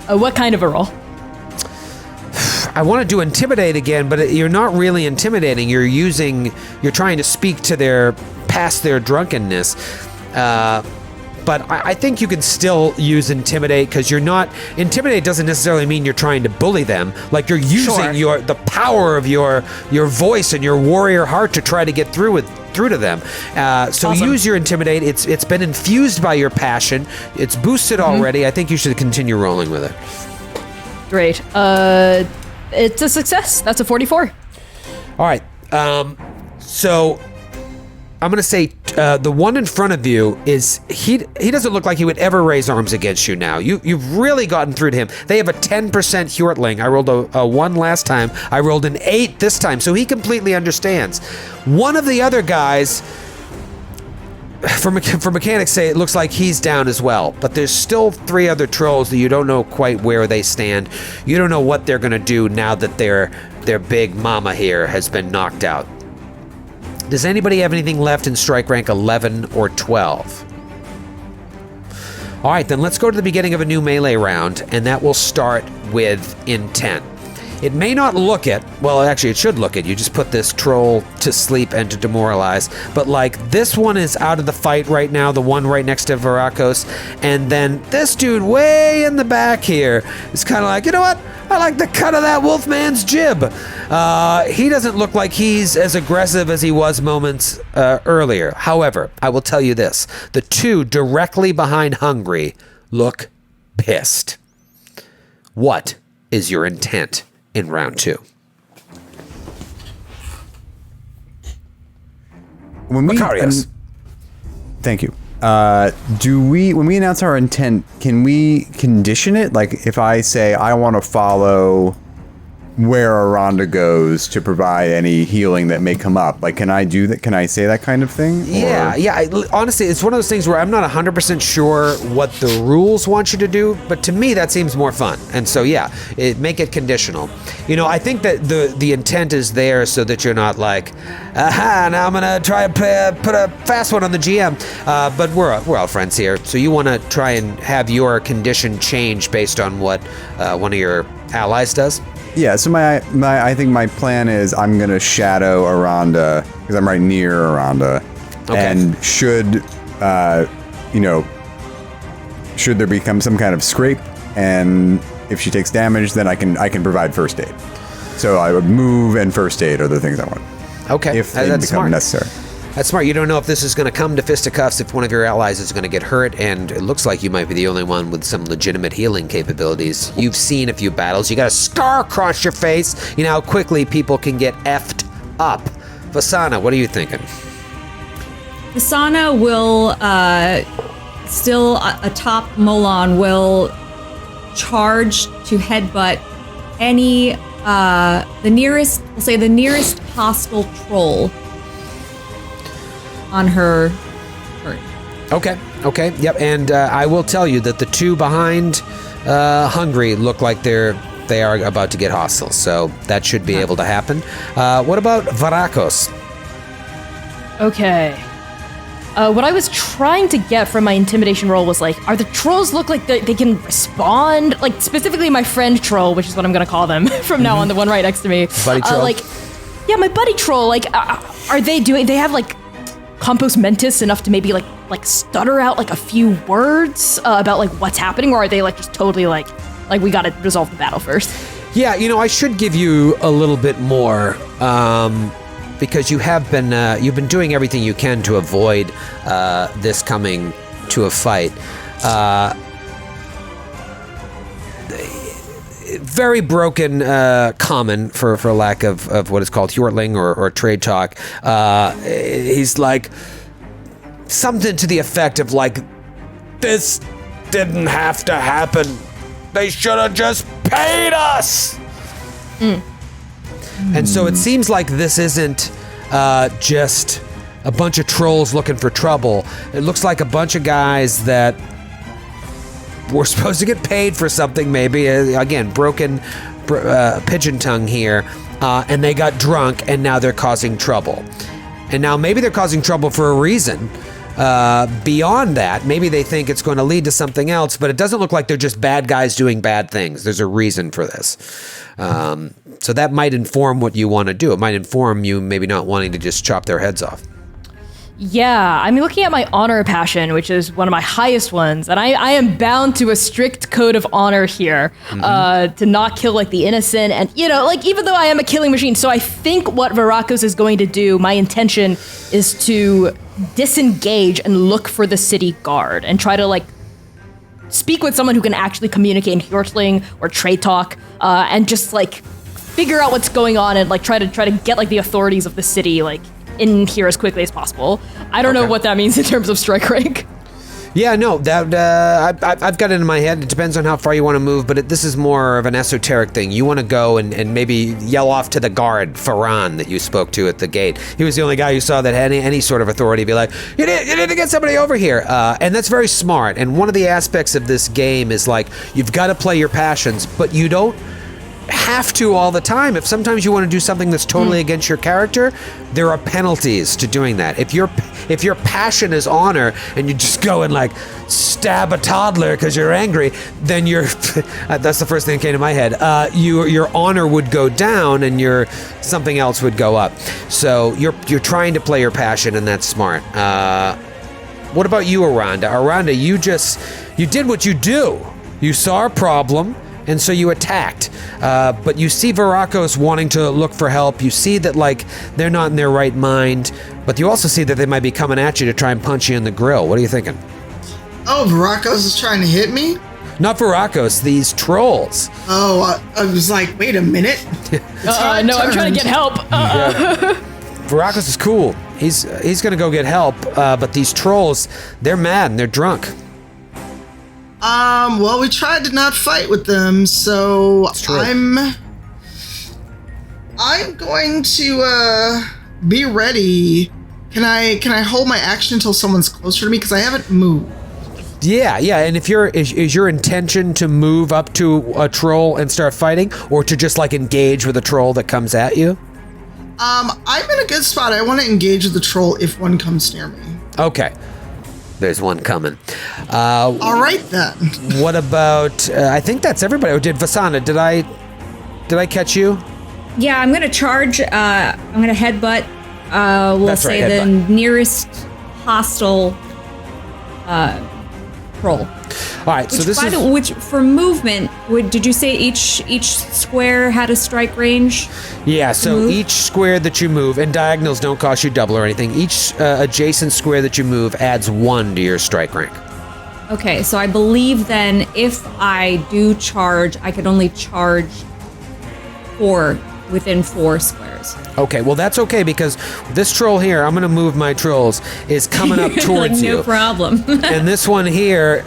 What kind of a roll? I want to do intimidate again, but you're not really intimidating. You're trying to speak to past their drunkenness. But I think you can still use intimidate, because intimidate doesn't necessarily mean you're trying to bully them. Like, you're using the power of your voice and your warrior heart to try to get through to them. So awesome. Use your intimidate. It's been infused by your passion. It's boosted already. I think you should continue rolling with it. Great. It's a success. That's a 44. All right. So I'm going to say the one in front of you is he doesn't look like he would ever raise arms against you now. You've really gotten through to him. They have a 10% Hjortling. I rolled a 1 last time. I rolled an 8 this time, so he completely understands. One of the other guys, for mechanics' sake, it looks like he's down as well. But there's still 3 other trolls that you don't know quite where they stand. You don't know what they're going to do now that their big mama here has been knocked out. Does anybody have anything left in strike rank 11 or 12? All right, then let's go to the beginning of a new melee round, and that will start with intent. It may not look it, well, actually it should look it. You just put this troll to sleep and to demoralize. But like this one is out of the fight right now, the one right next to Varakos. And then this dude way in the back here is kind of like, you know what? I like the cut of that wolfman's jib. He doesn't look like he's as aggressive as he was moments earlier. However, I will tell you this. The two directly behind Hungry look pissed. What is your intent in round 2? Macarius. Thank you. When we announce our intent, can we condition it? Like if I say I want to follow where Aranda goes to provide any healing that may come up, like can I do that? Can I say that kind of thing? Yeah. Honestly, it's one of those things where I'm not 100% sure what the rules want you to do, but to me that seems more fun. And so make it conditional. You know, I think that the intent is there so that you're not like, aha, now I'm gonna try and put a fast one on the GM. But we're all friends here, so you want to try and have your condition change based on what one of your allies does. Yeah, so I think my plan is I'm gonna shadow Aranda because I'm right near Aranda, and should there become some kind of scrape, and if she takes damage, then I can provide first aid. So I would move and first aid are the things I want. Okay, if they become smart. necessary. That's smart. You don't know if this is going to come to fisticuffs, if one of your allies is going to get hurt, and it looks like you might be the only one with some legitimate healing capabilities. You've seen a few battles. You got a scar across your face. You know how quickly people can get effed up. Vasana, what are you thinking? Vasana will, still atop Molon, will charge to headbutt any, the nearest hostile troll on her turn. Okay, yep. And I will tell you that the two behind Hungry look like they are about to get hostile, so that should be able to happen. What about Varakos? Okay. What I was trying to get from my intimidation roll was like, are the trolls look like they can respond? Like, specifically my friend troll, which is what I'm going to call them from now on, the one right next to me. Buddy troll? My buddy troll, like, are they have, like, Compos Mentis enough to maybe, like stutter out, like, a few words about, like, what's happening? Or are they, like, just totally, like we got to resolve the battle first? Yeah, I should give you a little bit more, because you've been doing everything you can to avoid this coming to a fight. Very broken common for lack of what is called Hjortling or trade talk. He's like something to the effect of like, this didn't have to happen. They should have just paid us. And so it seems like this isn't just a bunch of trolls looking for trouble. It looks like a bunch of guys that were supposed to get paid for something, maybe. Again, broken pigeon tongue here. And they got drunk, and now they're causing trouble. And now maybe they're causing trouble for a reason. Beyond that, maybe they think it's going to lead to something else, but it doesn't look like they're just bad guys doing bad things. There's a reason for this. So that might inform what you want to do. It might inform you maybe not wanting to just chop their heads off. Yeah, I'm looking at my honor passion, which is one of my highest ones, and I am bound to a strict code of honor here, to not kill like the innocent, and even though I am a killing machine, so I think what Varakos is going to do, my intention is to disengage and look for the city guard and try to like speak with someone who can actually communicate in Hjortling or trade talk, and just like figure out what's going on and like try to get like the authorities of the city like in here as quickly as possible. I don't know what that means in terms of strike rank. Yeah, no, that I've got it in my head. It depends on how far you want to move, but this is more of an esoteric thing. You want to go and maybe yell off to the guard, Farhan, that you spoke to at the gate. He was the only guy you saw that had any sort of authority. Be like, you need to get somebody over here. And that's very smart. And one of the aspects of this game is like, you've got to play your passions, but you don't have to all the time. If sometimes you want to do something that's totally against your character, there are penalties to doing that. If your passion is honor and you just go and like stab a toddler because you're angry, then that's the first thing that came to my head. Your honor would go down and your something else would go up. So you're trying to play your passion, and that's smart. What about you, Aranda? Aranda, you did what you do. You saw a problem, and so you attacked. But you see Varakos wanting to look for help. You see that, like, they're not in their right mind. But you also see that they might be coming at you to try and punch you in the grill. What are you thinking? Oh, Varakos is trying to hit me? Not Varakos, these trolls. Oh, I was like, wait a minute. No, I'm trying to get help. Varakos is cool. He's going to go get help. But these trolls, they're mad and they're drunk. Well, we tried to not fight with them, so I'm going to be ready. Can I hold my action until someone's closer to me, because I haven't moved? Yeah, and if is your intention to move up to a troll and start fighting, or to just like engage with a troll that comes at you? I'm in a good spot. I want to engage with the troll if one comes near me. Okay. There's one coming. All right, then. What about... I think that's everybody. Oh, did Vasana, did I catch you? Yeah, I'm going to charge. I'm going to headbutt. That's say right, the headbutt. nearest hostile troll. All right, so this is... Which, for movement, did you say each square had a strike range? Yeah, so each square that you move, and diagonals don't cost you double or anything, each adjacent square that you move adds 1 to your strike rank. Okay, so I believe then if I do charge, I could only charge 4 within 4 squares. Okay, well that's okay, because this troll here, I'm going to move my trolls, is coming up towards you. No problem. And this one here,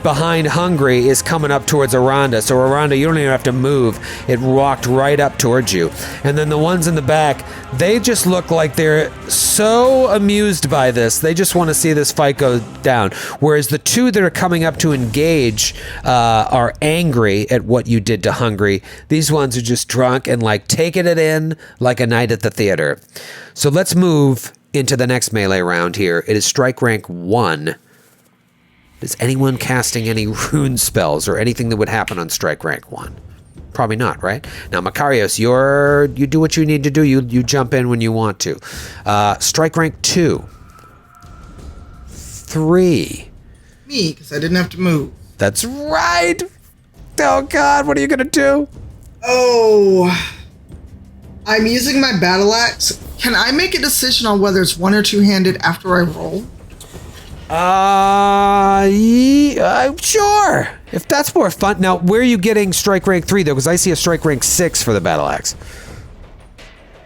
behind Hungry, is coming up towards Aranda. So Aranda, you don't even have to move. It walked right up towards you. And then the ones in the back, they just look like they're so amused by this. They just want to see this fight go down. Whereas the 2 that are coming up to engage are angry at what you did to Hungry. These ones are just drunk and like taking it in like a night at the theater. So let's move into the next melee round here. It is strike rank 1. Is anyone casting any rune spells or anything that would happen on strike rank 1? Probably not, right? Now, Makarios, you do what you need to do. You jump in when you want to. Strike rank 2. 3. Me, because I didn't have to move. That's right. Oh, God, what are you going to do? Oh, I'm using my battle axe. Can I make a decision on whether it's one or two-handed after I roll? Sure. If that's more fun. Now, where are you getting strike rank 3, though? Because I see a strike rank 6 for the battle axe.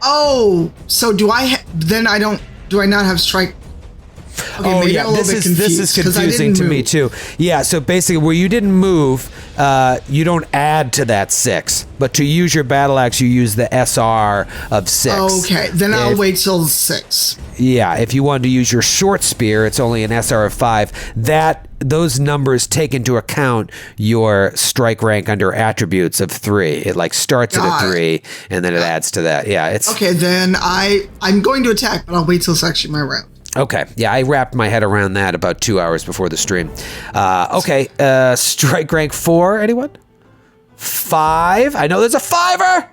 Oh, so do I not have strike? Okay, Oh maybe yeah, I'm a little bit confused, this is confusing to me too. Yeah, so basically where you didn't move, you don't add to that 6, but to use your battle axe, you use the SR of 6. Okay, then I'll wait till 6. Yeah, if you wanted to use your short spear, it's only an SR of 5. Those numbers take into account your strike rank under attributes of 3. It like starts at a 3 and then it adds to that. Yeah, it's okay. Then I'm going to attack, but I'll wait till it's actually my round. okay. Yeah, I wrapped my head around that about 2 hours before the stream. Okay, strike rank 4, anyone? 5? I know there's a 5er!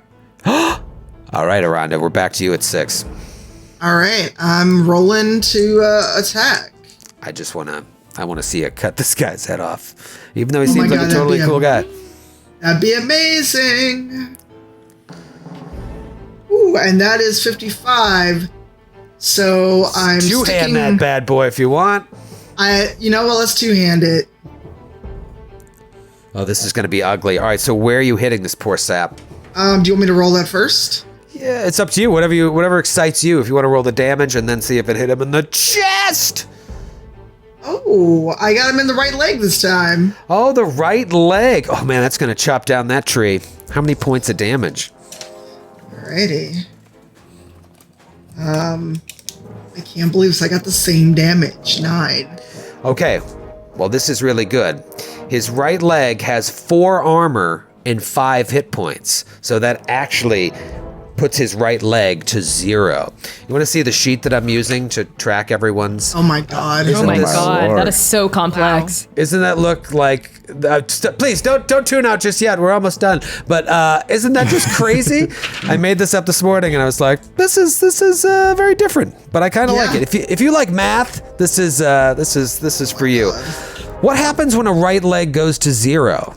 All right, Aranda, we're back to you at 6. All right, I'm rolling to attack. I want to see it cut this guy's head off. Even though he seems my like God, a totally cool guy. That'd be amazing. Ooh, and that is 55. So I'm Two-hand that bad boy if you want. You know what? Let's two-hand it. Oh, this is going to be ugly. All right, so where are you hitting this poor sap? Do you want me to roll that first? Yeah, it's up to you. Whatever excites you. If you want to roll the damage and then see if it hit him in the chest. Oh, I got him in the right leg this time. Oh, the right leg. Oh, man, that's going to chop down that tree. How many points of damage? Alrighty. I can't believe this. I got the same damage. 9. Okay. Well, this is really good. His right leg has 4 armor and 5 hit points. So that actually puts his right leg to 0. You want to see the sheet that I'm using to track everyone's? Oh my god! Oh my this- god, Lord. that is so complex. Isn't that look like? Please don't tune out just yet. We're almost done. But isn't that just crazy? I made this up this morning, and I was like, this is very different. But I kind of like it. If you like math, this is for you. What happens when a right leg goes to 0?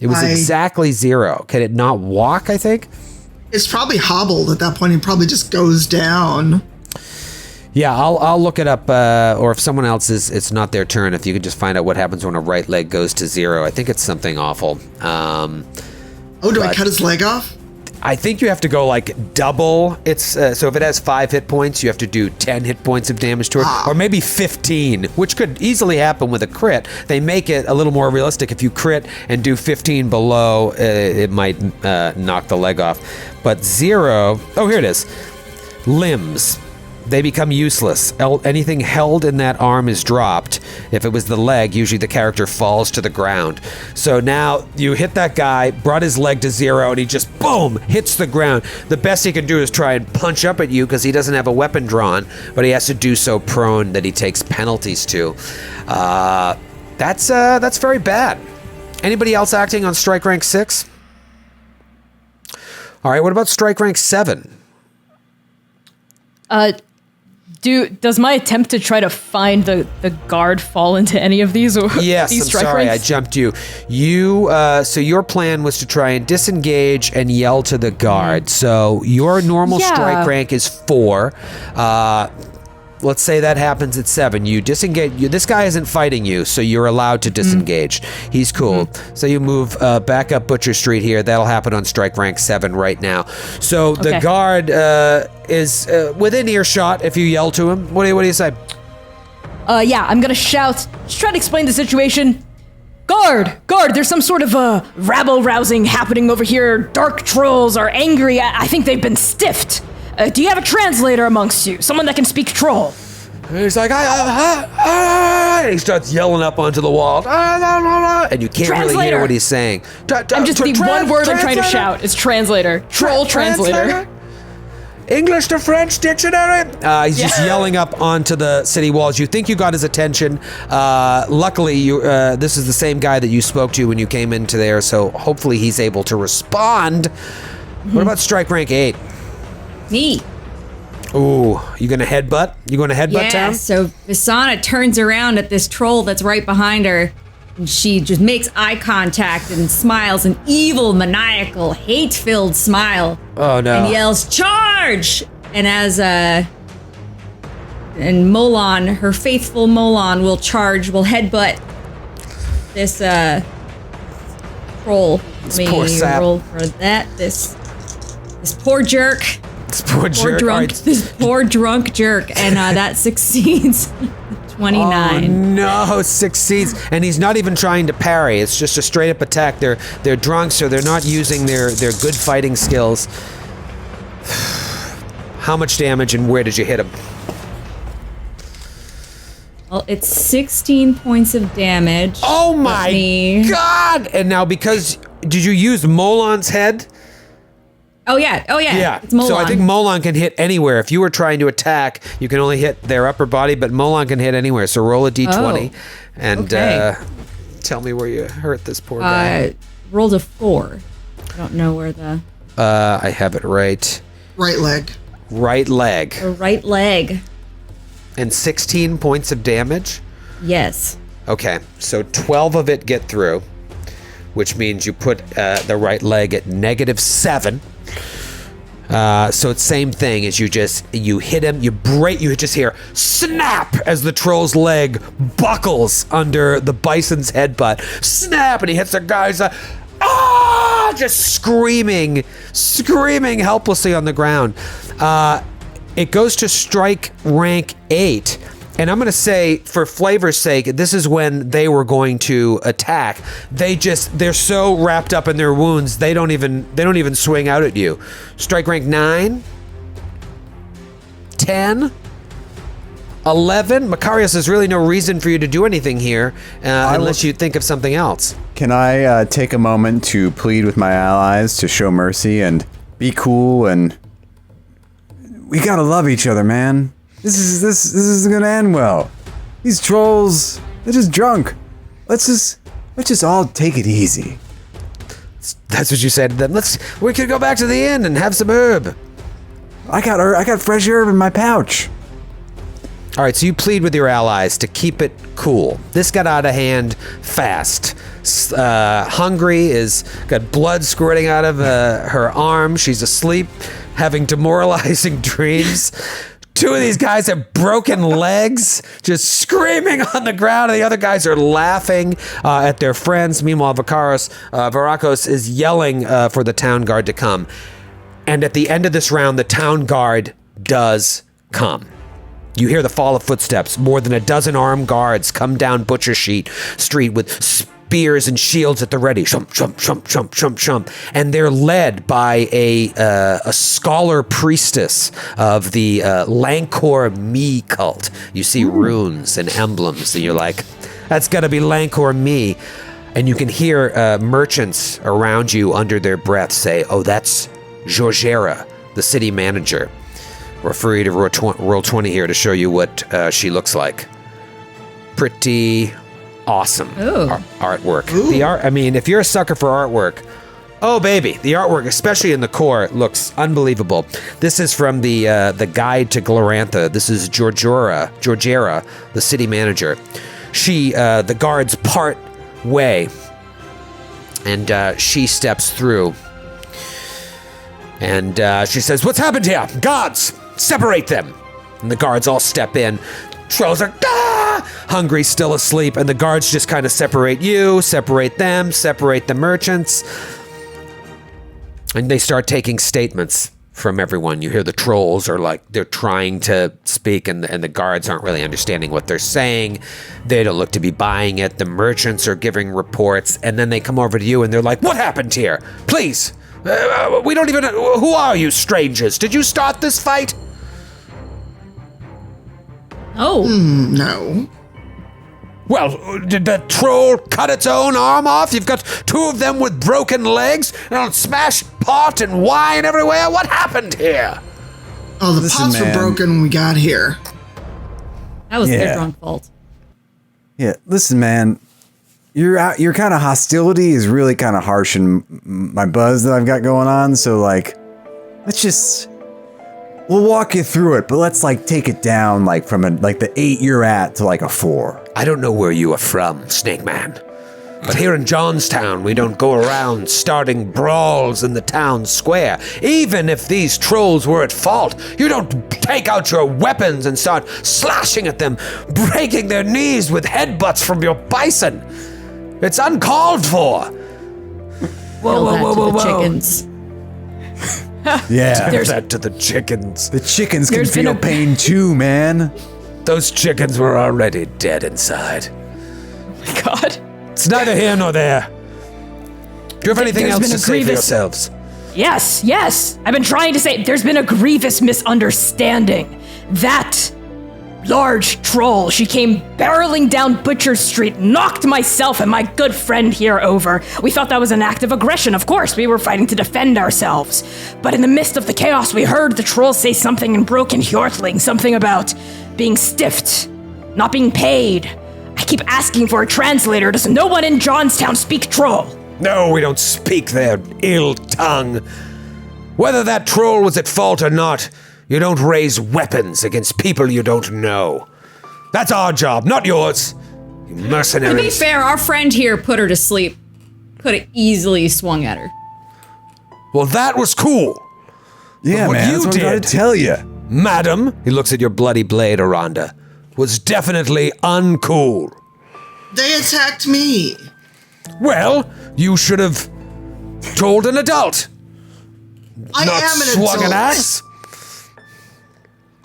It was exactly 0. Can it not walk? I think. It's probably hobbled at that point. It probably just goes down. Yeah, I'll look it up, or if someone else it's not their turn, if you could just find out what happens when a right leg goes to 0. I think it's something awful. Do I cut his leg off? I think you have to go like double. It's so if it has 5 hit points, you have to do 10 hit points of damage to it, or maybe 15, which could easily happen with a crit. They make it a little more realistic. If you crit and do 15 below, it might knock the leg off. But 0, oh, here it is. Limbs. They become useless. Anything held in that arm is dropped. If it was the leg, usually the character falls to the ground. So now you hit that guy, brought his leg to 0, and he just, boom, hits the ground. The best he can do is try and punch up at you because he doesn't have a weapon drawn, but he has to do so prone that he takes penalties to. That's very bad. Anybody else acting on strike rank 6? All right, what about strike rank 7? Does my attempt to try to find the guard fall into any of these? Or Yes, these I'm strike sorry, ranks? I jumped you. So your plan was to try and disengage and yell to the guard. So your normal strike rank is 4. Let's say that happens at 7. You disengage. This guy isn't fighting you, so you're allowed to disengage. He's cool. So you move back up Butcher Street here. That'll happen on strike rank 7 right now. So the guard is within earshot if you yell to him. What do you say? I'm gonna shout. Just try to explain the situation. Guard! There's some sort of rabble-rousing happening over here. Dark trolls are angry. I think they've been stiffed. Do you have a translator amongst you? Someone that can speak troll? And he's like, and he starts yelling up onto the wall. And you can't really hear what he's saying. I'm just the one word I'm trying to shout is translator. Troll translator. English to French dictionary. He's just yelling up onto the city walls. You think you got his attention. Luckily, this is the same guy that you spoke to when you came into there, so hopefully he's able to respond. What about strike rank 8? Me. Ooh, you gonna headbutt? You gonna headbutt town? So Visana turns around at this troll that's right behind her, and she just makes eye contact and smiles an evil, maniacal, hate-filled smile. Oh no! And yells, "Charge!" And and Molon, her faithful Molon, will headbutt this troll. This poor sap. Roll for that. This poor jerk. This poor jerk. Drunk, this poor drunk jerk, and that succeeds. 29. Oh, no, succeeds, and he's not even trying to parry. It's just a straight up attack. They're drunk, so they're not using their good fighting skills. How much damage and where did you hit him? Well, it's 16 points of damage. Oh my god! And now did you use Molon's head? Oh yeah. Yeah. It's Molon. So I think Molon can hit anywhere. If you were trying to attack, you can only hit their upper body, but Molon can hit anywhere. So roll a d20 and tell me where you hurt this poor guy. Rolled a 4. I don't know where the... I have it right. Right leg. Right leg. The right leg. And 16 points of damage? Yes. Okay, so 12 of it get through, which means you put the right leg at -7. So it's same thing as you hit him, you just hear snap as the troll's leg buckles under the bison's headbutt. Snap, and he hits the guy's just screaming helplessly on the ground. It goes to strike rank 8. And I'm going to say, for flavor's sake, this is when they were going to attack. They're so wrapped up in their wounds, they don't even swing out at you. Strike rank 9, 10, 11? Macarius, there's really no reason for you to do anything here unless you think of something else. Can I take a moment to plead with my allies to show mercy and be cool, and we gotta love each other, man. This is gonna end well. These trolls, they're just drunk. Let's just all take it easy. That's what you said to them. We could go back to the inn and have some herb. I got fresh herb in my pouch. All right, so you plead with your allies to keep it cool. This got out of hand fast. Hungry is got blood squirting out of her arm. She's asleep, having demoralizing dreams. Two of these guys have broken legs, just screaming on the ground, and the other guys are laughing at their friends. Meanwhile, Varakos is yelling for the town guard to come. And at the end of this round, the town guard does come. You hear the fall of footsteps. More than a dozen armed guards come down Butcher Street with spears and shields at the ready. Shump, shump, shump, shump, shump, shump. And they're led by a scholar priestess of the Lancor Me cult. You see runes and emblems, and you're like, that's got to be Lancor Me. And you can hear merchants around you under their breath say, oh, that's Georgera, the city manager. Refer you to Roll 20 here to show you what she looks like. Pretty awesome artwork. Ooh. The art, I mean, if you're a sucker for artwork, oh baby, the artwork, especially in the core, looks unbelievable. This is from the Guide to Glorantha. This is Georgera, the city manager. She, the guards part way, and she steps through. And she says, what's happened here? Guards, separate them. And the guards all step in. Trolls are hungry, still asleep, and the guards just kind of separate you, separate them, separate the merchants. And they start taking statements from everyone. You hear the trolls are like, they're trying to speak, and the guards aren't really understanding what they're saying. They don't look to be buying it. The merchants are giving reports, and then they come over to you and they're like, what happened here? Please. We don't even know. Who are you, strangers? Did you start this fight? Oh. No. Well, did the troll cut its own arm off? You've got two of them with broken legs and smashed pot and wine everywhere. What happened here? Oh, the Listen, pots were man. broken when we got here. That was Yeah. their drunk fault. Yeah, listen, man. Your kind of hostility is really kind of harsh in my buzz that I've got going on. So like, we'll walk you through it, but let's like take it down like from the 8 you're at to like a 4. I don't know where you are from, Snake Man. But here in Johnstown, we don't go around starting brawls in the town square. Even if these trolls were at fault, you don't take out your weapons and start slashing at them, breaking their knees with headbutts from your bison. It's uncalled for. Whoa. Chickens. Yeah, There's that to the chickens. the chickens can There's been feel a- pain too, man. Those chickens were already dead inside. God. It's neither here nor there. Do you have anything There's else been to a say for grievous- yourselves? Yes. I've been trying to say there's been a grievous misunderstanding. That large troll, she came barreling down Butcher Street, knocked myself and my good friend here over. We thought that was an act of aggression, of course. We were fighting to defend ourselves. But in the midst of the chaos, we heard the troll say something in broken Hjortling, something about being stiffed, not being paid. I keep asking for a translator. Does no one in Johnstown speak troll? No, we don't speak their ill tongue. Whether that troll was at fault or not, you don't raise weapons against people you don't know. That's our job, not yours, you To be mercenaries. fair, our friend here put her to sleep. Could have easily swung at her. Well, that was cool. Yeah, what man. you That's what I'm trying did- to tell you. Madam, he looks at your bloody blade, Aranda, was definitely uncool. They attacked me. Well, you should have told an adult, I not am an swung an adult. axe.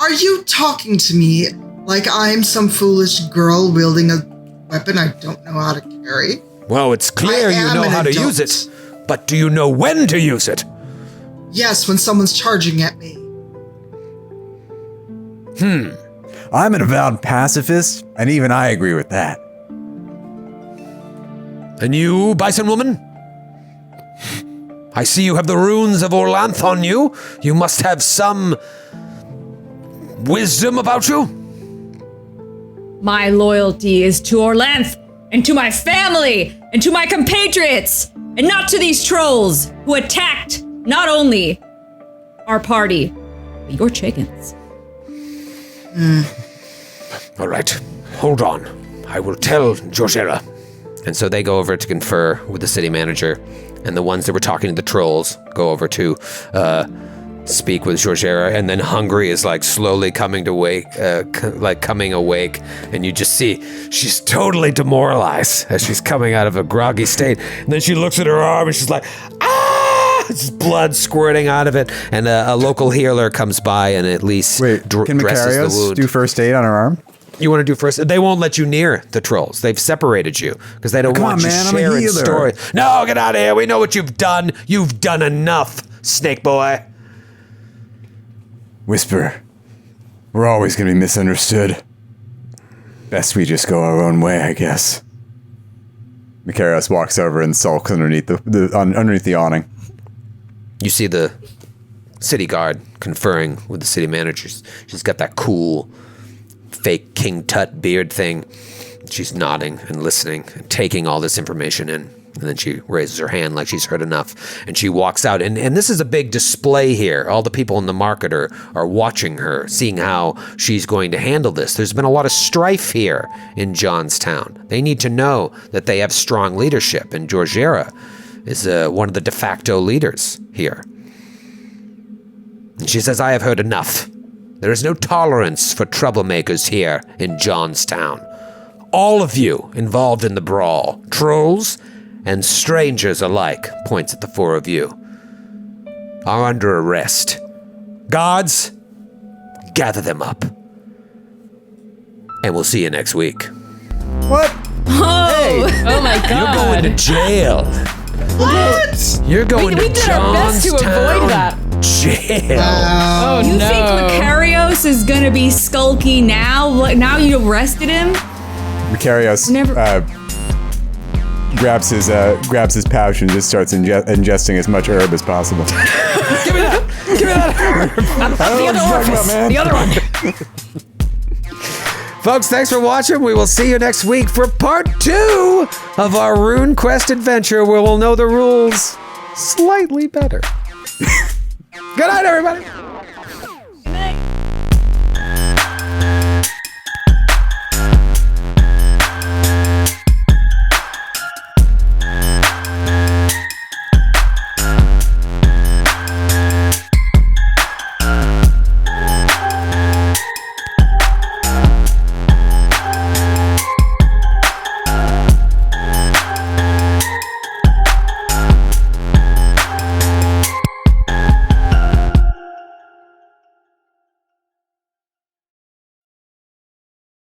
Are you talking to me like I'm some foolish girl wielding a weapon I don't know how to carry? Well, it's clear I you am know an how to adult. use it, but do you know when to use it? Yes, when someone's charging at me. I'm an avowed pacifist, and even I agree with that. And you, Bison Woman? I see you have the runes of Orlanth on you. You must have some wisdom about you. My loyalty is to Orlanth and to my family and to my compatriots and not to these trolls who attacked not only our party, but your chickens. All right, hold on. I will tell Georgera. And so they go over to confer with the city manager, and the ones that were talking to the trolls go over to speak with Georgera, and then Hungry is like slowly coming awake, and you just see she's totally demoralized as she's coming out of a groggy state. And then she looks at her arm and she's like, ah! It's blood squirting out of it, and a local healer comes by and at least Wait, can dresses the Macarios wound. do first aid on her arm? You want to do first? They won't let you near the trolls. They've separated you because they don't Come want on, you man, I'm a sharing healer. stories. No, get out of here. We know what you've done. You've done enough, Snake Boy. Whisper, we're always going to be misunderstood. Best we just go our own way, I guess. Macarios walks over and sulks underneath underneath the awning. You see the city guard conferring with the city managers. She's got that cool fake King Tut beard thing. She's nodding and listening and taking all this information in. And then she raises her hand like she's heard enough. And she walks out. And this is a big display here. All the people in the market are watching her, seeing how she's going to handle this. There's been a lot of strife here in Johnstown. They need to know that they have strong leadership. And Georgera is one of the de facto leaders here. And she says, I have heard enough. There is no tolerance for troublemakers here in Johnstown. All of you involved in the brawl, trolls and strangers alike, points at the four of you, are under arrest. Guards, gather them up. And we'll see you next week. What? Oh my god. You're going to jail. What? You're going We to did our best to Johnstown avoid that. jail. Oh You no. think Macarios is gonna be skulky now? Like, now you arrested him? Macarios Never- grabs his pouch and just starts ingesting as much herb as possible. Give me that. Give me that. The other orifice. The other one. Folks, thanks for watching. We will see you next week for part 2 of our RuneQuest adventure, where we'll know the rules slightly better. Good night, everybody.